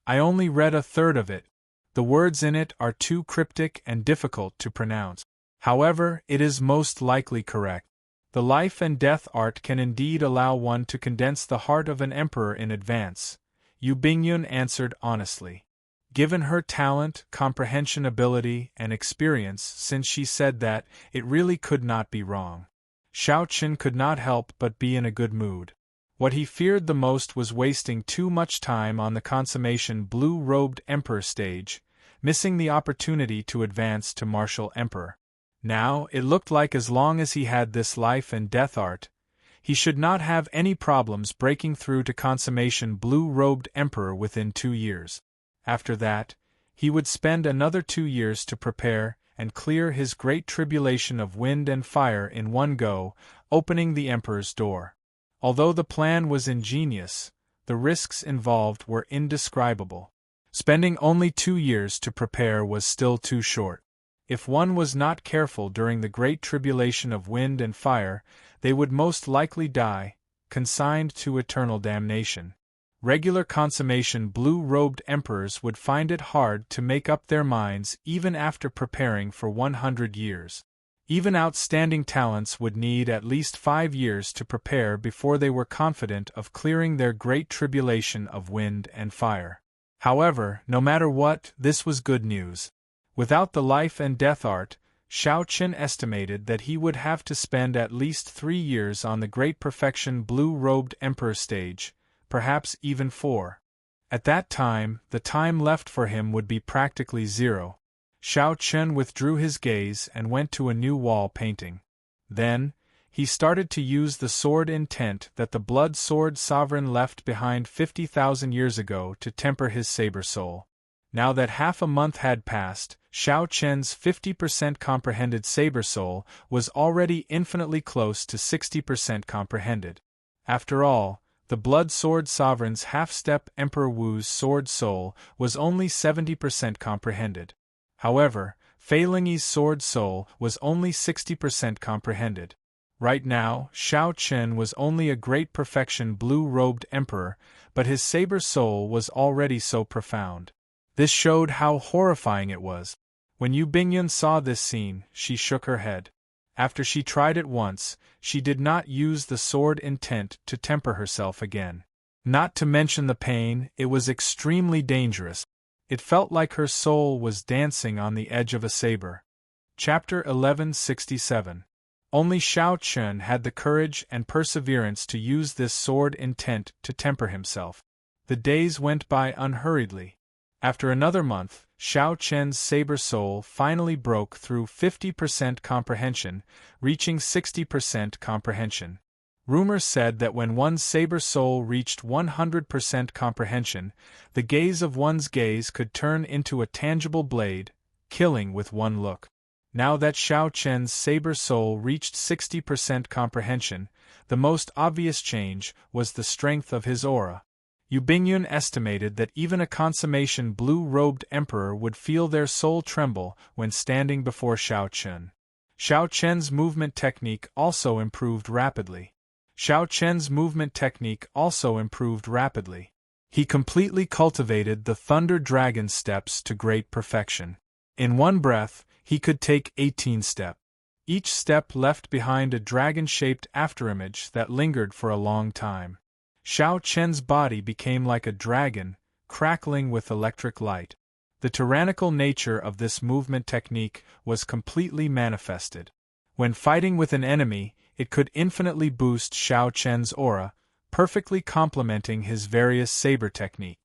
Speaker 1: "I only read a third of it. The words in it are too cryptic and difficult to pronounce. However, it is most likely correct. The life and death art can indeed allow one to condense the heart of an emperor in advance," Yu Bingyun answered honestly. Given her talent, comprehension ability, and experience, since she said that, it really could not be wrong. Xiao Chen could not help but be in a good mood. What he feared the most was wasting too much time on the consummation blue-robed emperor stage, missing the opportunity to advance to martial emperor. Now, it looked like as long as he had this life and death art, he should not have any problems breaking through to consummation blue-robed emperor within 2 years. After that, he would spend another 2 years to prepare and clear his great tribulation of wind and fire in one go, opening the emperor's door. Although the plan was ingenious, the risks involved were indescribable. Spending only 2 years to prepare was still too short. If one was not careful during the great tribulation of wind and fire, they would most likely die, consigned to eternal damnation. Regular consummation blue-robed emperors would find it hard to make up their minds even after preparing for 100 years. Even outstanding talents would need at least 5 years to prepare before they were confident of clearing their great tribulation of wind and fire. However, no matter what, this was good news. Without the life and death art, Xiao Chen estimated that he would have to spend at least 3 years on the great perfection blue-robed emperor stage, perhaps even 4. At that time, the time left for him would be practically 0. Xiao Chen withdrew his gaze and went to a new wall painting. Then, he started to use the sword intent that the blood sword sovereign left behind 50,000 years ago to temper his saber soul. Now that half a month had passed, Xiao Chen's 50% comprehended saber soul was already infinitely close to 60% comprehended. After all, the blood sword sovereign's half-step Emperor Wu's sword soul was only 70% comprehended. However, Fei Lingyi's sword soul was only 60% comprehended. Right now, Xiao Chen was only a great perfection blue-robed emperor, but his saber soul was already so profound. This showed how horrifying it was. When Yu Bingyun saw this scene, she shook her head. After she tried it once, she did not use the sword intent to temper herself again. Not to mention the pain, it was extremely dangerous. It felt like her soul was dancing on the edge of a saber. Chapter 1167. Only Xiao Chen had the courage and perseverance to use this sword intent to temper himself. The days went by unhurriedly. After another month, Xiao Chen's saber soul finally broke through 50% comprehension, reaching 60% comprehension. Rumors said that when one's saber soul reached 100% comprehension, the gaze of one's gaze could turn into a tangible blade, killing with one look. Now that Xiao Chen's saber soul reached 60% comprehension, the most obvious change was the strength of his aura. Yu Bingyun estimated that even a consummation blue-robed emperor would feel their soul tremble when standing before Xiao Chen. Xiao Chen's movement technique also improved rapidly. He completely cultivated the Thunder Dragon steps to great perfection. In one breath, he could take 18 steps. Each step left behind a dragon-shaped afterimage that lingered for a long time. Xiao Chen's body became like a dragon, crackling with electric light. The tyrannical nature of this movement technique was completely manifested. When fighting with an enemy, it could infinitely boost Xiao Chen's aura, perfectly complementing his various saber technique.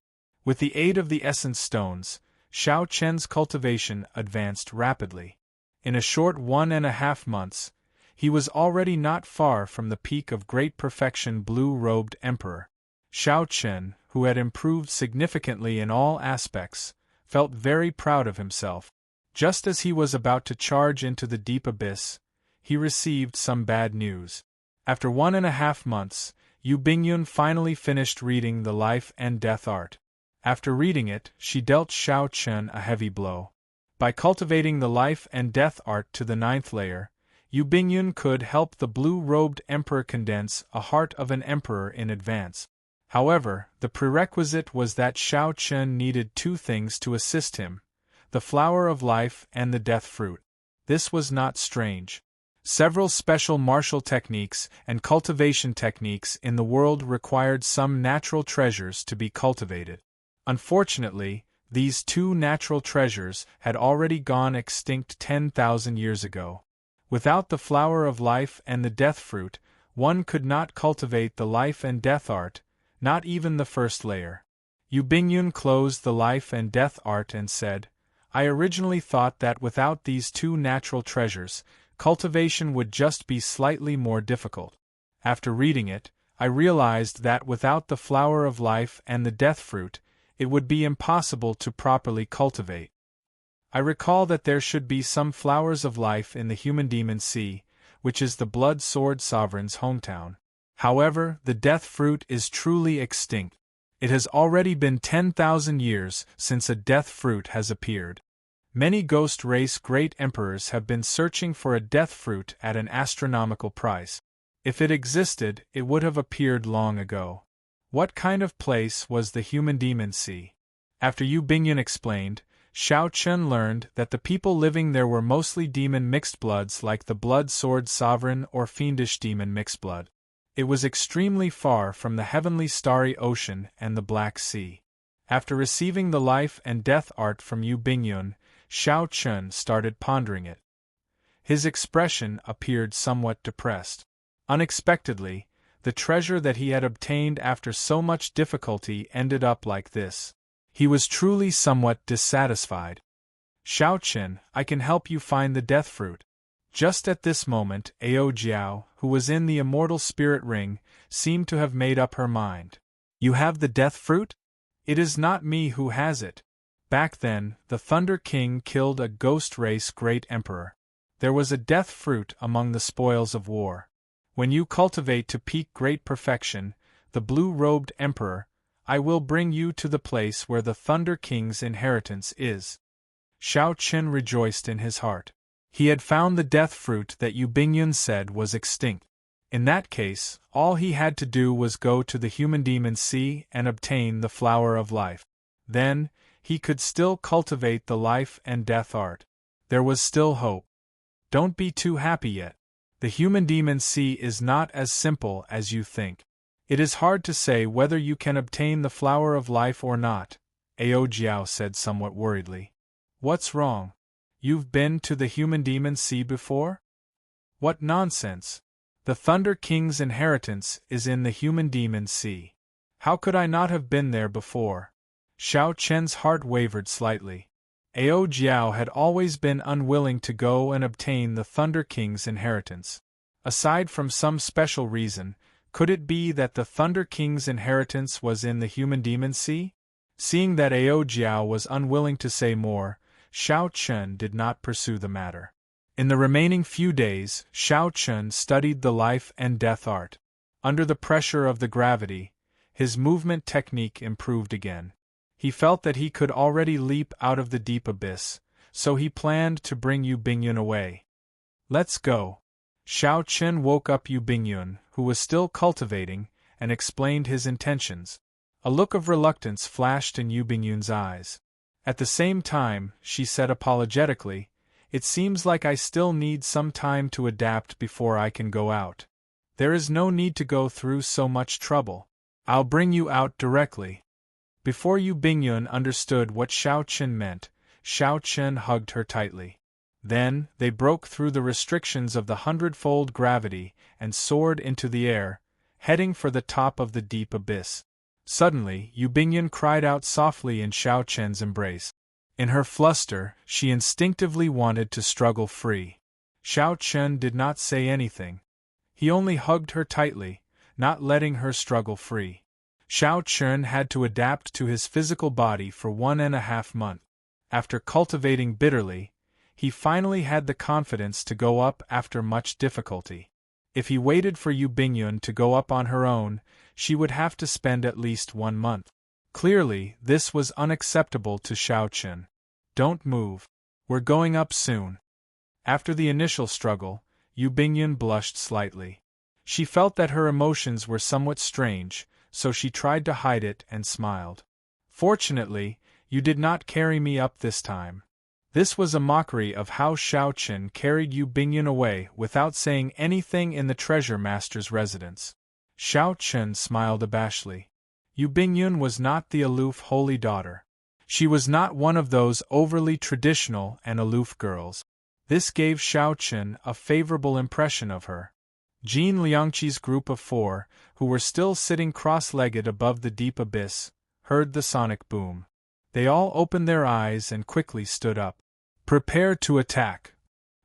Speaker 1: With the aid of the essence stones, Xiao Chen's cultivation advanced rapidly. In a short 1.5 months, he was already not far from the peak of great perfection blue-robed emperor. Xiao Chen, who had improved significantly in all aspects, felt very proud of himself. Just as he was about to charge into the deep abyss, he received some bad news. After 1.5 months, Yu Bingyun finally finished reading The Life and Death Art. After reading it, she dealt Xiao Chen a heavy blow. By cultivating the Life and Death Art to the 9th layer, Yu Bingyun could help the blue-robed emperor condense a heart of an emperor in advance. However, the prerequisite was that Xiao Chen needed 2 things to assist him: the flower of life and the death fruit. This was not strange. Several special martial techniques and cultivation techniques in the world required some natural treasures to be cultivated. Unfortunately, these 2 natural treasures had already gone extinct 10,000 years ago. Without the flower of life and the death fruit, one could not cultivate the Life and Death Art, not even the 1st layer. Yu Bingyun closed the Life and Death Art and said, "I originally thought that without these 2 natural treasures, cultivation would just be slightly more difficult. After reading it, I realized that without the flower of life and the death fruit, it would be impossible to properly cultivate. I recall that there should be some flowers of life in the Human Demon Sea, which is the Blood Sword Sovereign's hometown. However, the death fruit is truly extinct. It has already been 10,000 years since a death fruit has appeared. Many ghost race great emperors have been searching for a death fruit at an astronomical price. If it existed, it would have appeared long ago. What kind of place was the Human Demon Sea?" After Yu Bingyun explained, Xiao Chen learned that the people living there were mostly demon mixed bloods like the Blood Sword Sovereign or fiendish demon mixed blood. It was extremely far from the heavenly starry ocean and the Black Sea. After receiving the Life and Death Art from Yu Bingyun, Xiao Chen started pondering it. His expression appeared somewhat depressed. Unexpectedly, the treasure that he had obtained after so much difficulty ended up like this. He was truly somewhat dissatisfied. "Xiao Chen, I can help you find the death fruit." Just at this moment, Ao Jiao, who was in the Immortal Spirit Ring, seemed to have made up her mind. "You have the death fruit?" "It is not me who has it. Back then, the Thunder King killed a ghost race great emperor. There was a death fruit among the spoils of war. When you cultivate to peak great perfection, the blue-robed emperor, I will bring you to the place where the Thunder King's inheritance is." Xiao Chen rejoiced in his heart. He had found the death fruit that Yu Bingyun said was extinct. In that case, all he had to do was go to the Human Demon Sea and obtain the Flower of Life. Then, he could still cultivate the Life and Death Art. There was still hope. Don't be too happy yet. The Human Demon Sea is not as simple as you think. It is hard to say whether you can obtain the Flower of Life or not, Ao Jiao said somewhat worriedly. "What's wrong? You've been to the Human Demon Sea before?" "What nonsense! The Thunder King's inheritance is in the Human Demon Sea. How could I not have been there before?" Xiao Chen's heart wavered slightly. Ao Jiao had always been unwilling to go and obtain the Thunder King's inheritance. Aside from some special reason, could it be that the Thunder King's inheritance was in the Human Demon Sea? Seeing that Ao Jiao was unwilling to say more, Xiao Chen did not pursue the matter. In the remaining few days, Xiao Chen studied the Life and Death Art. Under the pressure of the gravity, his movement technique improved again. He felt that he could already leap out of the deep abyss, so he planned to bring Yu Bingyun away. "Let's go." Xiao Chen woke up Yu Bingyun, who was still cultivating, and explained his intentions. A look of reluctance flashed in Yu Bingyun's eyes. At the same time, she said apologetically, "It seems like I still need some time to adapt before I can go out. There is no need to go through so much trouble. I'll bring you out directly." Before Yu Bingyun understood what Xiao Chen meant, Xiao Chen hugged her tightly. Then, they broke through the restrictions of the 100-fold gravity and soared into the air, heading for the top of the deep abyss. Suddenly, Yu Bingyan cried out softly in Xiao Chen's embrace. In her fluster, she instinctively wanted to struggle free. Xiao Chen did not say anything. He only hugged her tightly, not letting her struggle free. Xiao Chen had to adapt to his physical body for 1.5 months. After cultivating bitterly, he finally had the confidence to go up after much difficulty. If he waited for Yu Bingyun to go up on her own, she would have to spend at least 1 month. Clearly, this was unacceptable to Xiao Chen. Don't move. We're going up soon. After the initial struggle, Yu Bingyun blushed slightly. She felt that her emotions were somewhat strange, so she tried to hide it and smiled. Fortunately, you did not carry me up this time. This was a mockery of how Xiao Chen carried Yu Bingyun away without saying anything in the treasure master's residence. Xiao Chen smiled abashedly. Yu Bingyun was not the aloof holy daughter. She was not one of those overly traditional and aloof girls. This gave Xiao Chen a favorable impression of her. Jin Liangqi's group of 4, who were still sitting cross-legged above the deep abyss, heard the sonic boom. They all opened their eyes and quickly stood up. Prepare to attack.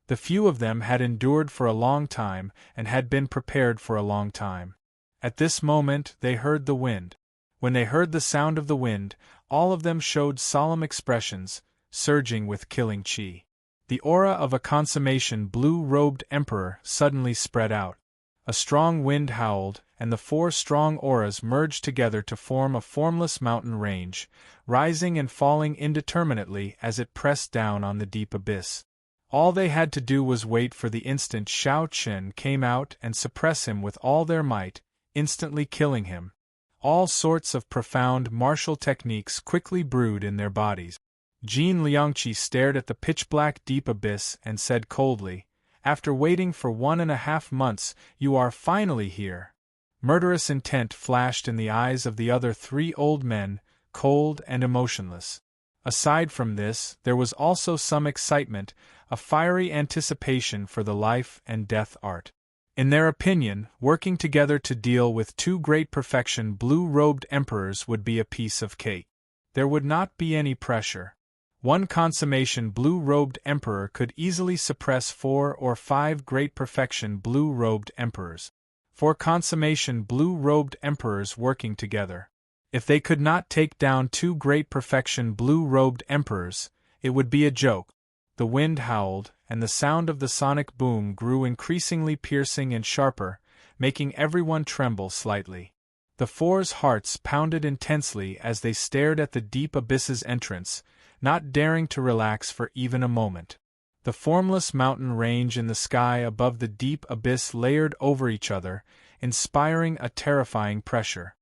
Speaker 1: The few of them had endured for a long time and had been prepared for a long time. At this moment they heard the wind. When they heard the sound of the wind, all of them showed solemn expressions, surging with killing chi. The aura of a consummation blue-robed emperor suddenly spread out. A strong wind howled, and the 4 strong auras merged together to form a formless mountain range, rising and falling indeterminately as it pressed down on the deep abyss. All they had to do was wait for the instant Xiao Chen came out and suppress him with all their might, instantly killing him. All sorts of profound martial techniques quickly brewed in their bodies. Jin Liangqi stared at the pitch-black deep abyss and said coldly, "After waiting for 1.5 months, you are finally here." Murderous intent flashed in the eyes of the other 3 old men, cold and emotionless. Aside from this, there was also some excitement, a fiery anticipation for the life and death art. In their opinion, working together to deal with 2 great perfection blue-robed emperors would be a piece of cake. There would not be any pressure. One consummation blue-robed emperor could easily suppress 4 or 5 great perfection blue-robed emperors. 4 consummation blue-robed emperors working together. If they could not take down 2 great perfection blue-robed emperors, it would be a joke. The wind howled, and the sound of the sonic boom grew increasingly piercing and sharper, making everyone tremble slightly. The 4's hearts pounded intensely as they stared at the deep abyss's entrance, not daring to relax for even a moment. The formless mountain range in the sky above the deep abyss layered over each other, inspiring a terrifying pressure.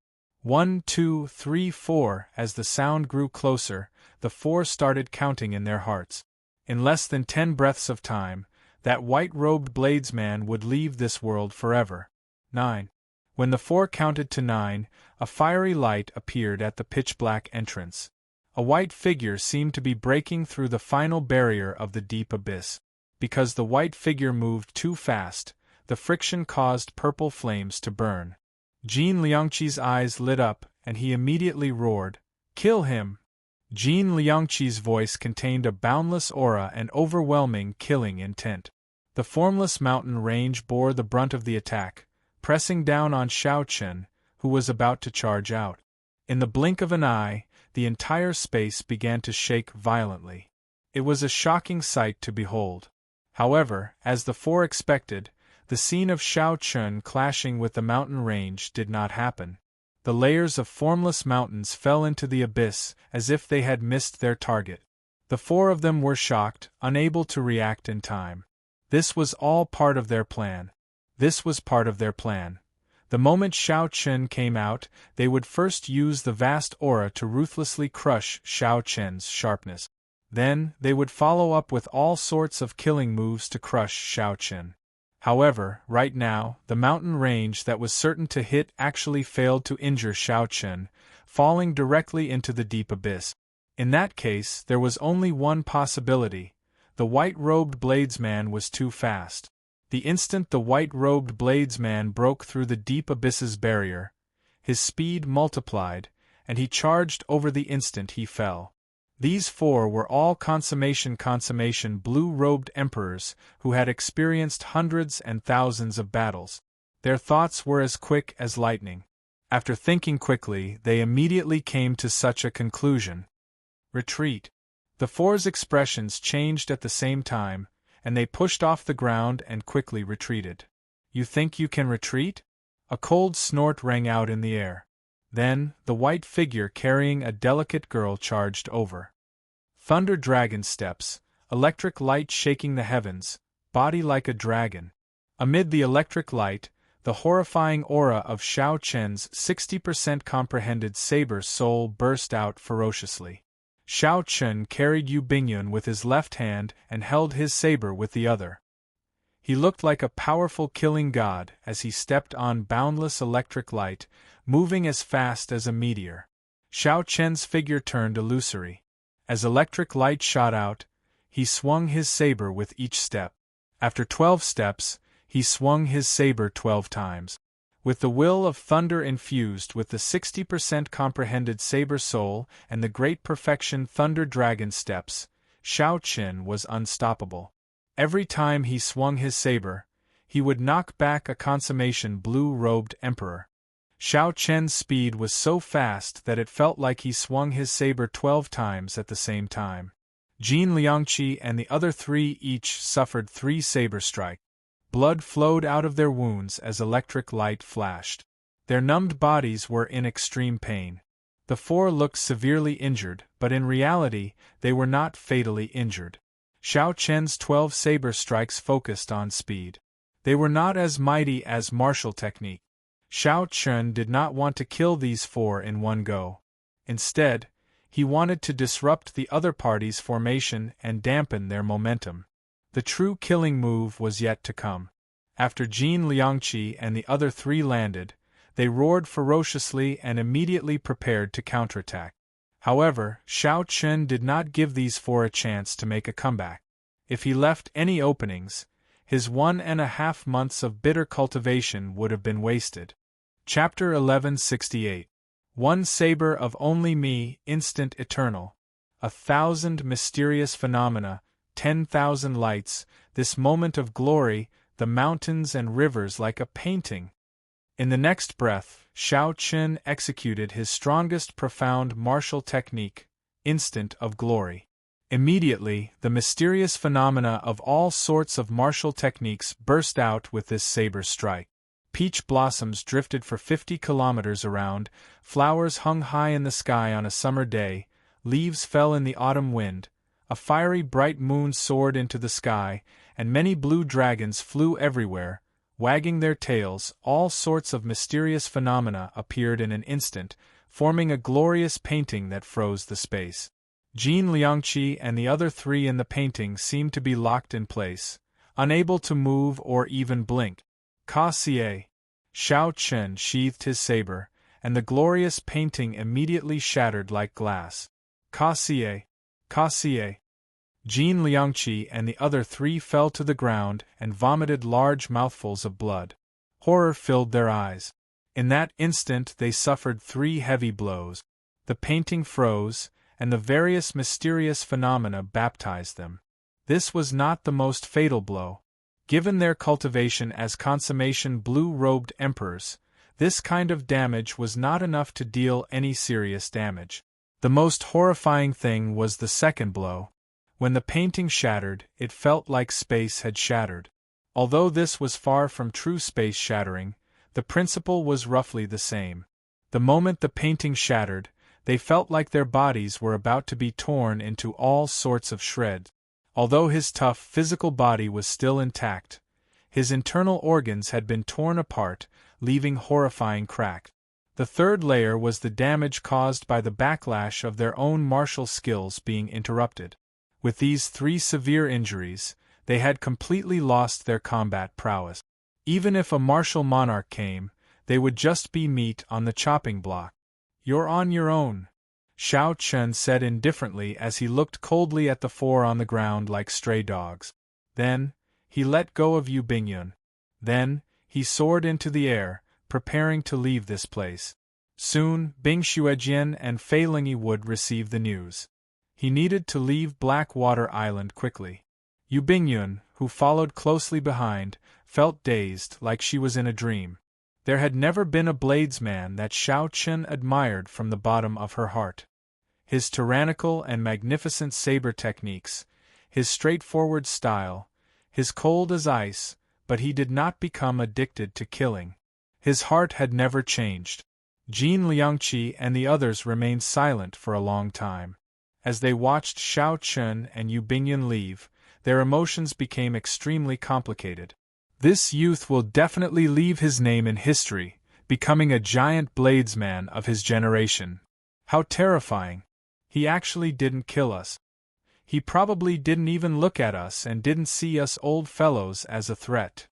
Speaker 1: 1, 2, 3, 4. As the sound grew closer, the 4 started counting in their hearts. In less than 10 breaths of time, that white-robed bladesman would leave this world forever. 9. When the 4 counted to 9, a fiery light appeared at the pitch-black entrance. A white figure seemed to be breaking through the final barrier of the deep abyss. Because the white figure moved too fast, the friction caused purple flames to burn. Jin Liangqi's eyes lit up, and he immediately roared, "Kill him!" Jin Liangqi's voice contained a boundless aura and overwhelming killing intent. The formless mountain range bore the brunt of the attack, pressing down on Xiao Chen, who was about to charge out. In the blink of an eye, the entire space began to shake violently. It was a shocking sight to behold. However, as the 4 expected, the scene of Xiao Chen clashing with the mountain range did not happen. The layers of formless mountains fell into the abyss as if they had missed their target. The 4 of them were shocked, unable to react in time. This was all part of their plan. This was part of their plan. The moment Xiao Chen came out, they would first use the vast aura to ruthlessly crush Xiao Chen's sharpness. Then, they would follow up with all sorts of killing moves to crush Xiao Chen. However, right now, the mountain range that was certain to hit actually failed to injure Xiao Chen, falling directly into the deep abyss. In that case, there was only one possibility. The white-robed bladesman was too fast. The instant the white-robed bladesman broke through the deep abyss's barrier, His speed multiplied, and he charged over the instant he fell. These four were all consummation blue-robed emperors who had experienced hundreds and thousands of battles. Their thoughts were as quick as lightning. After thinking quickly, they immediately came to such a conclusion. Retreat. The four's expressions changed at the same time, and they pushed off the ground and quickly retreated. You think you can retreat? A cold snort rang out in the air. Then, the white figure carrying a delicate girl charged over. Thunder dragon steps, electric light shaking the heavens, body like a dragon. Amid the electric light, the horrifying aura of Xiao Chen's 60% comprehended saber soul burst out ferociously. Xiao Chen carried Yu Bingyun with his left hand and held his saber with the other. He looked like a powerful killing god as he stepped on boundless electric light, moving as fast as a meteor. Xiao Chen's figure turned illusory. As electric light shot out, he swung his saber with each step. After 12 steps, he swung his saber 12 times. With the will of thunder infused with the 60% comprehended saber soul and the great perfection thunder dragon steps, Xiao Chen was unstoppable. Every time he swung his saber, he would knock back a consummation blue-robed emperor. Xiao Chen's speed was so fast that it felt like he swung his saber 12 times at the same time. Jin Liangqi and the other three each suffered 3 saber strikes. Blood flowed out of their wounds as electric light flashed. Their numbed bodies were in extreme pain. The four looked severely injured, but in reality, they were not fatally injured. Xiao Chen's 12 saber strikes focused on speed. They were not as mighty as martial technique. Xiao Chen did not want to kill these four in one go. Instead, he wanted to disrupt the other party's formation and dampen their momentum. The true killing move was yet to come. After Jin Liangqi and the other three landed, they roared ferociously and immediately prepared to counterattack. However, Xiao Chen did not give these four a chance to make a comeback. If he left any openings, his 1.5 months of bitter cultivation would have been wasted. Chapter 1168. One saber of only me, instant eternal. 1,000 mysterious phenomena, 10,000 lights, this moment of glory, the mountains and rivers like a painting. In the next breath, Xiao Chen executed his strongest profound martial technique, instant of glory. Immediately, the mysterious phenomena of all sorts of martial techniques burst out with this saber strike. Peach blossoms drifted for 50 kilometers around, flowers hung high in the sky on a summer day, leaves fell in the autumn wind, a fiery bright moon soared into the sky, and many blue dragons flew everywhere, wagging their tails. All sorts of mysterious phenomena appeared in an instant, forming a glorious painting that froze the space. Jin Liangqi and the other three in the painting seemed to be locked in place, unable to move or even blink. Ka Xie. Xiao Chen sheathed his saber, and the glorious painting immediately shattered like glass. Ka Xie. Ka Xie. Jin Liangqi and the other three fell to the ground and vomited large mouthfuls of blood. Horror filled their eyes. In that instant they suffered 3 heavy blows. The painting froze, and the various mysterious phenomena baptized them. This was not the most fatal blow. Given their cultivation as consummation blue-robed emperors, this kind of damage was not enough to deal any serious damage. The most horrifying thing was the second blow. When the painting shattered, it felt like space had shattered. Although this was far from true space shattering, the principle was roughly the same. The moment the painting shattered, they felt like their bodies were about to be torn into all sorts of shreds. Although his tough physical body was still intact, his internal organs had been torn apart, leaving horrifying cracks. The third layer was the damage caused by the backlash of their own martial skills being interrupted. With these 3 severe injuries, they had completely lost their combat prowess. Even if a martial monarch came, they would just be meat on the chopping block. "You're on your own," Xiao Chen said indifferently as he looked coldly at the 4 on the ground like stray dogs. Then, he let go of Yu Bingyun. Then, he soared into the air, preparing to leave this place. Soon, Bing Xuejian and Fei Lingyi would receive the news. He needed to leave Blackwater Island quickly. Yu Bingyun, who followed closely behind, felt dazed, like she was in a dream. There had never been a bladesman that Shao Chen admired from the bottom of her heart. His tyrannical and magnificent saber techniques, his straightforward style, his cold as ice, but he did not become addicted to killing. His heart had never changed. Jin Liangqi and the others remained silent for a long time. As they watched Shao Chen and Yu Bingyun leave, their emotions became extremely complicated. This youth will definitely leave his name in history, becoming a giant bladesman of his generation. How terrifying! He actually didn't kill us. He probably didn't even look at us and didn't see us old fellows as a threat.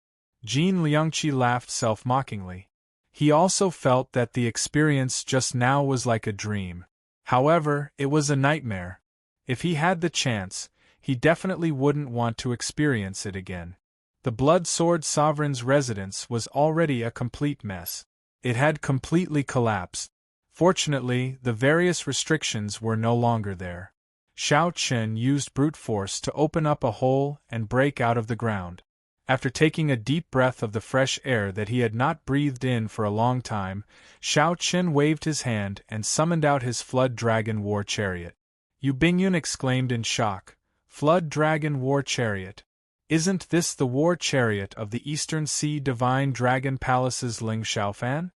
Speaker 1: Jin Liangqi laughed self-mockingly. He also felt that the experience just now was like a dream. However, it was a nightmare. If he had the chance, he definitely wouldn't want to experience it again. The Blood Sword Sovereign's residence was already a complete mess. It had completely collapsed. Fortunately, the various restrictions were no longer there. Shao Chen used brute force to open up a hole and break out of the ground. After taking a deep breath of the fresh air that he had not breathed in for a long time, Shao Chen waved his hand and summoned out his Flood Dragon War Chariot. Yu Bingyun exclaimed in shock, "Flood Dragon War Chariot? Isn't this the war chariot of the Eastern Sea Divine Dragon Palace's Ling Xiaofan?"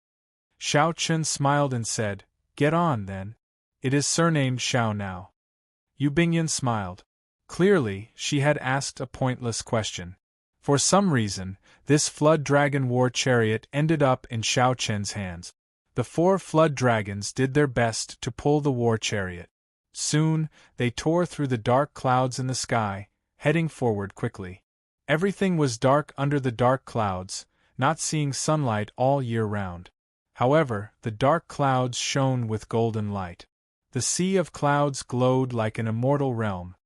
Speaker 1: Shao Chen smiled and said, "Get on, then. It is surnamed Shao now." Yu Bingyun smiled. Clearly, she had asked a pointless question. For some reason, this Flood Dragon War Chariot ended up in Shao Chen's hands. The 4 Flood Dragons did their best to pull the war chariot. Soon, they tore through the dark clouds in the sky, heading forward quickly. Everything was dark under the dark clouds, not seeing sunlight all year round. However, the dark clouds shone with golden light. The sea of clouds glowed like an immortal realm.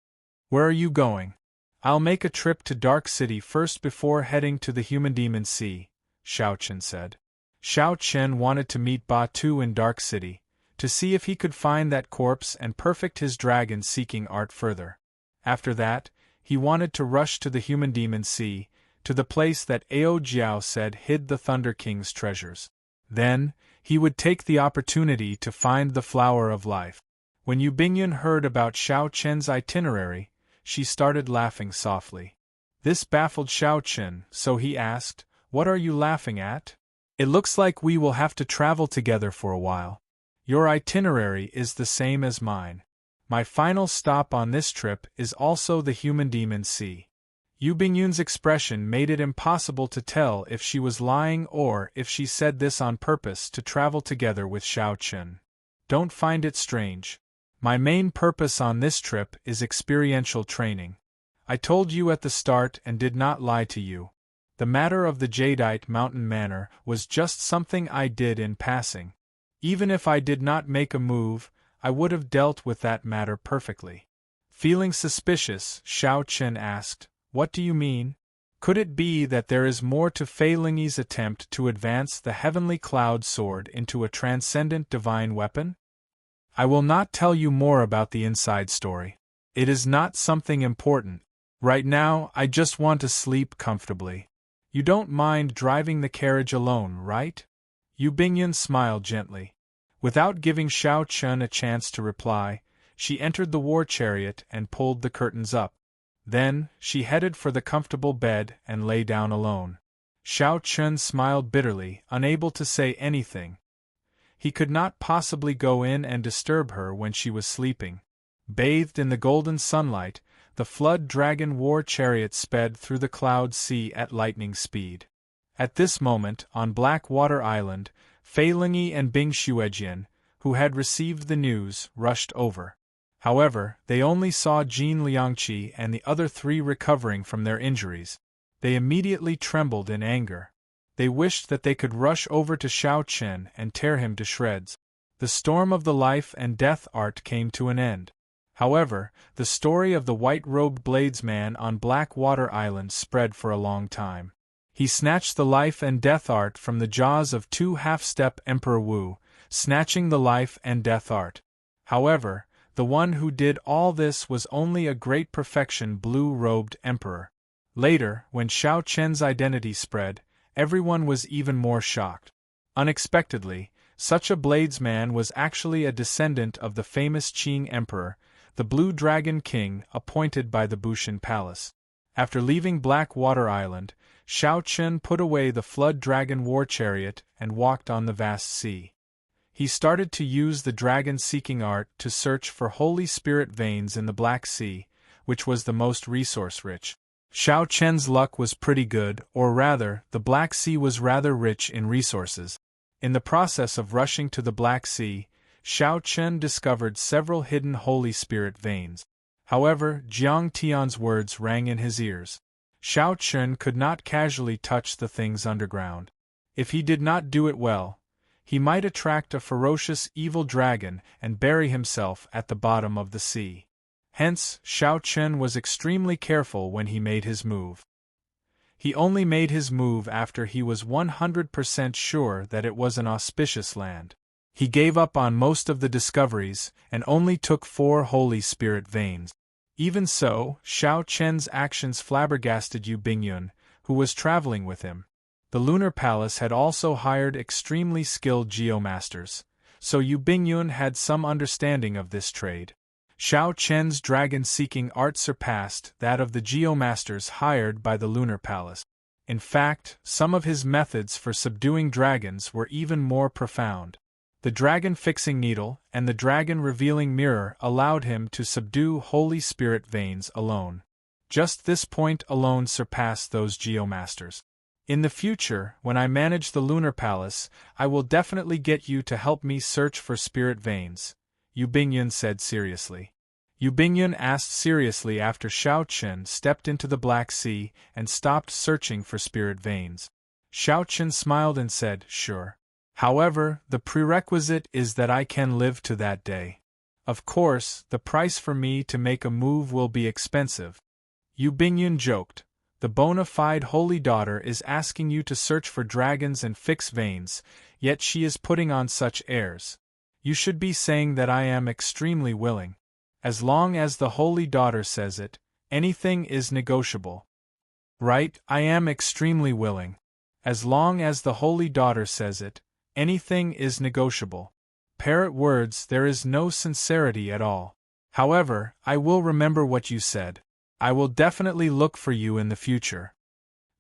Speaker 1: "Where are you going?" "I'll make a trip to Dark City first before heading to the Human-Demon Sea," Shao Chen said. Shao Chen wanted to meet Ba Tu in Dark City, to see if he could find that corpse and perfect his dragon-seeking art further. After that, he wanted to rush to the Human-Demon Sea, to the place that Ao Jiao said hid the Thunder King's treasures. Then, he would take the opportunity to find the Flower of Life. When Yu Bingyun heard about Shao Chen's itinerary, she started laughing softly. This baffled Shao Chen, so he asked, "What are you laughing at? It looks like we will have to travel together for a while. Your itinerary is the same as mine. My final stop on this trip is also the Human-Demon Sea." Yu Bingyun's expression made it impossible to tell if she was lying or if she said this on purpose to travel together with Shao Chen. "Don't find it strange. My main purpose on this trip is experiential training. I told you at the start and did not lie to you. The matter of the Jadeite Mountain Manor was just something I did in passing. Even if I did not make a move, I would have dealt with that matter perfectly." Feeling suspicious, Shao Chen asked, "What do you mean? Could it be that there is more to Fei Lingyi's attempt to advance the Heavenly Cloud Sword into a transcendent divine weapon?" "I will not tell you more about the inside story. It is not something important. Right now, I just want to sleep comfortably. You don't mind driving the carriage alone, right?" Yu Bingyun smiled gently. Without giving Shao Chen a chance to reply, she entered the war chariot and pulled the curtains up. Then, she headed for the comfortable bed and lay down alone. Shao Chen smiled bitterly, unable to say anything. He could not possibly go in and disturb her when she was sleeping. Bathed in the golden sunlight, the Flood Dragon War Chariot sped through the cloud sea at lightning speed. At this moment, on Blackwater Island, Fei Lingyi and Bing Xuejian, who had received the news, rushed over. However, they only saw Jin Liangqi and the other 3 recovering from their injuries. They immediately trembled in anger. They wished that they could rush over to Shao Chen and tear him to shreds. The storm of the life and death art came to an end. However, the story of the white-robed bladesman on Blackwater Island spread for a long time. He snatched the life and death art from the jaws of 2 half-step Emperor Wu, snatching the life and death art. However, the one who did all this was only a great perfection blue-robed emperor. Later, when Xiao Chen's identity spread, everyone was even more shocked. Unexpectedly, such a bladesman was actually a descendant of the famous Qing emperor, the Blue Dragon King appointed by the Bushan Palace. After leaving Blackwater Island, Xiao Chen put away the Flood Dragon war chariot and walked on the vast sea. He started to use the dragon-seeking art to search for Holy Spirit veins in the Black Sea, which was the most resource-rich. Xiao Chen's luck was pretty good, or rather, the Black Sea was rather rich in resources. In the process of rushing to the Black Sea, Xiao Chen discovered several hidden Holy Spirit veins. However, Jiang Tian's words rang in his ears. Xiao Chen could not casually touch the things underground. If he did not do it well, he might attract a ferocious evil dragon and bury himself at the bottom of the sea. Hence, Xiao Chen was extremely careful when he made his move. He only made his move after he was 100% sure that it was an auspicious land. He gave up on most of the discoveries and only took 4 Holy Spirit veins. Even so, Xiao Chen's actions flabbergasted Yu Bingyun, who was traveling with him. The Lunar Palace had also hired extremely skilled geomasters, so Yu Bingyun had some understanding of this trade. Xiao Chen's dragon-seeking art surpassed that of the geomasters hired by the Lunar Palace. In fact, some of his methods for subduing dragons were even more profound. The dragon-fixing needle and the dragon-revealing mirror allowed him to subdue Holy Spirit veins alone. Just this point alone surpassed those geomasters. In the future, when I manage the Lunar Palace, I will definitely get you to help me search for spirit veins, Yu Bingyun said seriously. Yu Bingyun asked seriously after Xiao Chen stepped into the Black Sea and stopped searching for spirit veins. Xiao Chen smiled and said, "Sure. However, the prerequisite is that I can live to that day. Of course, the price for me to make a move will be expensive." Yu Bingyun joked, "The bona fide holy daughter is asking you to search for dragons and fix veins, yet she is putting on such airs. You should be saying that I am extremely willing. As long as the holy daughter says it, anything is negotiable." "Right, I am extremely willing. As long as the holy daughter says it, anything is negotiable. Parrot words, there is no sincerity at all. However, I will remember what you said. I will definitely look for you in the future."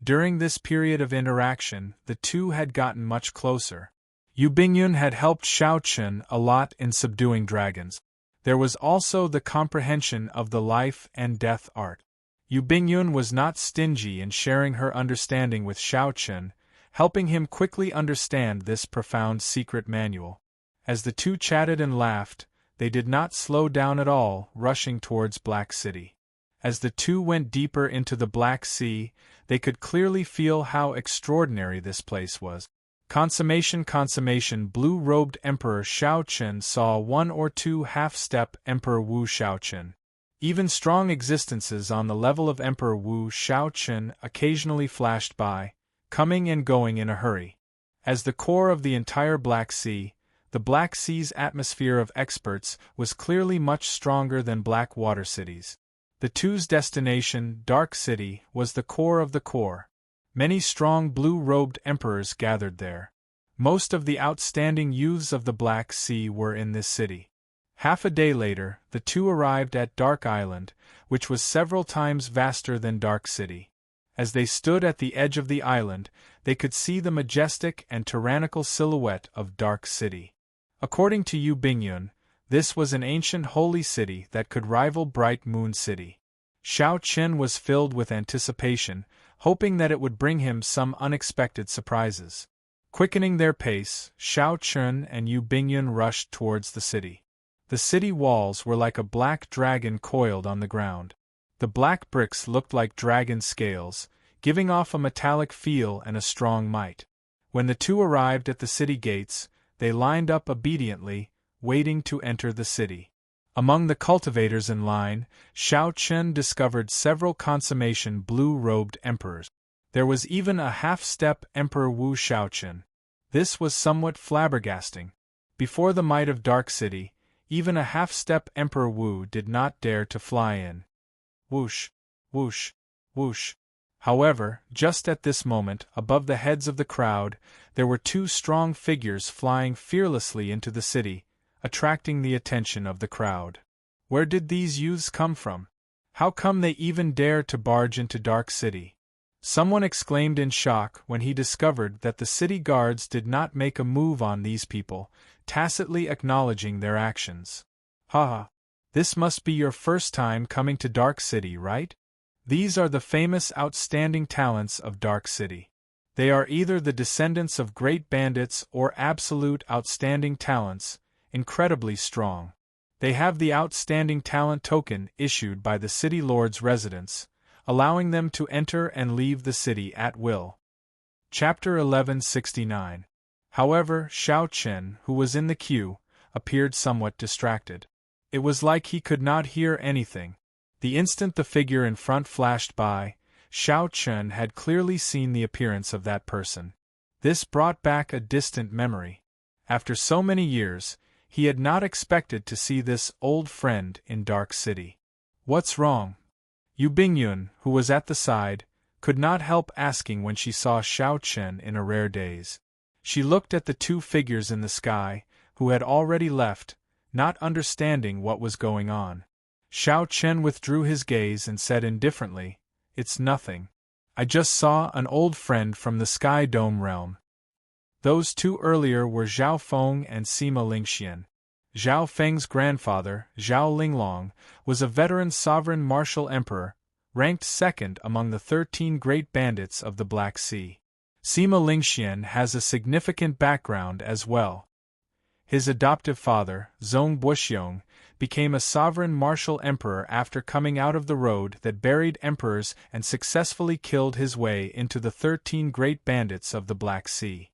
Speaker 1: During this period of interaction, the two had gotten much closer. Yu Bingyun had helped Xiao Chen a lot in subduing dragons. There was also the comprehension of the life and death art. Yu Bingyun was not stingy in sharing her understanding with Xiao Chen, helping him quickly understand this profound secret manual. As the two chatted and laughed, they did not slow down at all, rushing towards Black City. As the two went deeper into the Black Sea, they could clearly feel how extraordinary this place was. Consummation, blue-robed Emperor Xiao Chen saw 1 or 2 half-step Emperor Wu Xiaochen. Even strong existences on the level of Emperor Wu Xiaochen occasionally flashed by, coming and going in a hurry. As the core of the entire Black Sea, the Black Sea's atmosphere of experts was clearly much stronger than Blackwater cities. The two's destination, Dark City, was the core of the core. Many strong blue-robed emperors gathered there. Most of the outstanding youths of the Black Sea were in this city. Half a day later, the two arrived at Dark Island, which was several times vaster than Dark City. As they stood at the edge of the island, they could see the majestic and tyrannical silhouette of Dark City. According to Yu Bingyun, this was an ancient holy city that could rival Bright Moon City. Xiao Chen was filled with anticipation, hoping that it would bring him some unexpected surprises. Quickening their pace, Xiao Chen and Yu Bingyun rushed towards the city. The city walls were like a black dragon coiled on the ground. The black bricks looked like dragon scales, giving off a metallic feel and a strong might. When the two arrived at the city gates, they lined up obediently, waiting to enter the city. Among the cultivators in line, Xiao Chen discovered several consummation blue-robed emperors. There was even a half-step Emperor Wu Xiaochen. This was somewhat flabbergasting. Before the might of Dark City, even a half-step Emperor Wu did not dare to fly in. Whoosh, whoosh, whoosh. However, just at this moment, above the heads of the crowd, there were two strong figures flying fearlessly into the city, attracting the attention of the crowd. Where did these youths come from? How come they even dare to barge into Dark City? Someone exclaimed in shock when he discovered that the city guards did not make a move on these people, tacitly acknowledging their actions. Haha! This must be your first time coming to Dark City, right? These are the famous outstanding talents of Dark City. They are either the descendants of great bandits or absolute outstanding talents, incredibly strong. They have the outstanding talent token issued by the city lord's residence, allowing them to enter and leave the city at will. Chapter 1169. However, Xiao Chen, who was in the queue, appeared somewhat distracted. It was like he could not hear anything. The instant the figure in front flashed by, Xiao Chen had clearly seen the appearance of that person. This brought back a distant memory. After so many years, he had not expected to see this old friend in Dark City. What's wrong? Yu Bingyun, who was at the side, could not help asking when she saw Xiao Chen in a rare daze. She looked at the two figures in the sky, who had already left, not understanding what was going on. Xiao Chen withdrew his gaze and said indifferently, "It's nothing. I just saw an old friend from the Sky Dome realm." Those two earlier were Zhao Feng and Sima Lingxian. Zhao Feng's grandfather, Zhao Linglong, was a veteran sovereign martial emperor, ranked second among the 13 great bandits of the Black Sea. Sima Lingxian has a significant background as well. His adoptive father, Zong Buxiong, became a sovereign martial emperor after coming out of the road that buried emperors and successfully killed his way into the 13 great bandits of the Black Sea.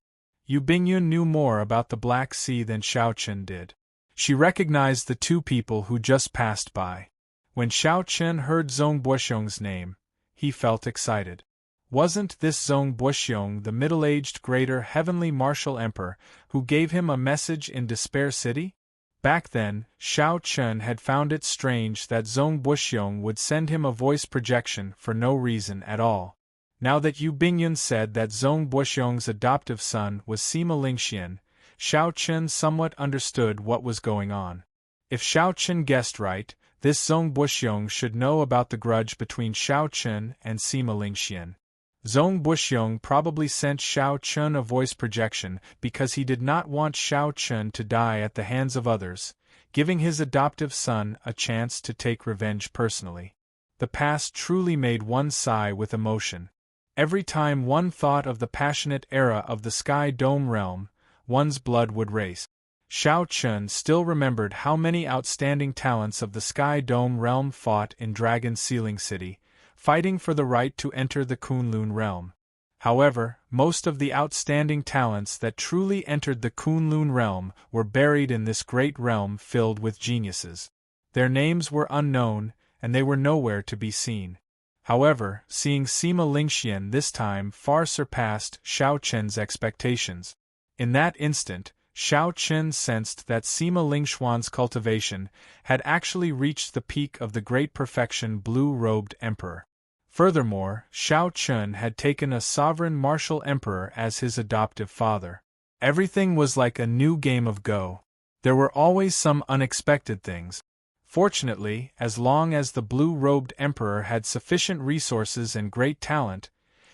Speaker 1: Yu Bingyun knew more about the Black Sea than Xiao Chen did. She recognized the two people who just passed by. When Xiao Chen heard Zong Buxiong's name, he felt excited. Wasn't this Zong Buxiong the middle-aged greater heavenly martial emperor who gave him a message in Despair City? Back then, Xiao Chen had found it strange that Zong Buxiong would send him a voice projection for no reason at all. Now that Yu Bingyun said that Zong Buxiong's adoptive son was Sima Lingxian, Xiao Chen somewhat understood what was going on. If Xiao Chen guessed right, this Zong Buxiong should know about the grudge between Xiao Chen and Sima Lingxian. Zong Buxiong probably sent Xiao Chen a voice projection because he did not want Xiao Chen to die at the hands of others, giving his adoptive son a chance to take revenge personally. The past truly made one sigh with emotion. Every time one thought of the passionate era of the Sky Dome realm, one's blood would race. Xiao Chen still remembered how many outstanding talents of the Sky Dome realm fought in Dragon Sealing City, fighting for the right to enter the Kunlun realm. However, most of the outstanding talents that truly entered the Kunlun realm were buried in this great realm filled with geniuses. Their names were unknown, and they were nowhere to be seen. However, seeing Sima Lingxian this time far surpassed Xiao Chen's expectations. In that instant, Xiao Chen sensed that Sima Lingxuan's cultivation had actually reached the peak of the great perfection blue-robed emperor. Furthermore, Xiao Chen had taken a sovereign martial emperor as his adoptive father. Everything was like a new game of Go. There were always some unexpected things. Fortunately, as long as the blue-robed emperor had sufficient resources and great talent,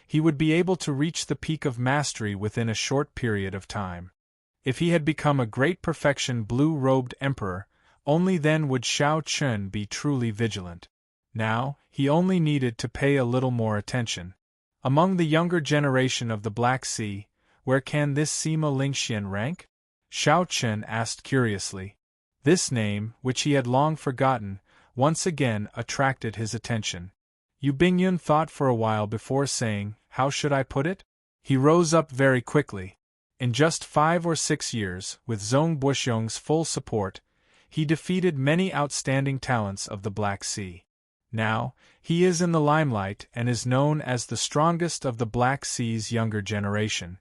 Speaker 1: he would be able to reach the peak of mastery within a short period of time. If he had become a great perfection blue-robed emperor, only then would Xiao Chen be truly vigilant. Now, he only needed to pay a little more attention. Among the younger generation of the Black Sea, where can this Sima Lingxian rank? Xiao Chen asked curiously. This name, which he had long forgotten, once again attracted his attention. Yu Bingyun thought for a while before saying, "How should I put it?" He rose up very quickly. In just 5 or 6 years, with Zong Buxiong's full support, he defeated many outstanding talents of the Black Sea. Now, he is in the limelight and is known as the strongest of the Black Sea's younger generation.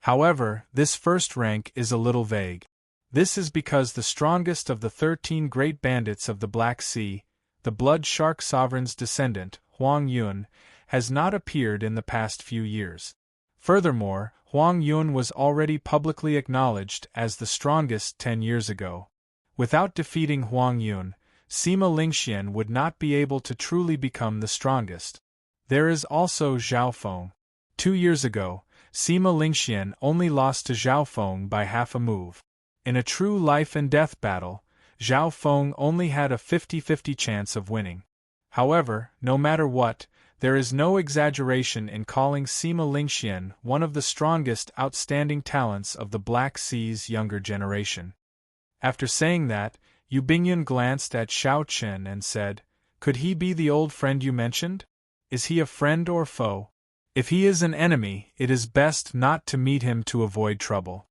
Speaker 1: However, this first rank is a little vague. This is because the strongest of the 13 great bandits of the Black Sea, the Blood Shark Sovereign's descendant, Huang Yun, has not appeared in the past few years. Furthermore, Huang Yun was already publicly acknowledged as the strongest 10 years ago. Without defeating Huang Yun, Sima Lingxian would not be able to truly become the strongest. There is also Zhao Feng. 2 years ago, Sima Lingxian only lost to Zhao Feng by half a move. In a true life-and-death battle, Zhao Feng only had a 50-50 chance of winning. However, no matter what, there is no exaggeration in calling Sima Lingxian one of the strongest outstanding talents of the Black Sea's younger generation. After saying that, Yu Bingyun glanced at Xiao Chen and said, "Could he be the old friend you mentioned? Is he a friend or foe? If he is an enemy, it is best not to meet him to avoid trouble."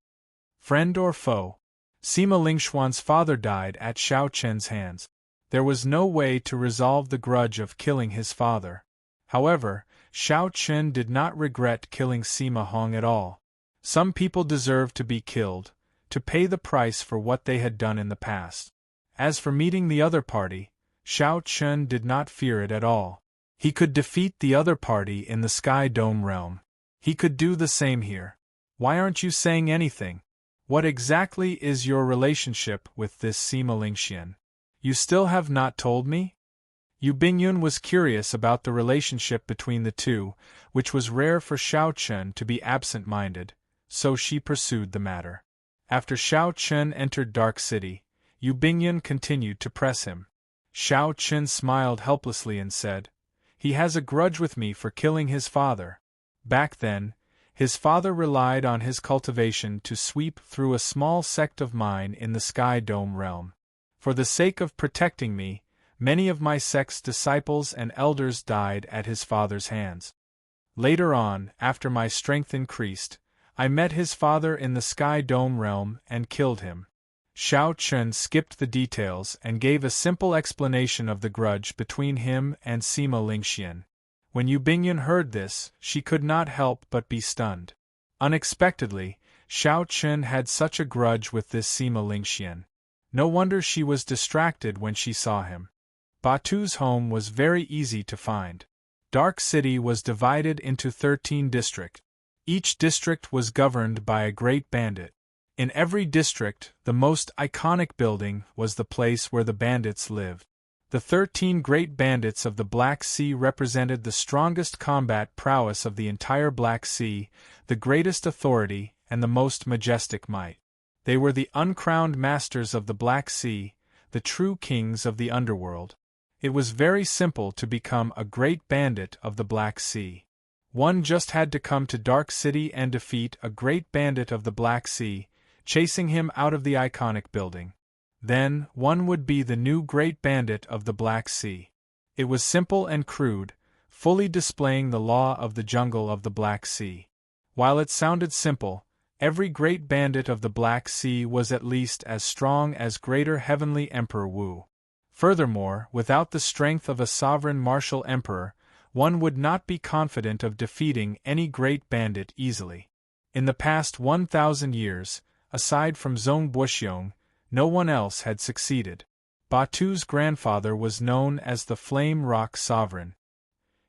Speaker 1: Friend or foe? Sima Lingxuan's father died at Xiao Chen's hands. There was no way to resolve the grudge of killing his father. However, Xiao Chen did not regret killing Sima Hong at all. Some people deserve to be killed, to pay the price for what they had done in the past. As for meeting the other party, Xiao Chen did not fear it at all. He could defeat the other party in the Sky Dome realm. He could do the same here. Why aren't you saying anything? What exactly is your relationship with this Sima Lingxian? You still have not told me? Yu Bingyun was curious about the relationship between the two, which was rare for Xiao Chen to be absent-minded, so she pursued the matter. After Xiao Chen entered Dark City, Yu Bingyun continued to press him. Xiao Chen smiled helplessly and said, "He has a grudge with me for killing his father. Back then, his father relied on his cultivation to sweep through a small sect of mine in the Sky Dome realm. For the sake of protecting me, many of my sect's disciples and elders died at his father's hands. Later on, after my strength increased, I met his father in the Sky Dome realm and killed him." Xiao Chen skipped the details and gave a simple explanation of the grudge between him and Sima Lingxian. When Yu Bingyun heard this, she could not help but be stunned. Unexpectedly, Xiao Chen had such a grudge with this Sima Lingxian. No wonder she was distracted when she saw him. Batu's home was very easy to find. Dark City was divided into 13 districts. Each district was governed by a great bandit. In every district, the most iconic building was the place where the bandits lived. The 13 great bandits of the Black Sea represented the strongest combat prowess of the entire Black Sea, the greatest authority, and the most majestic might. They were the uncrowned masters of the Black Sea, the true kings of the underworld. It was very simple to become a great bandit of the Black Sea. One just had to come to Dark City and defeat a great bandit of the Black Sea, chasing him out of the iconic building. Then, one would be the new great bandit of the Black Sea. It was simple and crude, fully displaying the law of the jungle of the Black Sea. While it sounded simple, every great bandit of the Black Sea was at least as strong as Greater Heavenly Emperor Wu. Furthermore, without the strength of a sovereign martial emperor, one would not be confident of defeating any great bandit easily. In the past 1,000 years, aside from Zhong Buxiong, no one else had succeeded. Batu's grandfather was known as the Flame Rock Sovereign.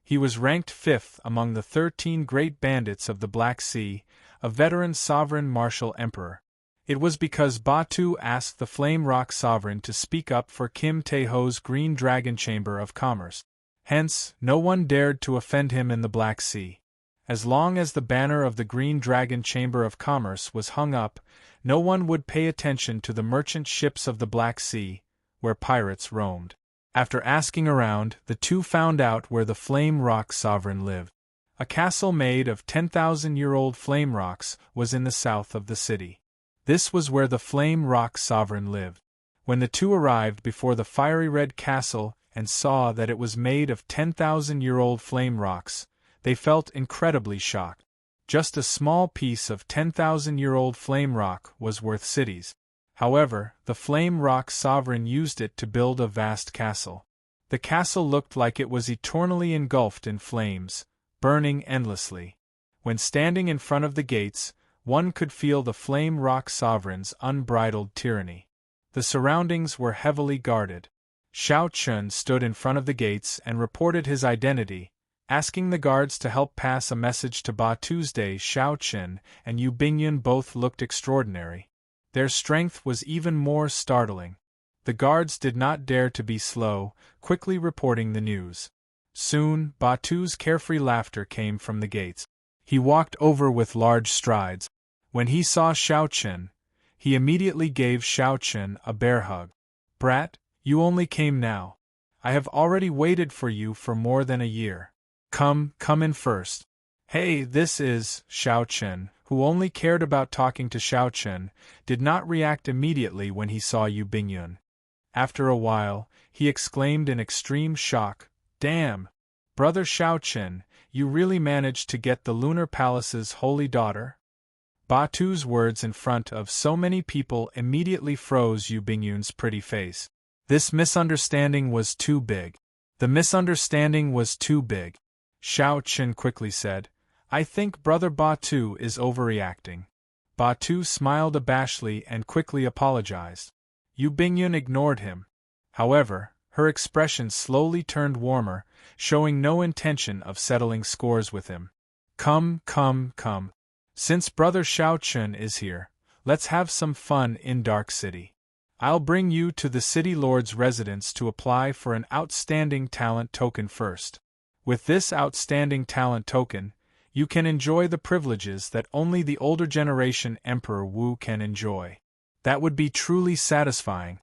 Speaker 1: He was ranked 5th among the 13 great bandits of the Black Sea, a veteran sovereign martial emperor. It was because Batu asked the Flame Rock Sovereign to speak up for Kim Taeho's Green Dragon Chamber of Commerce. Hence, no one dared to offend him in the Black Sea. As long as the banner of the Green Dragon Chamber of Commerce was hung up, no one would pay attention to the merchant ships of the Black Sea, where pirates roamed. After asking around, the two found out where the Flame Rock Sovereign lived. A castle made of 10,000-year-old flame rocks was in the south of the city. This was where the Flame Rock Sovereign lived. When the two arrived before the fiery red castle and saw that it was made of 10,000-year-old flame rocks, they felt incredibly shocked. Just a small piece of 10,000-year-old flame rock was worth cities. However, the Flame Rock Sovereign used it to build a vast castle. The castle looked like it was eternally engulfed in flames, burning endlessly. When standing in front of the gates, one could feel the Flame Rock Sovereign's unbridled tyranny. The surroundings were heavily guarded. Xiao Chun stood in front of the gates and reported his identity, asking the guards to help pass a message to Ba Tuesday. Xiao Chun and Yu Bingyun both looked extraordinary. Their strength was even more startling. The guards did not dare to be slow, quickly reporting the news. Soon, Batu's carefree laughter came from the gates. He walked over with large strides. When he saw Xiao Chun, he immediately gave Xiao Chun a bear hug. "Brat, you only came now. I have already waited for you for more than a year. Come in first." "Hey, this is..." Xiao Chun, who only cared about talking to Xiao Chun, did not react immediately when he saw Yu Bingyun. After a while, he exclaimed in extreme shock, "Damn! Brother Xiao Chun, you really managed to get the Lunar Palace's holy daughter?" Batu's words in front of so many people immediately froze Yu Bingyun's pretty face. This misunderstanding was too big. The misunderstanding was too big. Xiao Chun quickly said, "I think Brother Batu is overreacting." Batu smiled abashedly and quickly apologized. Yu Bingyun ignored him. However, her expression slowly turned warmer, showing no intention of settling scores with him. Come. Since Brother Xiao Chun is here, let's have some fun in Dark City. I'll bring you to the City Lord's residence to apply for an outstanding talent token first. With this outstanding talent token, you can enjoy the privileges that only the older generation Emperor Wu can enjoy. That would be truly satisfying.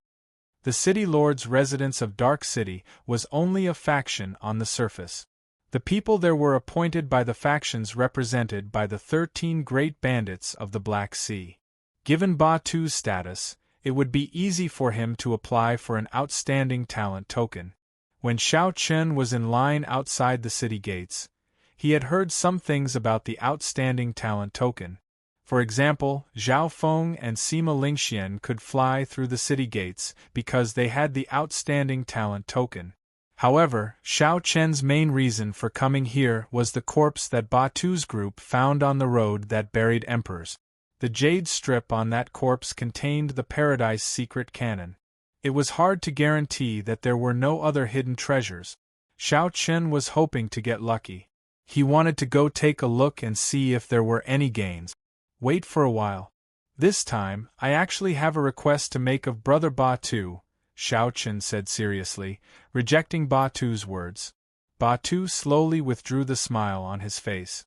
Speaker 1: The City Lord's residence of Dark City was only a faction on the surface. The people there were appointed by the factions represented by the 13 great bandits of the Black Sea. Given Batu's status, it would be easy for him to apply for an outstanding talent token. When Xiao Chun was in line outside the city gates, he had heard some things about the outstanding talent token. For example, Zhao Feng and Sima Lingxian could fly through the city gates because they had the outstanding talent token. However, Xiao Chen's main reason for coming here was the corpse that Batu's group found on the road that buried emperors. The jade strip on that corpse contained the Paradise secret cannon. It was hard to guarantee that there were no other hidden treasures. Xiao Chen was hoping to get lucky. He wanted to go take a look and see if there were any gains. Wait for a while. This time, I actually have a request to make of Brother Batu, Xiao Chen said seriously, rejecting Batu's words. Batu slowly withdrew the smile on his face.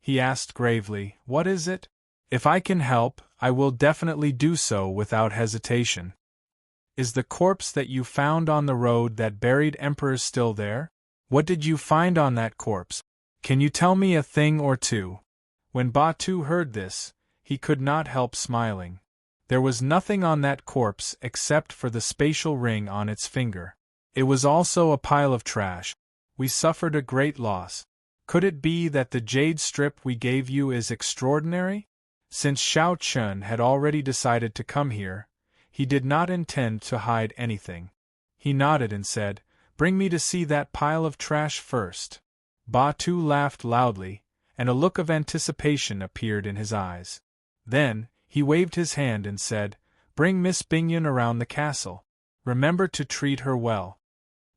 Speaker 1: He asked gravely, "What is it?" "If I can help, I will definitely do so without hesitation." "Is the corpse that you found on the road that buried emperors still there? What did you find on that corpse? Can you tell me a thing or two?" When Batu heard this, he could not help smiling. There was nothing on that corpse except for the spatial ring on its finger. It was also a pile of trash. We suffered a great loss. Could it be that the jade strip we gave you is extraordinary? Since Xiao Chun had already decided to come here, he did not intend to hide anything. He nodded and said, "Bring me to see that pile of trash first." Batu laughed loudly, and a look of anticipation appeared in his eyes. Then, he waved his hand and said, "Bring Miss Bingyun around the castle. Remember to treat her well."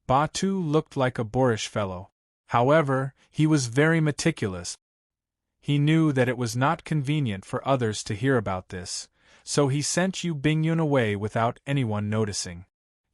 Speaker 1: Batu looked like a boorish fellow. However, he was very meticulous. He knew that it was not convenient for others to hear about this, so he sent Yu Bingyun away without anyone noticing.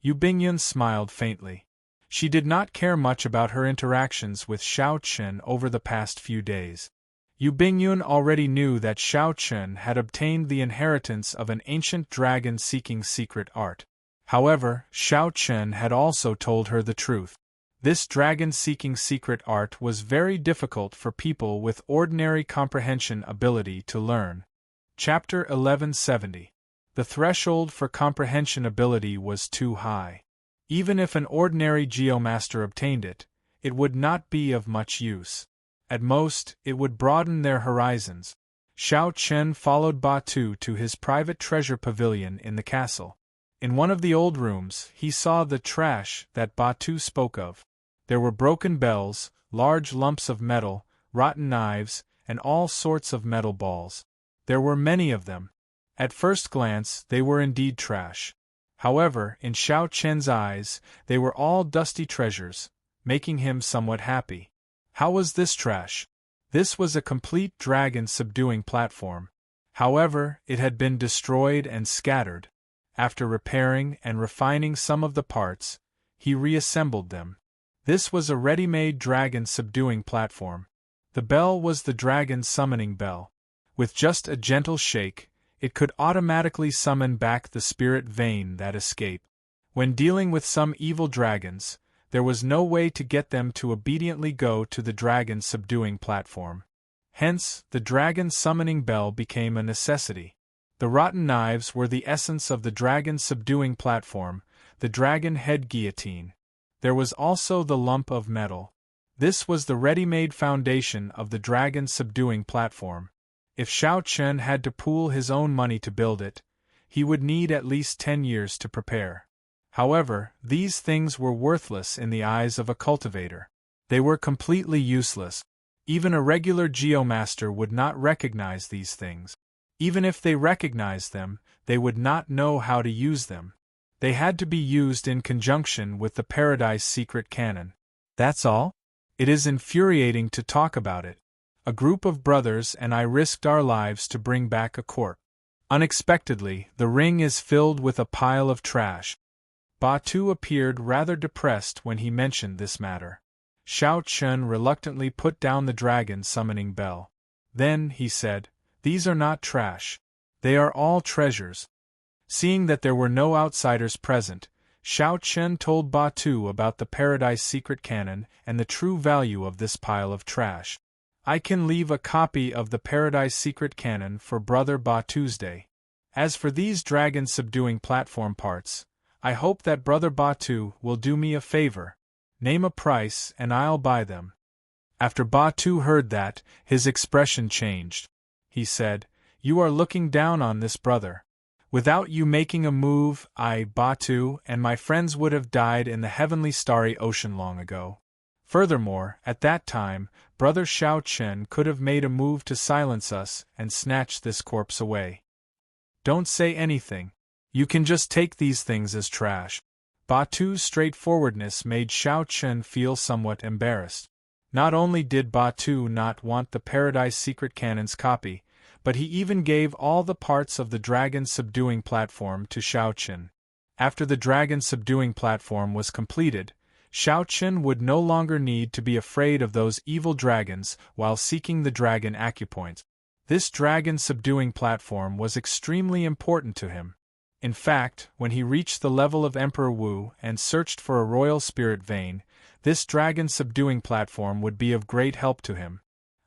Speaker 1: Yu Bingyun smiled faintly. She did not care much about her interactions with Xiao Chun over the past few days. Yu Bingyun already knew that Xiao Chun had obtained the inheritance of an ancient dragon seeking secret art. However, Xiao Chun had also told her the truth. This dragon-seeking secret art was very difficult for people with ordinary comprehension ability to learn. Chapter 1170. The threshold for comprehension ability was too high. Even if an ordinary geomaster obtained it, it would not be of much use. At most, it would broaden their horizons. Xiao Chen followed Batu to his private treasure pavilion in the castle. In one of the old rooms, he saw the trash that Batu spoke of. There were broken bells, large lumps of metal, rotten knives, and all sorts of metal balls. There were many of them. At first glance, they were indeed trash. However, in Xiao Chen's eyes, they were all dusty treasures, making him somewhat happy. How was this trash? This was a complete dragon-subduing platform. However, it had been destroyed and scattered. After repairing and refining some of the parts, he reassembled them. This was a ready-made dragon-subduing platform. The bell was the dragon summoning bell. With just a gentle shake, it could automatically summon back the spirit vein that escaped. When dealing with some evil dragons, there was no way to get them to obediently go to the dragon-subduing platform. Hence, the dragon-summoning bell became a necessity. The rotten knives were the essence of the dragon-subduing platform, the dragon head guillotine. There was also the lump of metal. This was the ready-made foundation of the dragon-subduing platform. If Xiao Chen had to pool his own money to build it, he would need at least 10 years to prepare. However, these things were worthless in the eyes of a cultivator. They were completely useless. Even a regular geomaster would not recognize these things. Even if they recognized them, they would not know how to use them. They had to be used in conjunction with the Paradise Secret Cannon. That's all? It is infuriating to talk about it. A group of brothers and I risked our lives to bring back a corpse. Unexpectedly, the ring is filled with a pile of trash. Batu appeared rather depressed when he mentioned this matter. Xiao Chen reluctantly put down the dragon summoning bell. Then, he said, "These are not trash. They are all treasures." Seeing that there were no outsiders present, Xiao Chen told Batu about the Paradise Secret Cannon and the true value of this pile of trash. "I can leave a copy of the Paradise Secret Cannon for Brother Batu's day. As for these dragon-subduing platform parts, I hope that Brother Batu will do me a favor. Name a price and I'll buy them." After Batu heard that, his expression changed. He said, "You are looking down on this brother. Without you making a move, I, Batu, and my friends would have died in the heavenly starry ocean long ago. Furthermore, at that time, Brother Xiao Chen could have made a move to silence us and snatch this corpse away. Don't say anything. You can just take these things as trash." Batu's straightforwardness made Xiao Chen feel somewhat embarrassed. Not only did Batu not want the Paradise Secret Cannon's copy, but he even gave all the parts of the dragon-subduing platform to Xiao Chen. After the dragon-subduing platform was completed, Xiao Chen would no longer need to be afraid of those evil dragons while seeking the dragon acupoints. This dragon-subduing platform was extremely important to him. In fact, when he reached the level of Emperor Wu and searched for a royal spirit vein, this dragon-subduing platform would be of great help to him.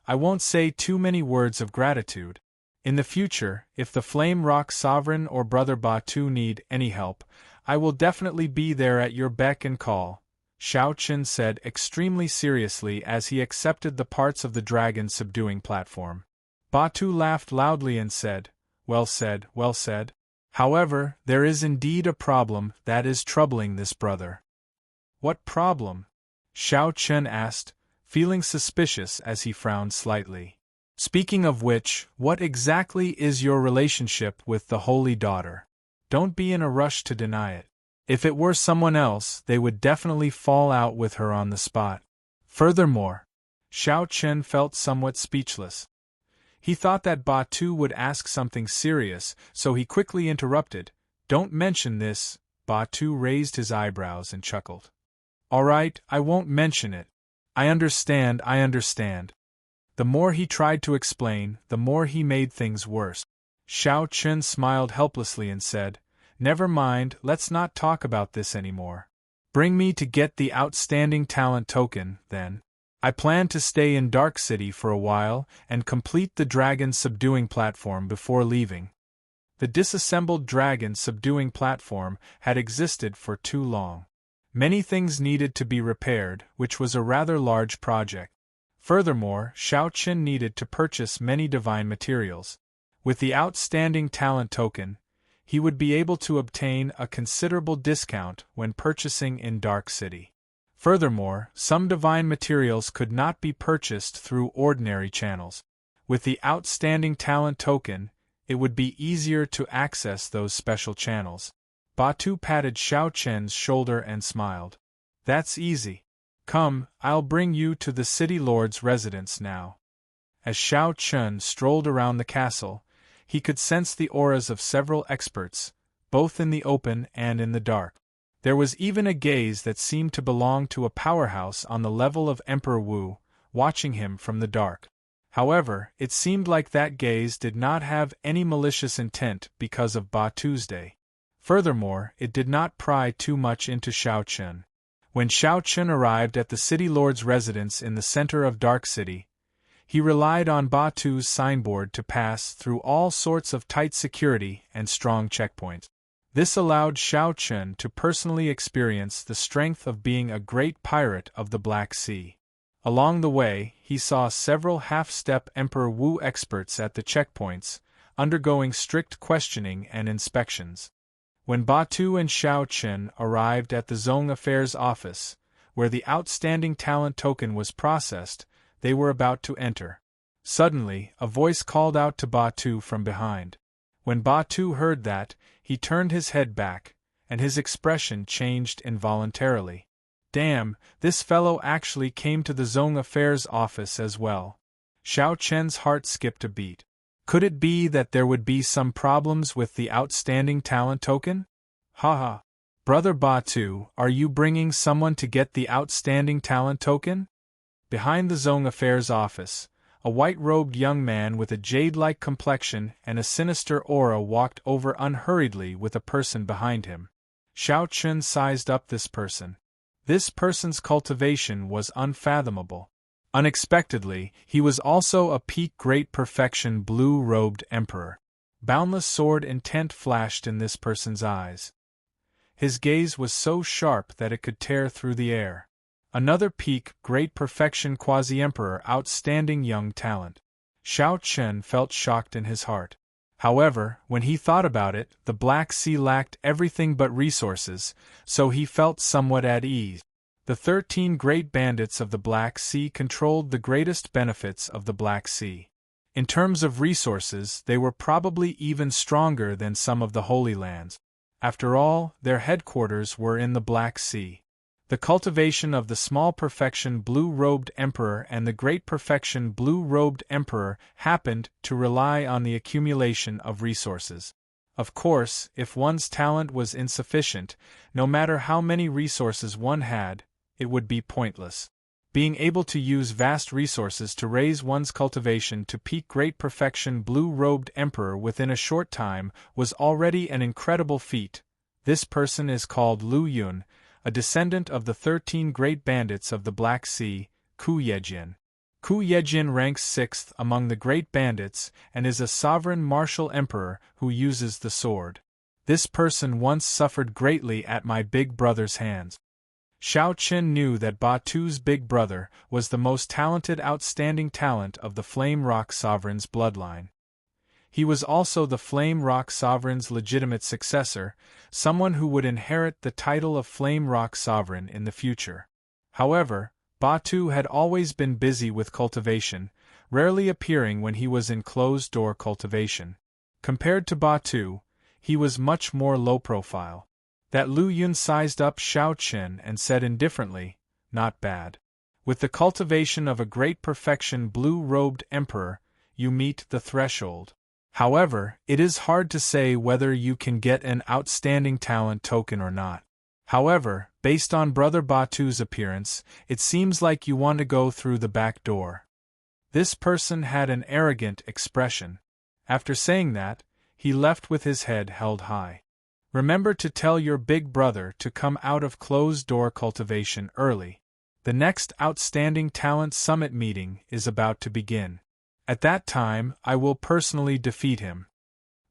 Speaker 1: I won't say too many words of gratitude. In the future, if the Flame Rock Sovereign or Brother Batu need any help, I will definitely be there at your beck and call," Xiao Chen said extremely seriously as he accepted the parts of the dragon-subduing platform. Batu laughed loudly and said, "Well said, well said. However, there is indeed a problem that is troubling this brother." "What problem?" Xiao Chen asked, feeling suspicious as he frowned slightly. "Speaking of which, what exactly is your relationship with the Holy Daughter? Don't be in a rush to deny it. If it were someone else, they would definitely fall out with her on the spot." Furthermore, Xiao Chen felt somewhat speechless. He thought that Batu would ask something serious, so he quickly interrupted. "Don't mention this." Batu raised his eyebrows and chuckled. "All right, I won't mention it. I understand. The more he tried to explain, the more he made things worse. Xiao Chen smiled helplessly and said, "Never mind, let's not talk about this anymore. Bring me to get the outstanding talent token, then. I plan to stay in Dark City for a while and complete the dragon-subduing platform before leaving." The disassembled dragon-subduing platform had existed for too long. Many things needed to be repaired, which was a rather large project. Furthermore, Xiao Chen needed to purchase many divine materials. With the outstanding talent token, he would be able to obtain a considerable discount when purchasing in Dark City. Furthermore, some divine materials could not be purchased through ordinary channels. With the outstanding talent token, it would be easier to access those special channels. Batu patted Xiao Chen's shoulder and smiled. That's easy. Come, I'll bring you to the city lord's residence now. As Xiao Chen strolled around the castle, he could sense the auras of several experts, both in the open and in the dark. There was even a gaze that seemed to belong to a powerhouse on the level of Emperor Wu, watching him from the dark. However, it seemed like that gaze did not have any malicious intent because of Batu's day. Furthermore, it did not pry too much into Xiao Chen. When Xiao Chen arrived at the city lord's residence in the center of Dark City, he relied on Batu's signboard to pass through all sorts of tight security and strong checkpoints. This allowed Xiao Chen to personally experience the strength of being a great pirate of the Black Sea. Along the way, he saw several half-step Emperor Wu experts at the checkpoints, undergoing strict questioning and inspections. When Batu and Xiao Chen arrived at the Zong Affairs office, where the outstanding talent token was processed, they were about to enter. Suddenly, a voice called out to Batu from behind. When Batu heard that, he turned his head back, and his expression changed involuntarily. Damn, this fellow actually came to the Zong Affairs office as well. Xiao Chen's heart skipped a beat. Could it be that there would be some problems with the outstanding talent token? Haha. Brother Batu, are you bringing someone to get the outstanding talent token? Behind the Zong Affairs office, a white-robed young man with a jade-like complexion and a sinister aura walked over unhurriedly with a person behind him. Xiao Chen sized up this person. This person's cultivation was unfathomable. Unexpectedly, he was also a peak great perfection blue-robed emperor. Boundless sword intent flashed in this person's eyes. His gaze was so sharp that it could tear through the air. Another peak great perfection quasi-emperor outstanding young talent. Xiao Chen felt shocked in his heart. However, when he thought about it, the Black Sea lacked everything but resources, so he felt somewhat at ease. The 13 great bandits of the Black Sea controlled the greatest benefits of the Black Sea. In terms of resources, they were probably even stronger than some of the Holy Lands. After all, their headquarters were in the Black Sea. The cultivation of the small perfection blue-robed emperor and the great perfection blue-robed emperor happened to rely on the accumulation of resources. Of course, if one's talent was insufficient, no matter how many resources one had, it would be pointless. Being able to use vast resources to raise one's cultivation to peak great perfection blue-robed emperor within a short time was already an incredible feat. This person is called Lu Yun, a descendant of the 13 great bandits of the Black Sea, Ku Yejin. Ku Yejin ranks 6th among the great bandits and is a sovereign martial emperor who uses the sword. This person once suffered greatly at my big brother's hands. Xiao Chen knew that Batu's big brother was the most talented outstanding talent of the Flame Rock Sovereign's bloodline. He was also the Flame Rock Sovereign's legitimate successor, someone who would inherit the title of Flame Rock Sovereign in the future. However, Batu had always been busy with cultivation, rarely appearing when he was in closed-door cultivation. Compared to Batu, he was much more low-profile. That Lu Yun sized up Xiao Chen and said indifferently, "Not bad. With the cultivation of a great perfection blue-robed emperor, you meet the threshold. However, it is hard to say whether you can get an outstanding talent token or not. However, based on Brother Batu's appearance, it seems like you want to go through the back door." This person had an arrogant expression. After saying that, he left with his head held high. Remember to tell your big brother to come out of closed-door cultivation early. The next Outstanding Talent Summit meeting is about to begin. At that time, I will personally defeat him.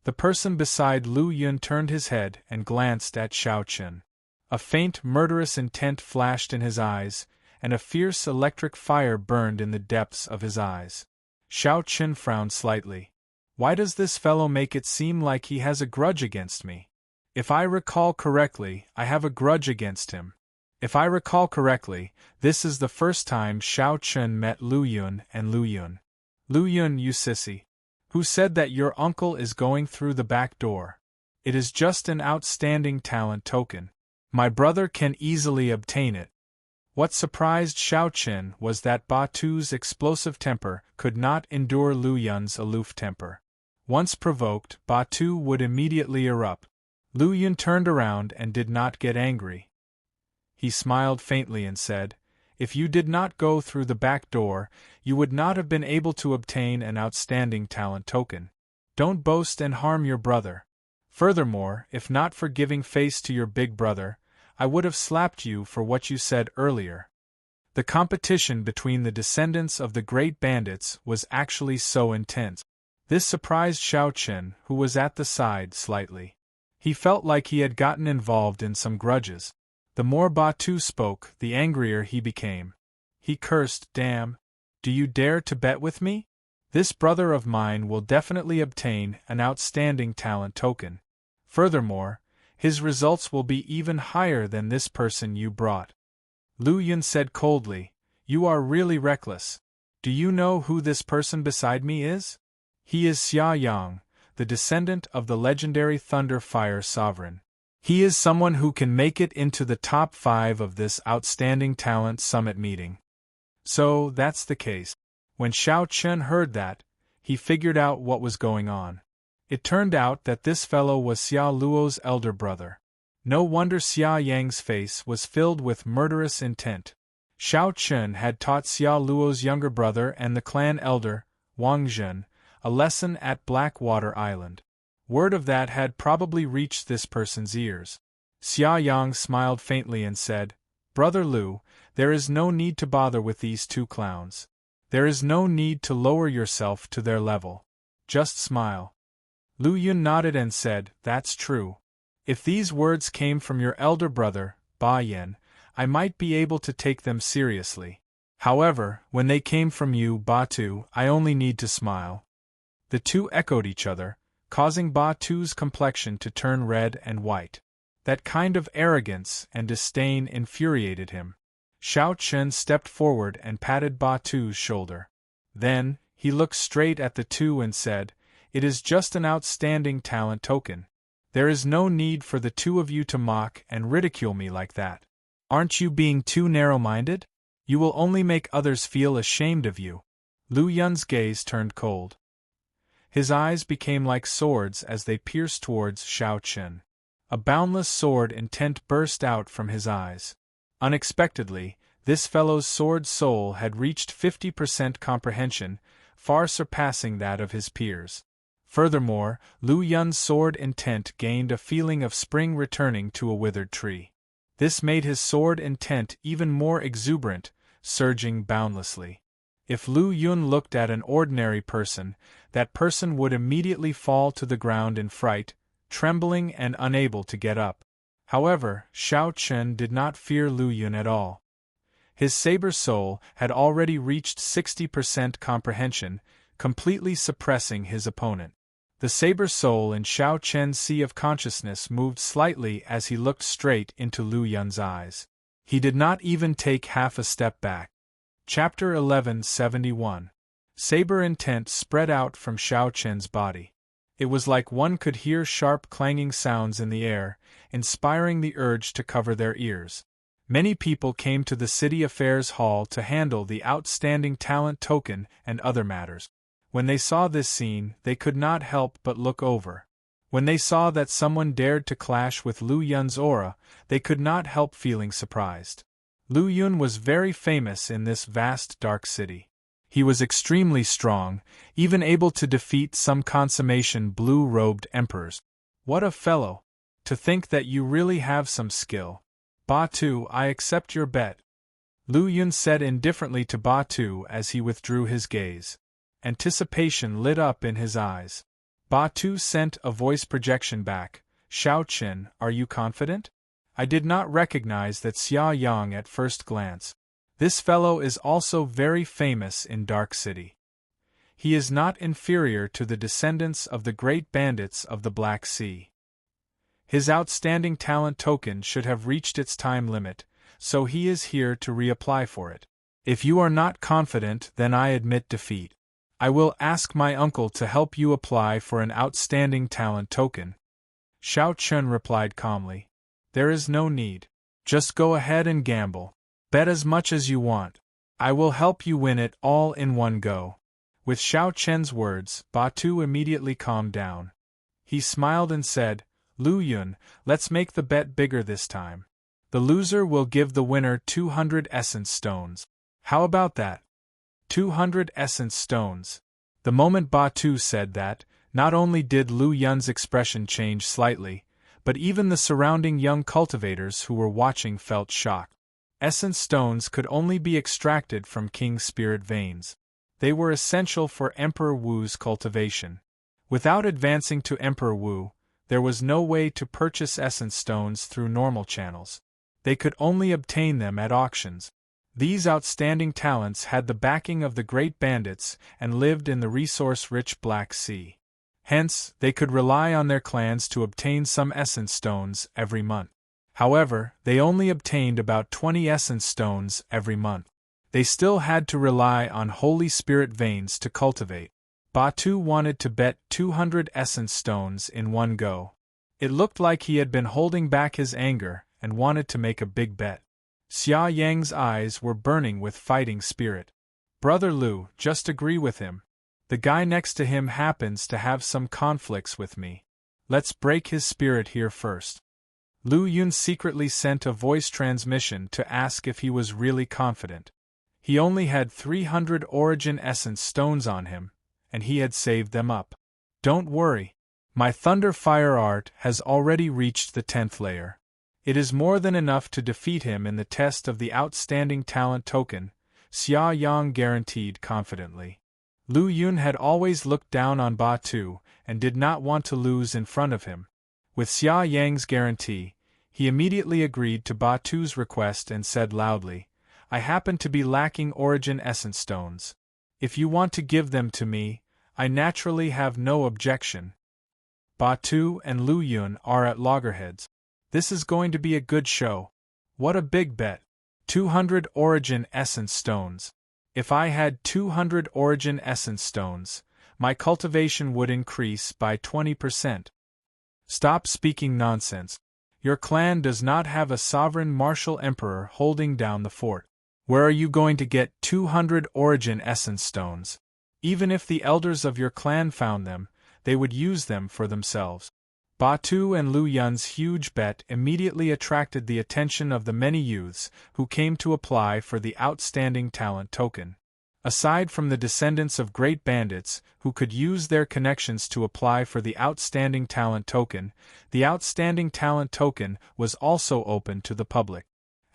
Speaker 1: The person beside Lu Yun turned his head and glanced at Xiao Chen. A faint murderous intent flashed in his eyes, and a fierce electric fire burned in the depths of his eyes. Xiao Chen frowned slightly. Why does this fellow make it seem like he has a grudge against me? If I recall correctly, I have a grudge against him. If I recall correctly, this is the first time Xiao Chen met Lu Yun and Lu Yun. Lu Yun, you sissy. Who said that your uncle is going through the back door? It is just an outstanding talent token. My brother can easily obtain it. What surprised Xiao Qin was that Batu's explosive temper could not endure Lu Yun's aloof temper. Once provoked, Batu would immediately erupt. Lu Yun turned around and did not get angry. He smiled faintly and said, "If you did not go through the back door, you would not have been able to obtain an outstanding talent token. Don't boast and harm your brother. Furthermore, if not for giving face to your big brother, I would have slapped you for what you said earlier." The competition between the descendants of the great bandits was actually so intense. This surprised Xiao Qin, who was at the side, slightly. He felt like he had gotten involved in some grudges. The more Batu spoke, the angrier he became. He cursed, "Damn! Do you dare to bet with me? This brother of mine will definitely obtain an outstanding talent token. Furthermore, his results will be even higher than this person you brought." Lu Yun said coldly, "You are really reckless. Do you know who this person beside me is? He is Xia Yang, the descendant of the legendary Thunder Fire Sovereign. He is someone who can make it into the top 5 of this outstanding talent summit meeting." So, that's the case. When Xiao Qin heard that, he figured out what was going on. It turned out that this fellow was Xia Luo's elder brother. No wonder Xia Yang's face was filled with murderous intent. Xiao Qin had taught Xia Luo's younger brother and the clan elder, Wang Zhen, a lesson at Blackwater Island. Word of that had probably reached this person's ears. Xia Yang smiled faintly and said, "Brother Lu, there is no need to bother with these two clowns. There is no need to lower yourself to their level. Just smile." Lu Yun nodded and said, "That's true. If these words came from your elder brother, Ba Yan, I might be able to take them seriously. However, when they came from you, Batu, I only need to smile." The two echoed each other, causing Batu's complexion to turn red and white. That kind of arrogance and disdain infuriated him. Xiao Qin stepped forward and patted Batu's shoulder. Then, he looked straight at the two and said, "It is just an outstanding talent token. There is no need for the two of you to mock and ridicule me like that. Aren't you being too narrow-minded? You will only make others feel ashamed of you." Lu Yun's gaze turned cold. His eyes became like swords as they pierced towards Xiao Qin. A boundless sword intent burst out from his eyes. Unexpectedly, this fellow's sword soul had reached 50% comprehension, far surpassing that of his peers. Furthermore, Lu Yun's sword intent gained a feeling of spring returning to a withered tree. This made his sword intent even more exuberant, surging boundlessly. If Lu Yun looked at an ordinary person, that person would immediately fall to the ground in fright, trembling and unable to get up. However, Xiao Qin did not fear Lu Yun at all. His saber soul had already reached 60% comprehension, completely suppressing his opponent. The saber soul in Xiao Qin's sea of consciousness moved slightly as he looked straight into Lu Yun's eyes. He did not even take half a step back. Chapter 1171. Saber intent spread out from Xiao Qin's body. It was like one could hear sharp clanging sounds in the air, inspiring the urge to cover their ears. Many people came to the City Affairs Hall to handle the outstanding talent token and other matters. When they saw this scene, they could not help but look over. When they saw that someone dared to clash with Lu Yun's aura, they could not help feeling surprised. Lu Yun was very famous in this vast dark city. He was extremely strong, even able to defeat some consummation blue-robed emperors. What a fellow! To think that you really have some skill. Batu, I accept your bet. Lu Yun said indifferently to Batu as he withdrew his gaze. Anticipation lit up in his eyes. Batu sent a voice projection back. Xiao Qin, are you confident? I did not recognize that Xia Yang at first glance. This fellow is also very famous in Dark City. He is not inferior to the descendants of the great bandits of the Black Sea. His outstanding talent token should have reached its time limit, so he is here to reapply for it. If you are not confident, then I admit defeat. I will ask my uncle to help you apply for an outstanding talent token. Xiao Chun replied calmly. There is no need. Just go ahead and gamble. Bet as much as you want. I will help you win it all in one go. With Xiao Chen's words, Batu immediately calmed down. He smiled and said, Lu Yun, let's make the bet bigger this time. The loser will give the winner 200 essence stones. How about that? 200 essence stones. The moment Batu said that, not only did Lu Yun's expression change slightly, but even the surrounding young cultivators who were watching felt shocked. Essence stones could only be extracted from King's spirit veins. They were essential for Emperor Wu's cultivation. Without advancing to Emperor Wu, there was no way to purchase essence stones through normal channels. They could only obtain them at auctions. These outstanding talents had the backing of the great bandits and lived in the resource-rich Black Sea. Hence, they could rely on their clans to obtain some essence stones every month. However, they only obtained about 20 essence stones every month. They still had to rely on holy spirit veins to cultivate. Batu wanted to bet 200 essence stones in one go. It looked like he had been holding back his anger and wanted to make a big bet. Xia Yang's eyes were burning with fighting spirit. Brother Lu, just agree with him. The guy next to him happens to have some conflicts with me. Let's break his spirit here first. Lu Yun secretly sent a voice transmission to ask if he was really confident. He only had 300 origin essence stones on him, and he had saved them up. Don't worry. My thunder fire art has already reached the 10th layer. It is more than enough to defeat him in the test of the outstanding talent token, Xia Yang guaranteed confidently. Lu Yun had always looked down on Batu and did not want to lose in front of him. With Xia Yang's guarantee, he immediately agreed to Batu's request and said loudly, I happen to be lacking origin essence stones. If you want to give them to me, I naturally have no objection. Batu and Lu Yun are at loggerheads. This is going to be a good show. What a big bet. 200 origin essence stones. If I had 200 origin essence stones, my cultivation would increase by 20%. Stop speaking nonsense. Your clan does not have a sovereign martial emperor holding down the fort. Where are you going to get 200 origin essence stones? Even if the elders of your clan found them, they would use them for themselves. Batu and Lu Yun's huge bet immediately attracted the attention of the many youths who came to apply for the outstanding talent token. Aside from the descendants of great bandits who could use their connections to apply for the outstanding talent token, the outstanding talent token was also open to the public.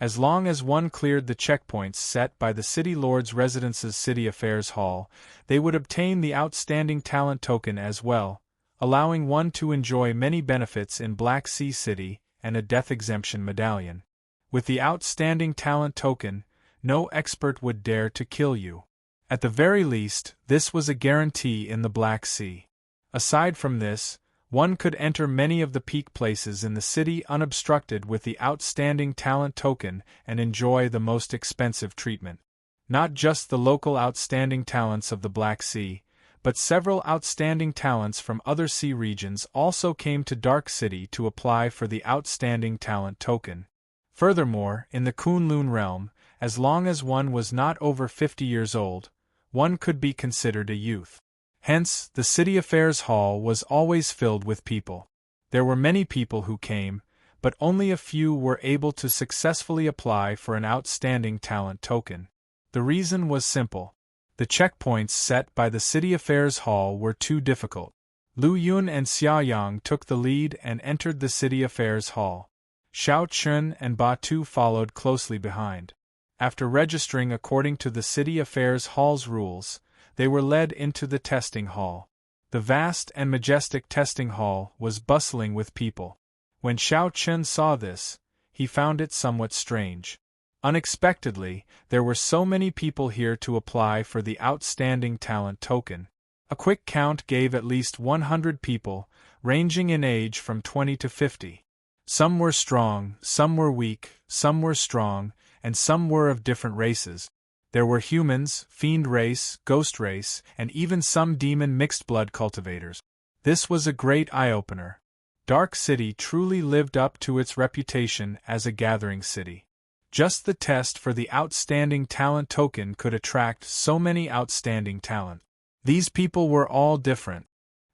Speaker 1: As long as one cleared the checkpoints set by the City Lord's Residence's City Affairs Hall, they would obtain the outstanding talent token as well, allowing one to enjoy many benefits in Black Sea City and a death exemption medallion. With the outstanding talent token, no expert would dare to kill you. At the very least, this was a guarantee in the Black Sea. Aside from this, one could enter many of the peak places in the city unobstructed with the outstanding talent token and enjoy the most expensive treatment. Not just the local outstanding talents of the Black Sea, but several outstanding talents from other sea regions also came to Dark City to apply for the outstanding talent token. Furthermore, in the Kunlun realm, as long as one was not over 50 years old, one could be considered a youth. Hence, the City Affairs Hall was always filled with people. There were many people who came, but only a few were able to successfully apply for an outstanding talent token. The reason was simple. The checkpoints set by the City Affairs Hall were too difficult. Lu Yun and Xia Yang took the lead and entered the City Affairs Hall. Xiao Chun and Batu followed closely behind. After registering according to the City Affairs Hall's rules, they were led into the testing hall. The vast and majestic testing hall was bustling with people. When Xiao Chun saw this, he found it somewhat strange. Unexpectedly, there were so many people here to apply for the outstanding talent token. A quick count gave at least 100 people, ranging in age from 20 to 50. Some were strong, some were weak, some were strong, and some were of different races. There were humans, fiend race, ghost race, and even some demon mixed blood cultivators. This was a great eye-opener. Dark City truly lived up to its reputation as a gathering city. Just the test for the outstanding talent token could attract so many outstanding talent. These people were all different.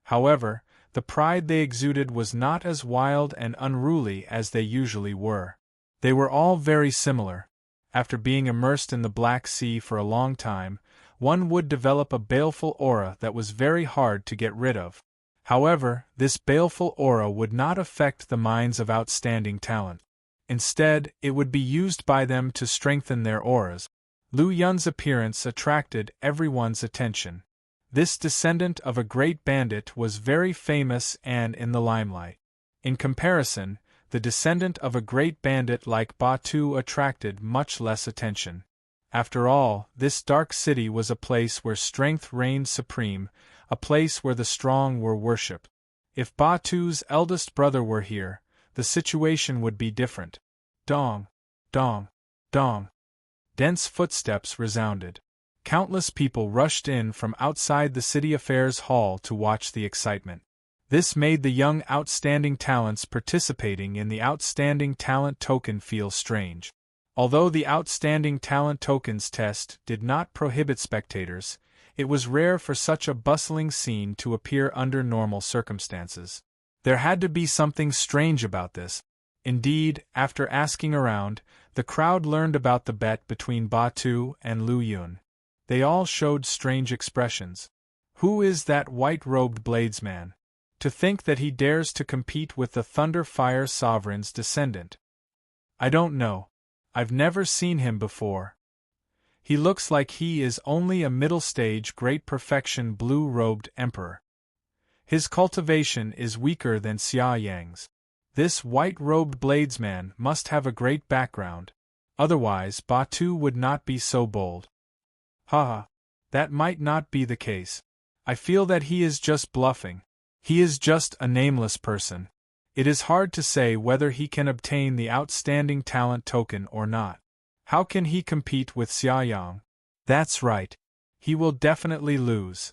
Speaker 1: However, the pride they exuded was not as wild and unruly as they usually were. They were all very similar. After being immersed in the Black Sea for a long time, one would develop a baleful aura that was very hard to get rid of. However, this baleful aura would not affect the minds of outstanding talent. Instead, it would be used by them to strengthen their auras. Lu Yun's appearance attracted everyone's attention. This descendant of a great bandit was very famous and in the limelight. In comparison, the descendant of a great bandit like Batu attracted much less attention. After all, this dark city was a place where strength reigned supreme, a place where the strong were worshipped. If Batu's eldest brother were here, the situation would be different. Dong, dong, dong. Dense footsteps resounded. Countless people rushed in from outside the city affairs hall to watch the excitement. This made the young outstanding talents participating in the outstanding talent token feel strange. Although the outstanding talent tokens test did not prohibit spectators, it was rare for such a bustling scene to appear under normal circumstances. There had to be something strange about this. Indeed, after asking around, the crowd learned about the bet between Batu and Lu Yun. They all showed strange expressions. Who is that white-robed bladesman? To think that he dares to compete with the Thunder Fire Sovereign's descendant. I don't know. I've never seen him before. He looks like he is only a middle-stage great perfection blue-robed emperor. His cultivation is weaker than Xia Yang's. This white-robed bladesman must have a great background. Otherwise Batu would not be so bold. Haha. That might not be the case. I feel that he is just bluffing. He is just a nameless person. It is hard to say whether he can obtain the outstanding talent token or not. How can he compete with Xia Yang? That's right. He will definitely lose.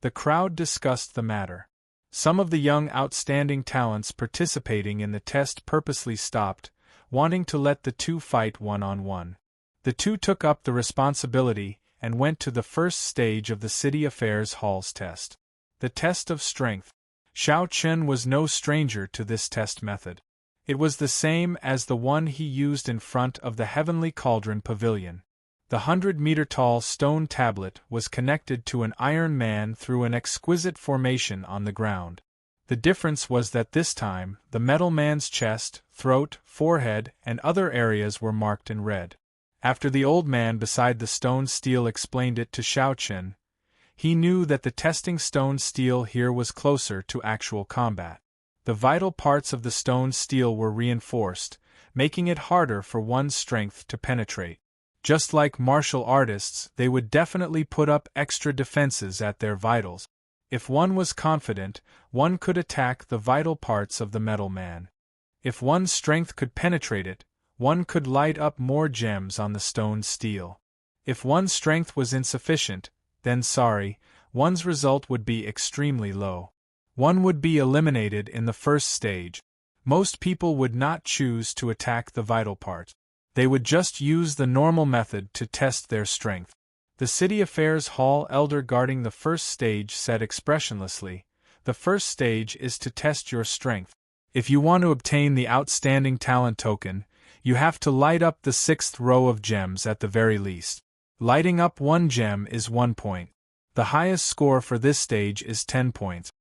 Speaker 1: The crowd discussed the matter. Some of the young outstanding talents participating in the test purposely stopped, wanting to let the two fight one-on-one. The two took up the responsibility and went to the first stage of the City Affairs Hall's test. The test of strength. Xiao Chen was no stranger to this test method. It was the same as the one he used in front of the Heavenly Cauldron Pavilion. The 100-meter-tall stone tablet was connected to an iron man through an exquisite formation on the ground. The difference was that this time, the metal man's chest, throat, forehead, and other areas were marked in red. After the old man beside the stone steel explained it to Xiao Chen, he knew that the testing stone steel here was closer to actual combat. The vital parts of the stone steel were reinforced, making it harder for one's strength to penetrate. Just like martial artists, they would definitely put up extra defenses at their vitals. If one was confident, one could attack the vital parts of the metal man. If one's strength could penetrate it, one could light up more gems on the stone steel. If one's strength was insufficient, then one's result would be extremely low. One would be eliminated in the first stage. Most people would not choose to attack the vital part. They would just use the normal method to test their strength. The City Affairs Hall elder guarding the first stage said expressionlessly, "The first stage is to test your strength. If you want to obtain the outstanding talent token, you have to light up the 6th row of gems at the very least. Lighting up one gem is 1 point. The highest score for this stage is 10 points.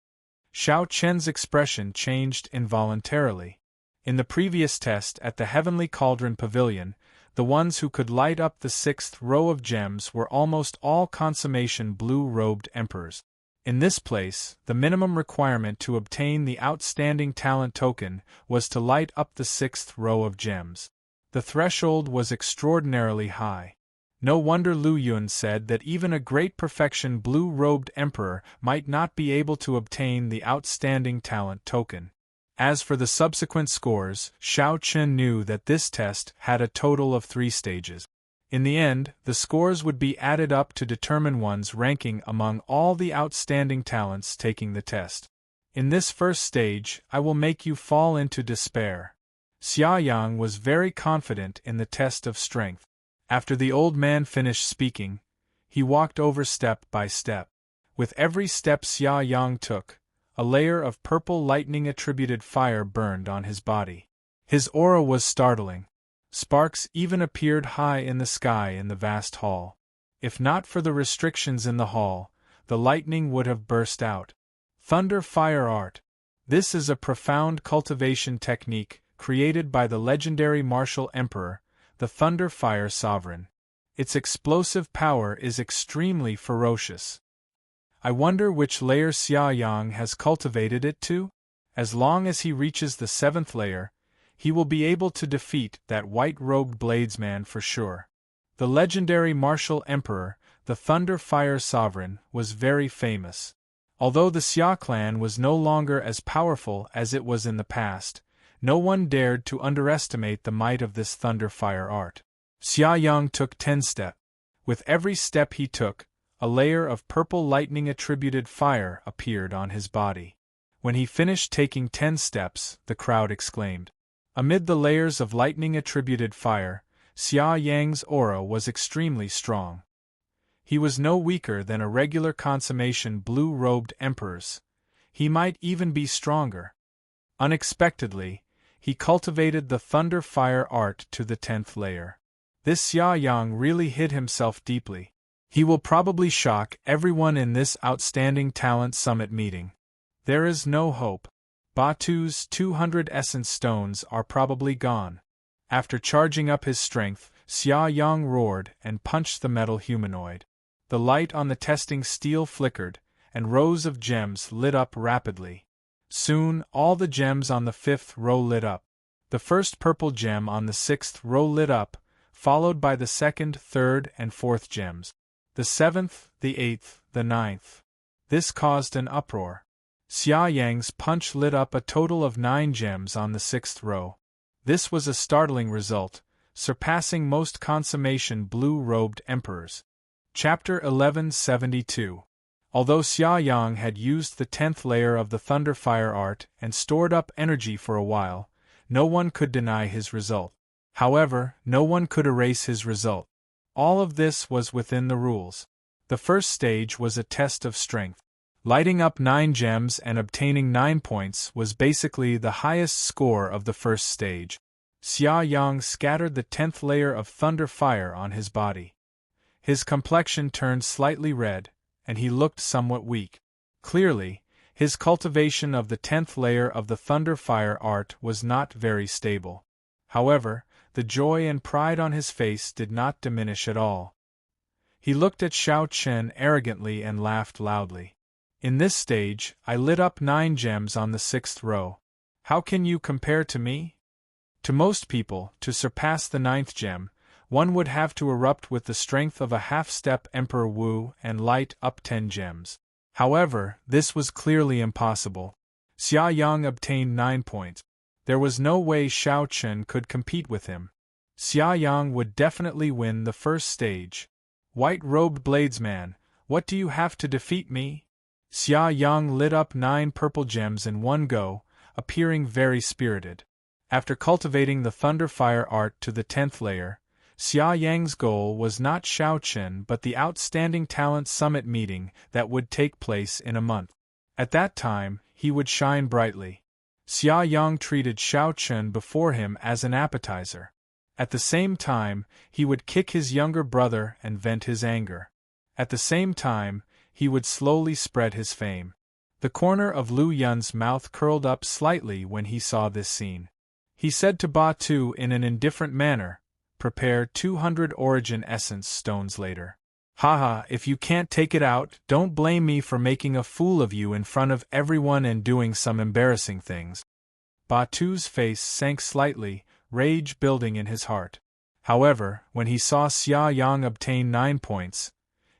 Speaker 1: Xiao Chen's expression changed involuntarily. In the previous test at the Heavenly Cauldron Pavilion, the ones who could light up the 6th row of gems were almost all consummation blue-robed emperors. In this place, the minimum requirement to obtain the outstanding talent token was to light up the 6th row of gems. The threshold was extraordinarily high. No wonder Lu Yun said that even a great perfection blue-robed emperor might not be able to obtain the outstanding talent token. As for the subsequent scores, Xiao Chen knew that this test had a total of 3 stages. In the end, the scores would be added up to determine one's ranking among all the outstanding talents taking the test. In this first stage, I will make you fall into despair. Xia Yang was very confident in the test of strength. After the old man finished speaking, he walked over step by step. With every step Xia Yang took, a layer of purple lightning-attributed fire burned on his body. His aura was startling. Sparks even appeared high in the sky in the vast hall. If not for the restrictions in the hall, the lightning would have burst out. Thunder Fire Art. This is a profound cultivation technique created by the legendary martial emperor, the Thunder Fire Sovereign. Its explosive power is extremely ferocious. I wonder which layer Xia Yang has cultivated it to? As long as he reaches the 7th layer, he will be able to defeat that white-robed bladesman for sure. The legendary martial emperor, the Thunder Fire Sovereign, was very famous. Although the Xia clan was no longer as powerful as it was in the past, no one dared to underestimate the might of this Thunder Fire art. Xia Yang took 10 steps. With every step he took, a layer of purple lightning-attributed fire appeared on his body. When he finished taking 10 steps, the crowd exclaimed. Amid the layers of lightning-attributed fire, Xia Yang's aura was extremely strong. He was no weaker than a regular consummation blue-robed emperor's. He might even be stronger. Unexpectedly, he cultivated the Thunder Fire art to the 10th layer. This Xia Yang really hid himself deeply. He will probably shock everyone in this outstanding talent summit meeting. There is no hope. Batu's 200 essence stones are probably gone. After charging up his strength, Xia Yang roared and punched the metal humanoid. The light on the testing steel flickered, and rows of gems lit up rapidly. Soon, all the gems on the 5th row lit up. The first purple gem on the 6th row lit up, followed by the 2nd, 3rd, and 4th gems. The 7th, the 8th, the 9th. This caused an uproar. Xia Yang's punch lit up a total of 9 gems on the 6th row. This was a startling result, surpassing most consummation blue-robed emperors. Chapter 1172. Although Xia Yang had used the 10th layer of the Thunder Fire art and stored up energy for a while, no one could deny his result. However, no one could erase his result. All of this was within the rules. The first stage was a test of strength. Lighting up 9 gems and obtaining 9 points was basically the highest score of the first stage. Xia Yang scattered the 10th layer of Thunder Fire on his body. His complexion turned slightly red, and he looked somewhat weak. Clearly, his cultivation of the 10th layer of the Thunder Fire art was not very stable. However, the joy and pride on his face did not diminish at all. He looked at Shao Chen arrogantly and laughed loudly. In this stage, I lit up 9 gems on the 6th row. How can you compare to me? To most people, to surpass the 9th gem, one would have to erupt with the strength of a half-step Emperor Wu and light up 10 gems. However, this was clearly impossible. Xia Yang obtained 9 points. There was no way Shao Chen could compete with him. Xia Yang would definitely win the first stage. White-robed bladesman, what do you have to defeat me? Xia Yang lit up 9 purple gems in one go, appearing very spirited. After cultivating the Thunder Fire art to the 10th layer, Xia Yang's goal was not Shao Chen but the Outstanding Talent Summit meeting that would take place in a month. At that time, he would shine brightly. Xia Yang treated Shao Chen before him as an appetizer. At the same time, he would kick his younger brother and vent his anger. At the same time, he would slowly spread his fame. The corner of Lu Yun's mouth curled up slightly when he saw this scene. He said to Batu in an indifferent manner, "Prepare 200 origin essence stones later." Haha, if you can't take it out, don't blame me for making a fool of you in front of everyone and doing some embarrassing things. Batu's face sank slightly, rage building in his heart. However, when he saw Xia Yang obtain 9 points,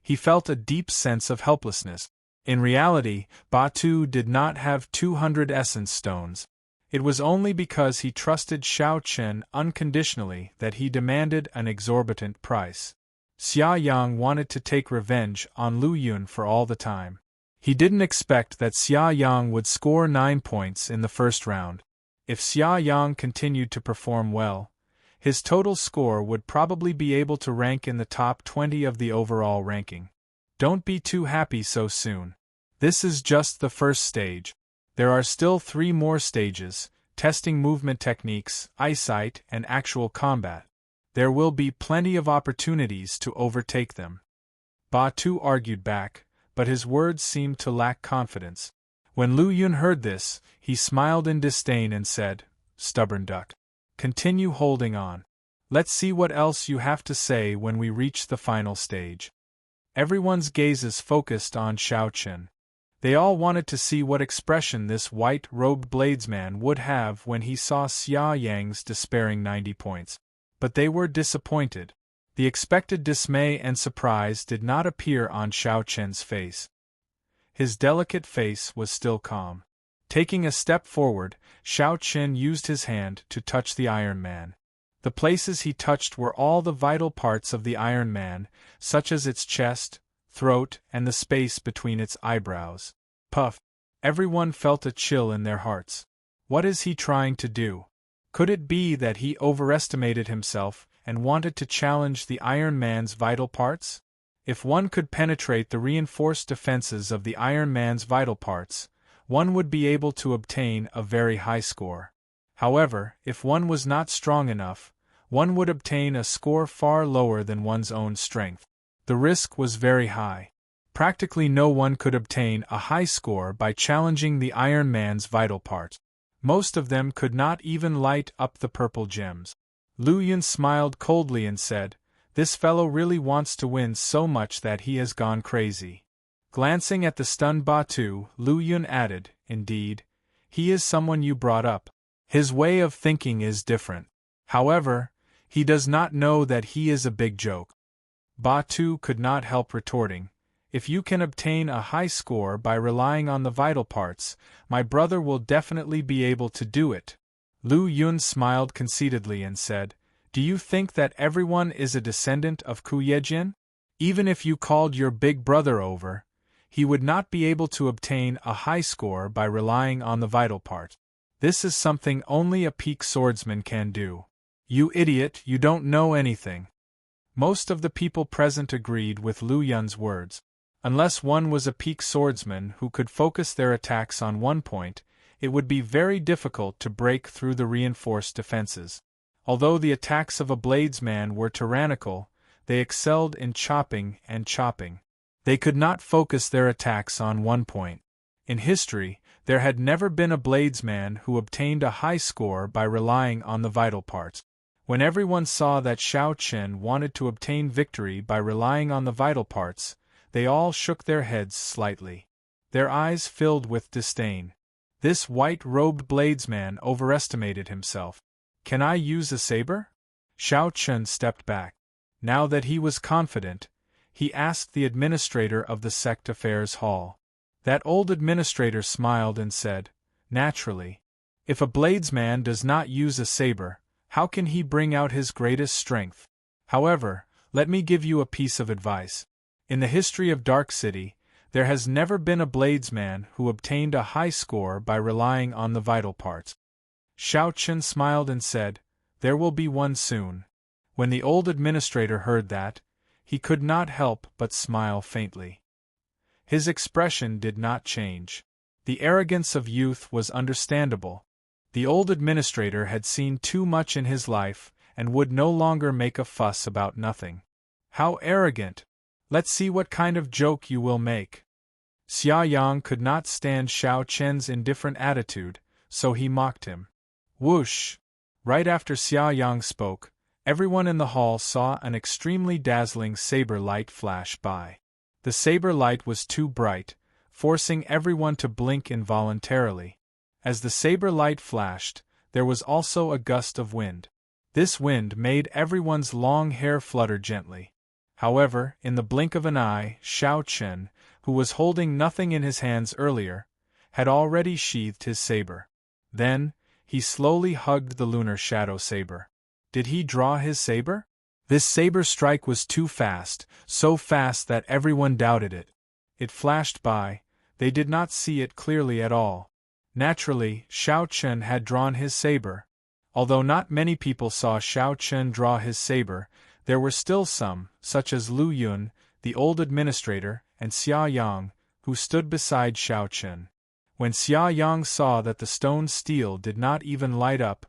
Speaker 1: he felt a deep sense of helplessness. In reality, Batu did not have 200 essence stones. It was only because he trusted Xiao Chen unconditionally that he demanded an exorbitant price. Xia Yang wanted to take revenge on Lu Yun for all the time. He didn't expect that Xia Yang would score 9 points in the first round. If Xia Yang continued to perform well, his total score would probably be able to rank in the top 20 of the overall ranking. Don't be too happy so soon. This is just the first stage. There are still 3 more stages, testing movement techniques, eyesight, and actual combat. There will be plenty of opportunities to overtake them. Batu argued back, but his words seemed to lack confidence. When Lu Yun heard this, he smiled in disdain and said, "Stubborn duck. Continue holding on. Let's see what else you have to say when we reach the final stage." Everyone's gazes focused on Xiao Chen. They all wanted to see what expression this white-robed bladesman would have when he saw Xia Yang's despairing 90 points. But they were disappointed. The expected dismay and surprise did not appear on Xiao Chen's face. His delicate face was still calm. Taking a step forward, Xiao Chen used his hand to touch the Iron Man. The places he touched were all the vital parts of the Iron Man, such as its chest, throat, and the space between its eyebrows. Puff! Everyone felt a chill in their hearts. What is he trying to do? Could it be that he overestimated himself and wanted to challenge the Iron Man's vital parts? If one could penetrate the reinforced defenses of the Iron Man's vital parts, one would be able to obtain a very high score. However, if one was not strong enough, one would obtain a score far lower than one's own strength. The risk was very high. Practically no one could obtain a high score by challenging the Iron Man's vital parts. Most of them could not even light up the purple gems. Lu Yun smiled coldly and said, "This fellow really wants to win so much that he has gone crazy." Glancing at the stunned Batu, Lu Yun added, "Indeed, he is someone you brought up. His way of thinking is different. However, he does not know that he is a big joke." Batu could not help retorting, "If you can obtain a high score by relying on the vital parts, my brother will definitely be able to do it." Lu Yun smiled conceitedly and said, "Do you think that everyone is a descendant of Ku Yejin? Even if you called your big brother over, he would not be able to obtain a high score by relying on the vital part. This is something only a peak swordsman can do. You idiot, you don't know anything." Most of the people present agreed with Lu Yun's words. Unless one was a peak swordsman who could focus their attacks on one point, it would be very difficult to break through the reinforced defenses. Although the attacks of a bladesman were tyrannical, they excelled in chopping and chopping. They could not focus their attacks on one point. In history, there had never been a bladesman who obtained a high score by relying on the vital parts. When everyone saw that Xiao Chen wanted to obtain victory by relying on the vital parts, they all shook their heads slightly. Their eyes filled with disdain. This white-robed bladesman overestimated himself. "Can I use a saber?" Xiao Chen stepped back. Now that he was confident, he asked the administrator of the sect affairs hall. That old administrator smiled and said, "Naturally. If a bladesman does not use a saber, how can he bring out his greatest strength? However, let me give you a piece of advice. In the history of Dark City, there has never been a bladesman who obtained a high score by relying on the vital parts." Xiao Chen smiled and said, "There will be one soon." When the old administrator heard that, he could not help but smile faintly. His expression did not change. The arrogance of youth was understandable. The old administrator had seen too much in his life and would no longer make a fuss about nothing. "How arrogant! Let's see what kind of joke you will make." Xia Yang could not stand Xiao Chen's indifferent attitude, so he mocked him. Whoosh! Right after Xia Yang spoke, everyone in the hall saw an extremely dazzling saber light flash by. The saber light was too bright, forcing everyone to blink involuntarily. As the saber light flashed, there was also a gust of wind. This wind made everyone's long hair flutter gently. However, in the blink of an eye, Xiao Chen, who was holding nothing in his hands earlier, had already sheathed his saber. Then, He slowly hugged the lunar shadow saber. Did he draw his saber? This saber strike was too fast, so fast that everyone doubted it. It flashed by, they did not see it clearly at all. Naturally, Shao Chen had drawn his saber. Although not many people saw Shao Chen draw his saber, there were still some, such as Lu Yun, the old administrator, and Xia Yang, who stood beside Shao Chen. When Xia Yang saw that the stone steel did not even light up,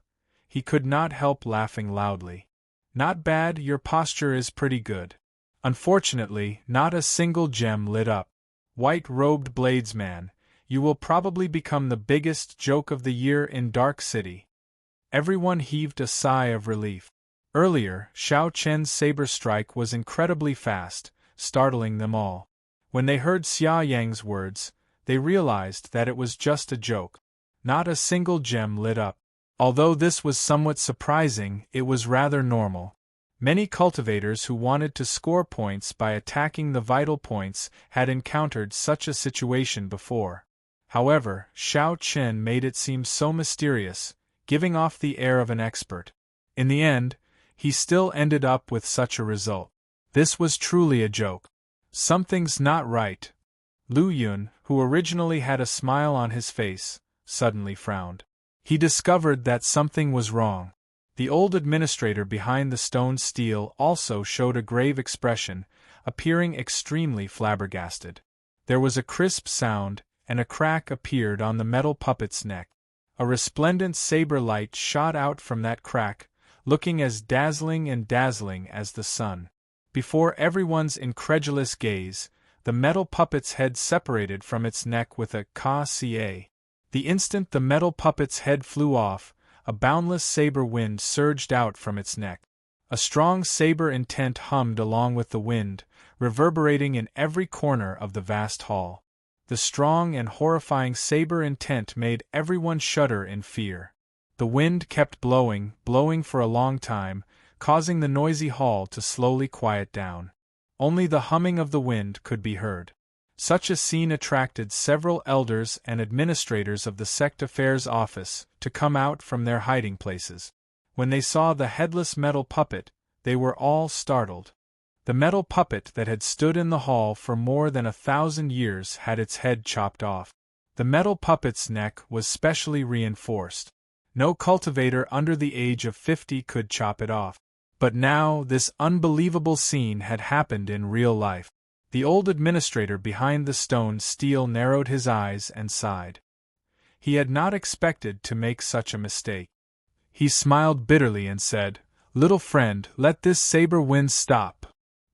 Speaker 1: he could not help laughing loudly. Not bad, your posture is pretty good. Unfortunately, not a single gem lit up. White-robed bladesman, you will probably become the biggest joke of the year in Dark City. Everyone heaved a sigh of relief. Earlier, Shao Chen's saber strike was incredibly fast, startling them all. When they heard Xia Yang's words, they realized that it was just a joke. Not a single gem lit up. Although this was somewhat surprising, it was rather normal. Many cultivators who wanted to score points by attacking the vital points had encountered such a situation before. However, Shao Chen made it seem so mysterious, giving off the air of an expert. In the end, he still ended up with such a result. This was truly a joke. Something's not right. Lu Yun, who originally had a smile on his face, suddenly frowned. He discovered that something was wrong. The old administrator behind the stone steel also showed a grave expression, appearing extremely flabbergasted. There was a crisp sound, and a crack appeared on the metal puppet's neck. A resplendent saber light shot out from that crack, looking as dazzling as the sun. Before everyone's incredulous gaze, the metal puppet's head separated from its neck with a ka-ca. The instant the metal puppet's head flew off, a boundless saber wind surged out from its neck. A strong saber intent hummed along with the wind, reverberating in every corner of the vast hall. The strong and horrifying saber intent made everyone shudder in fear. The wind kept blowing for a long time, causing the noisy hall to slowly quiet down. Only the humming of the wind could be heard. Such a scene attracted several elders and administrators of the sect affairs office to come out from their hiding places. When they saw the headless metal puppet, they were all startled. The metal puppet that had stood in the hall for more than 1,000 years had its head chopped off. The metal puppet's neck was specially reinforced. No cultivator under the age of 50 could chop it off. But now this unbelievable scene had happened in real life. The old administrator behind the stone steel narrowed his eyes and sighed. He had not expected to make such a mistake. He smiled bitterly and said, "Little friend, let this saber wind stop.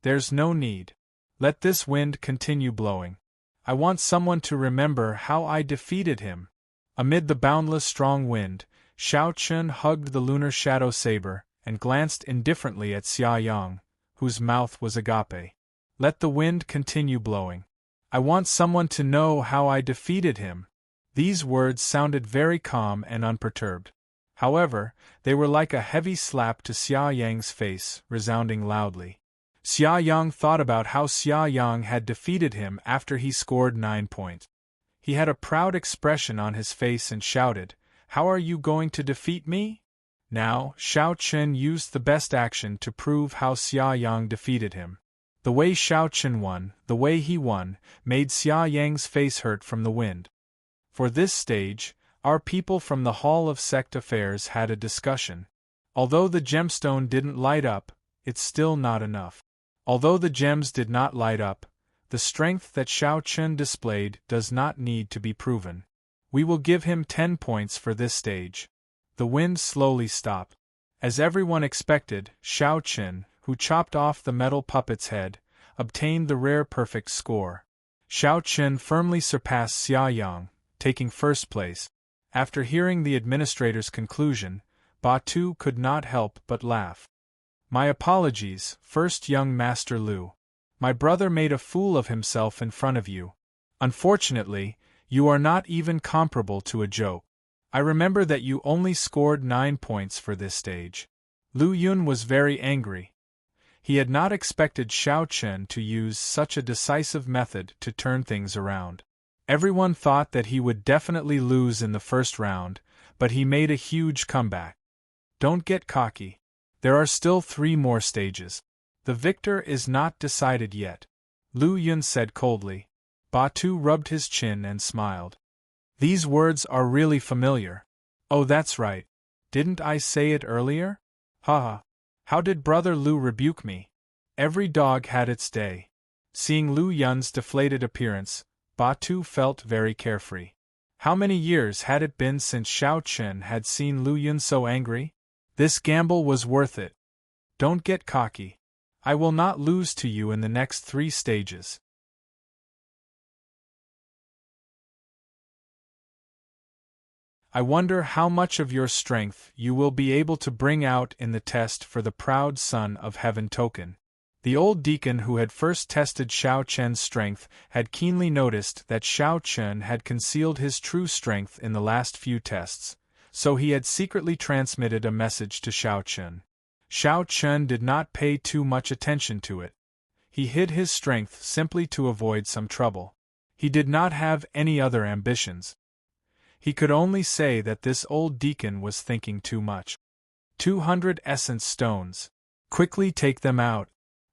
Speaker 1: There's no need. Let this wind continue blowing. I want someone to remember how I defeated him." Amid the boundless strong wind, Shao Chen hugged the lunar shadow saber and glanced indifferently at Xia Yang, whose mouth was agape. Let the wind continue blowing. I want someone to know how I defeated him. These words sounded very calm and unperturbed. However, they were like a heavy slap to Xia Yang's face, resounding loudly. Xia Yang thought about how Xia Yang had defeated him after he scored 9 points. He had a proud expression on his face and shouted, "How are you going to defeat me?" Now, Shao Chen used the best action to prove how Xia Yang defeated him. The way Shao Chen won, the way he won, made Xia Yang's face hurt from the wind. For this stage, our people from the Hall of Sect Affairs had a discussion. Although the gemstone didn't light up, it's still not enough. Although the gems did not light up, the strength that Shao Chen displayed does not need to be proven. We will give him 10 points for this stage. The wind slowly stopped. As everyone expected, Shao Chen, who chopped off the metal puppet's head, obtained the rare perfect score. Shao Chen firmly surpassed Xia Yang, taking first place. After hearing the administrator's conclusion, Batu could not help but laugh. "My apologies, first young Master Lu. My brother made a fool of himself in front of you. Unfortunately, you are not even comparable to a joke. I remember that you only scored 9 points for this stage." Lu Yun was very angry. He had not expected Shao Chen to use such a decisive method to turn things around. Everyone thought that he would definitely lose in the first round, but he made a huge comeback. Don't get cocky. There are still 3 more stages. The victor is not decided yet, Lu Yun said coldly. Batu rubbed his chin and smiled. These words are really familiar. Oh, that's right. Didn't I say it earlier? Haha. How did Brother Lu rebuke me? Every dog had its day. Seeing Lu Yun's deflated appearance, Batu felt very carefree. How many years had it been since Xiao Chen had seen Lu Yun so angry? This gamble was worth it. Don't get cocky. I will not lose to you in the next 3 stages. I wonder how much of your strength you will be able to bring out in the test for the proud son of heaven token. The old deacon who had first tested Xiao Chen's strength had keenly noticed that Xiao Chen had concealed his true strength in the last few tests, so he had secretly transmitted a message to Xiao Chen. Xiao Chen did not pay too much attention to it. He hid his strength simply to avoid some trouble. He did not have any other ambitions. He could only say that this old deacon was thinking too much. 200 essence stones. Quickly take them out.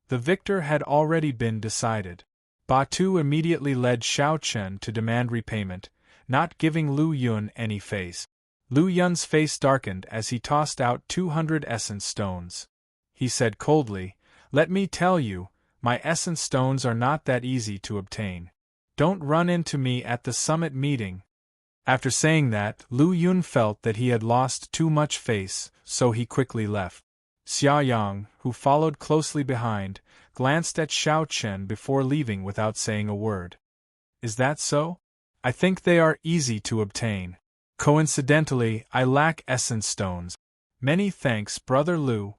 Speaker 1: The victor had already been decided. Batu immediately led Xiao Chen to demand repayment, not giving Lu Yun any face. Lu Yun's face darkened as he tossed out 200 essence stones. He said coldly, "Let me tell you, my essence stones are not that easy to obtain. Don't run into me at the summit meeting." After saying that, Lu Yun felt that he had lost too much face, so he quickly left. Xia Yang, who followed closely behind, glanced at Xiao Chen before leaving without saying a word. Is that so? I think they are easy to obtain. Coincidentally, I lack essence stones. Many thanks, Brother Lu,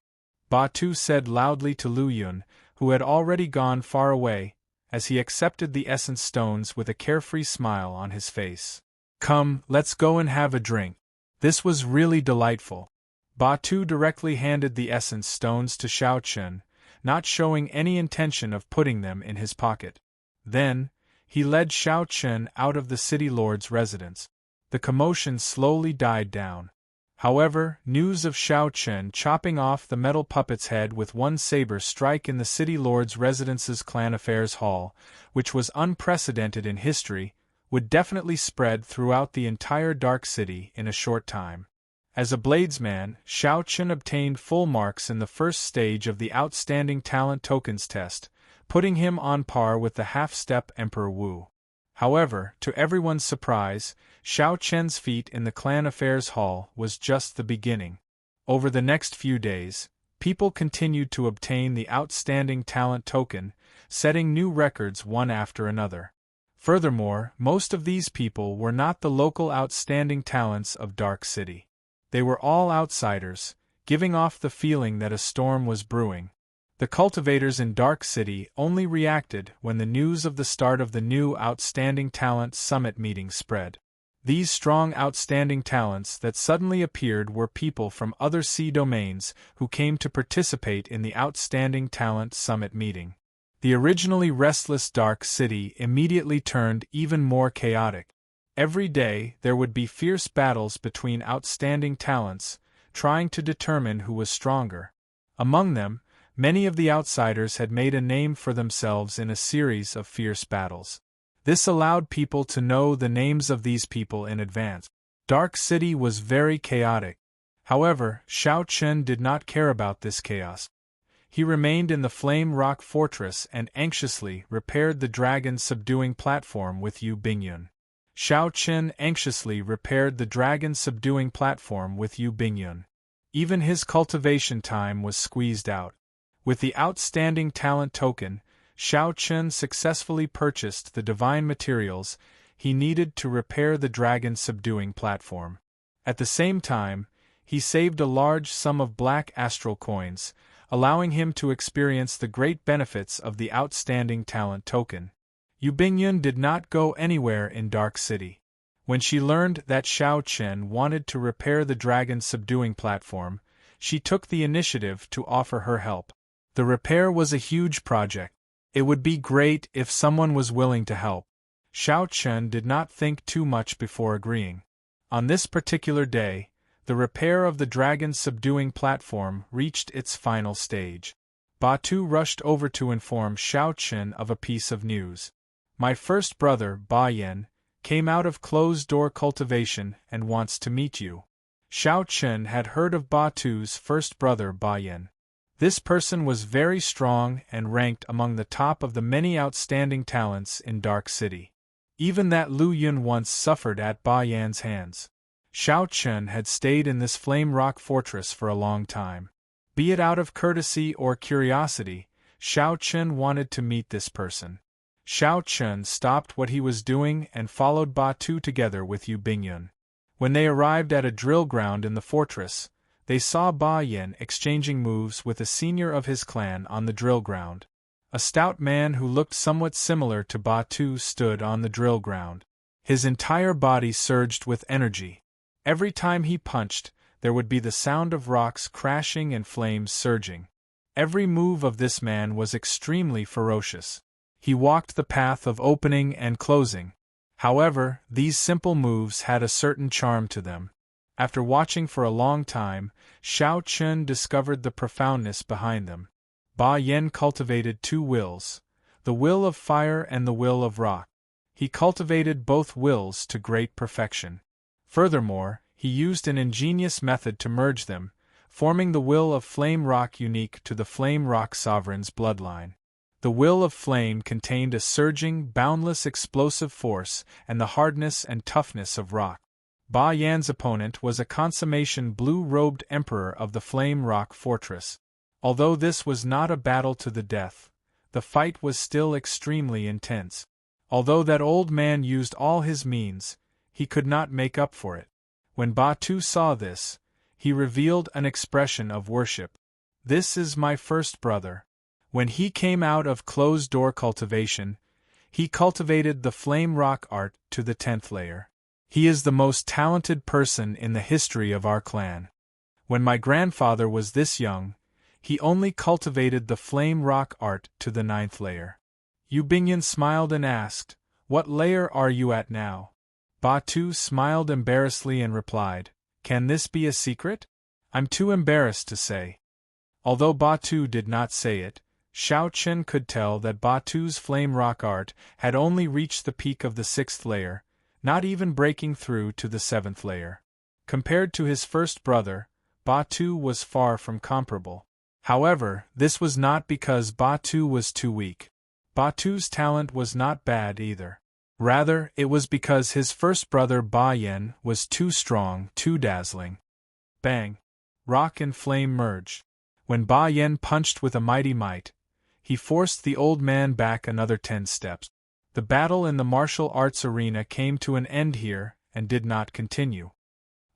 Speaker 1: Batu said loudly to Lu Yun, who had already gone far away, as he accepted the essence stones with a carefree smile on his face. Come, let's go and have a drink. This was really delightful. Batu directly handed the essence stones to Xiao Chen, not showing any intention of putting them in his pocket. Then, he led Xiao Chen out of the city lord's residence. The commotion slowly died down. However, news of Xiao Chen chopping off the metal puppet's head with one saber strike in the city lord's residence's clan affairs hall, which was unprecedented in history, would definitely spread throughout the entire Dark City in a short time. As a bladesman, Xiao Chen obtained full marks in the first stage of the Outstanding Talent Tokens test, putting him on par with the half-step Emperor Wu. However, to everyone's surprise, Xiao Chen's feat in the Clan Affairs Hall was just the beginning. Over the next few days, people continued to obtain the Outstanding Talent Token, setting new records one after another. Furthermore, most of these people were not the local outstanding talents of Dark City. They were all outsiders, giving off the feeling that a storm was brewing. The cultivators in Dark City only reacted when the news of the start of the new Outstanding Talent Summit meeting spread. These strong outstanding talents that suddenly appeared were people from other sea domains who came to participate in the Outstanding Talent Summit meeting. The originally restless Dark City immediately turned even more chaotic. Every day there would be fierce battles between outstanding talents, trying to determine who was stronger. Among them, many of the outsiders had made a name for themselves in a series of fierce battles. This allowed people to know the names of these people in advance. Dark City was very chaotic. However, Xiao Chen did not care about this chaos. He remained in the Flame Rock Fortress and anxiously repaired the dragon subduing platform with Yu Bingyun. Xiao Chen anxiously repaired the dragon subduing platform with Yu Bingyun. Even his cultivation time was squeezed out. With the Outstanding Talent Token, Xiao Chen successfully purchased the divine materials he needed to repair the dragon subduing platform. At the same time, he saved a large sum of black astral coins, allowing him to experience the great benefits of the Outstanding Talent Token. Yu Bingyun did not go anywhere in Dark City. When she learned that Xiao Chen wanted to repair the dragon subduing platform, she took the initiative to offer her help. The repair was a huge project. It would be great if someone was willing to help. Xiao Chen did not think too much before agreeing. On this particular day, the repair of the dragon's subduing platform reached its final stage. Batu rushed over to inform Xiao Chen of a piece of news. My first brother, Ba Yan, came out of closed-door cultivation and wants to meet you. Xiao Chen had heard of Batu's first brother Ba Yan. This person was very strong and ranked among the top of the many outstanding talents in Dark City. Even that Lu Yun once suffered at Ba Yan's hands. Xiao Chen had stayed in this flame rock fortress for a long time. Be it out of courtesy or curiosity, Xiao Chen wanted to meet this person. Xiao Chen stopped what he was doing and followed Batu together with Yu Bingyun. When they arrived at a drill ground in the fortress, they saw Ba Yan exchanging moves with a senior of his clan on the drill ground. A stout man who looked somewhat similar to Batu stood on the drill ground. His entire body surged with energy. Every time he punched, there would be the sound of rocks crashing and flames surging. Every move of this man was extremely ferocious. He walked the path of opening and closing. However, these simple moves had a certain charm to them. After watching for a long time, Xiao Chen discovered the profoundness behind them. Ba Yan cultivated two wills, the will of fire and the will of rock. He cultivated both wills to great perfection. Furthermore, he used an ingenious method to merge them, forming the will of flame rock unique to the flame rock sovereign's bloodline. The will of flame contained a surging, boundless explosive force and the hardness and toughness of rock. Ba Yan's opponent was a consummation blue-robed emperor of the Flame Rock Fortress. Although this was not a battle to the death, the fight was still extremely intense. Although that old man used all his means, he could not make up for it. When Batu saw this, he revealed an expression of worship. This is my first brother. When he came out of closed-door cultivation, he cultivated the flame rock art to the 10th layer. He is the most talented person in the history of our clan. When my grandfather was this young, he only cultivated the flame rock art to the 9th layer. Yu Bingyun smiled and asked, "What layer are you at now?" Batu smiled embarrassedly and replied, "Can this be a secret? I'm too embarrassed to say." Although Batu did not say it, Xiao Chen could tell that Batu's flame rock art had only reached the peak of the 6th layer, not even breaking through to the 7th layer. Compared to his first brother, Batu was far from comparable. However, this was not because Batu was too weak. Batu's talent was not bad either. Rather, it was because his first brother Ba Yan was too strong, too dazzling. Bang! Rock and flame merged. When Ba Yan punched with a mighty might, he forced the old man back another 10 steps. The battle in the martial arts arena came to an end here, and did not continue.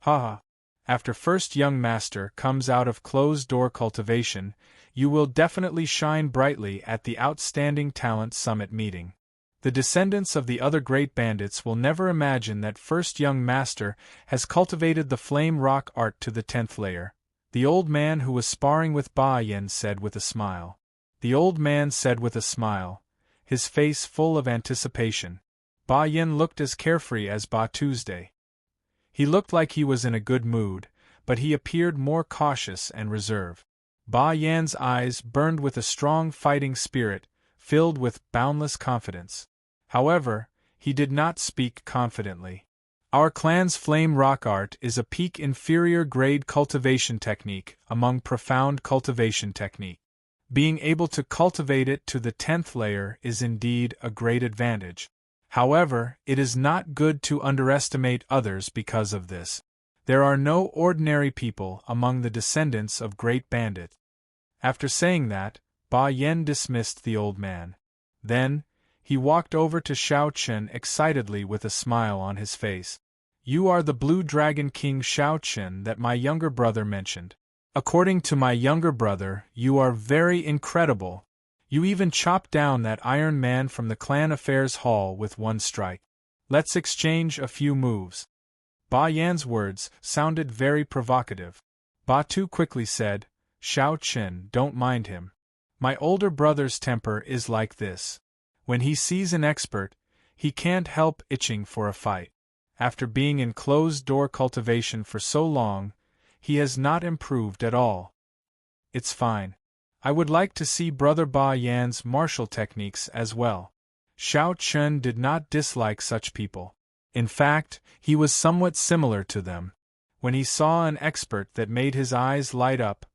Speaker 1: Haha! After first young master comes out of closed-door cultivation, you will definitely shine brightly at the Outstanding Talent Summit meeting. The descendants of the other great bandits will never imagine that first young master has cultivated the flame rock art to the 10th layer, the old man who was sparring with Ba Yan said with a smile. The old man said with a smile, his face full of anticipation. Ba Yan looked as carefree as Ba Tuesday. He looked like he was in a good mood, but he appeared more cautious and reserved. Ba Yan's eyes burned with a strong fighting spirit, filled with boundless confidence. However, he did not speak confidently. Our clan's flame rock art is a peak inferior grade cultivation technique among profound cultivation technique. Being able to cultivate it to the 10th layer is indeed a great advantage. However, it is not good to underestimate others because of this. There are no ordinary people among the descendants of great bandits. After saying that, Ba Yan dismissed the old man. Then, he walked over to Xiao Chen excitedly with a smile on his face. "You are the Blue Dragon King Xiao Chen that my younger brother mentioned. According to my younger brother, you are very incredible. You even chopped down that Iron Man from the Clan Affairs Hall with one strike. Let's exchange a few moves." Ba Yan's words sounded very provocative. Batu quickly said, "Xiao Chen, don't mind him. My older brother's temper is like this. When he sees an expert, he can't help itching for a fight. After being in closed-door cultivation for so long, he has not improved at all. It's fine. I would like to see Brother Ba Yan's martial techniques as well. Xiao Chun did not dislike such people. In fact, he was somewhat similar to them. When he saw an expert that made his eyes light up,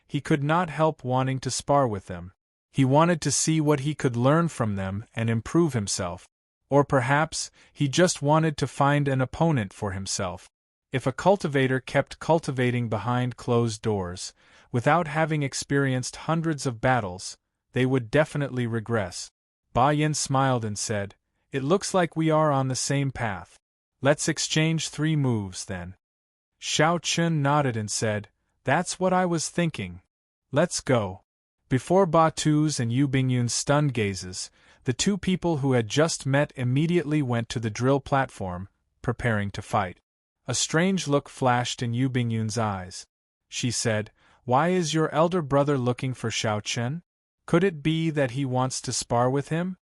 Speaker 1: he could not help wanting to spar with them. He wanted to see what he could learn from them and improve himself. Or perhaps, he just wanted to find an opponent for himself. If a cultivator kept cultivating behind closed doors, without having experienced hundreds of battles, they would definitely regress. Ba Yin smiled and said, "It looks like we are on the same path. Let's exchange 3 moves then." Xiao Chun nodded and said, "That's what I was thinking. Let's go." Before Ba Tu's and Yu Bingyun's stunned gazes, the 2 people who had just met immediately went to the drill platform, preparing to fight. A strange look flashed in Yu Bingyun's eyes. She said, "Why is your elder brother looking for Xiao Chun? Could it be that he wants to spar with him?"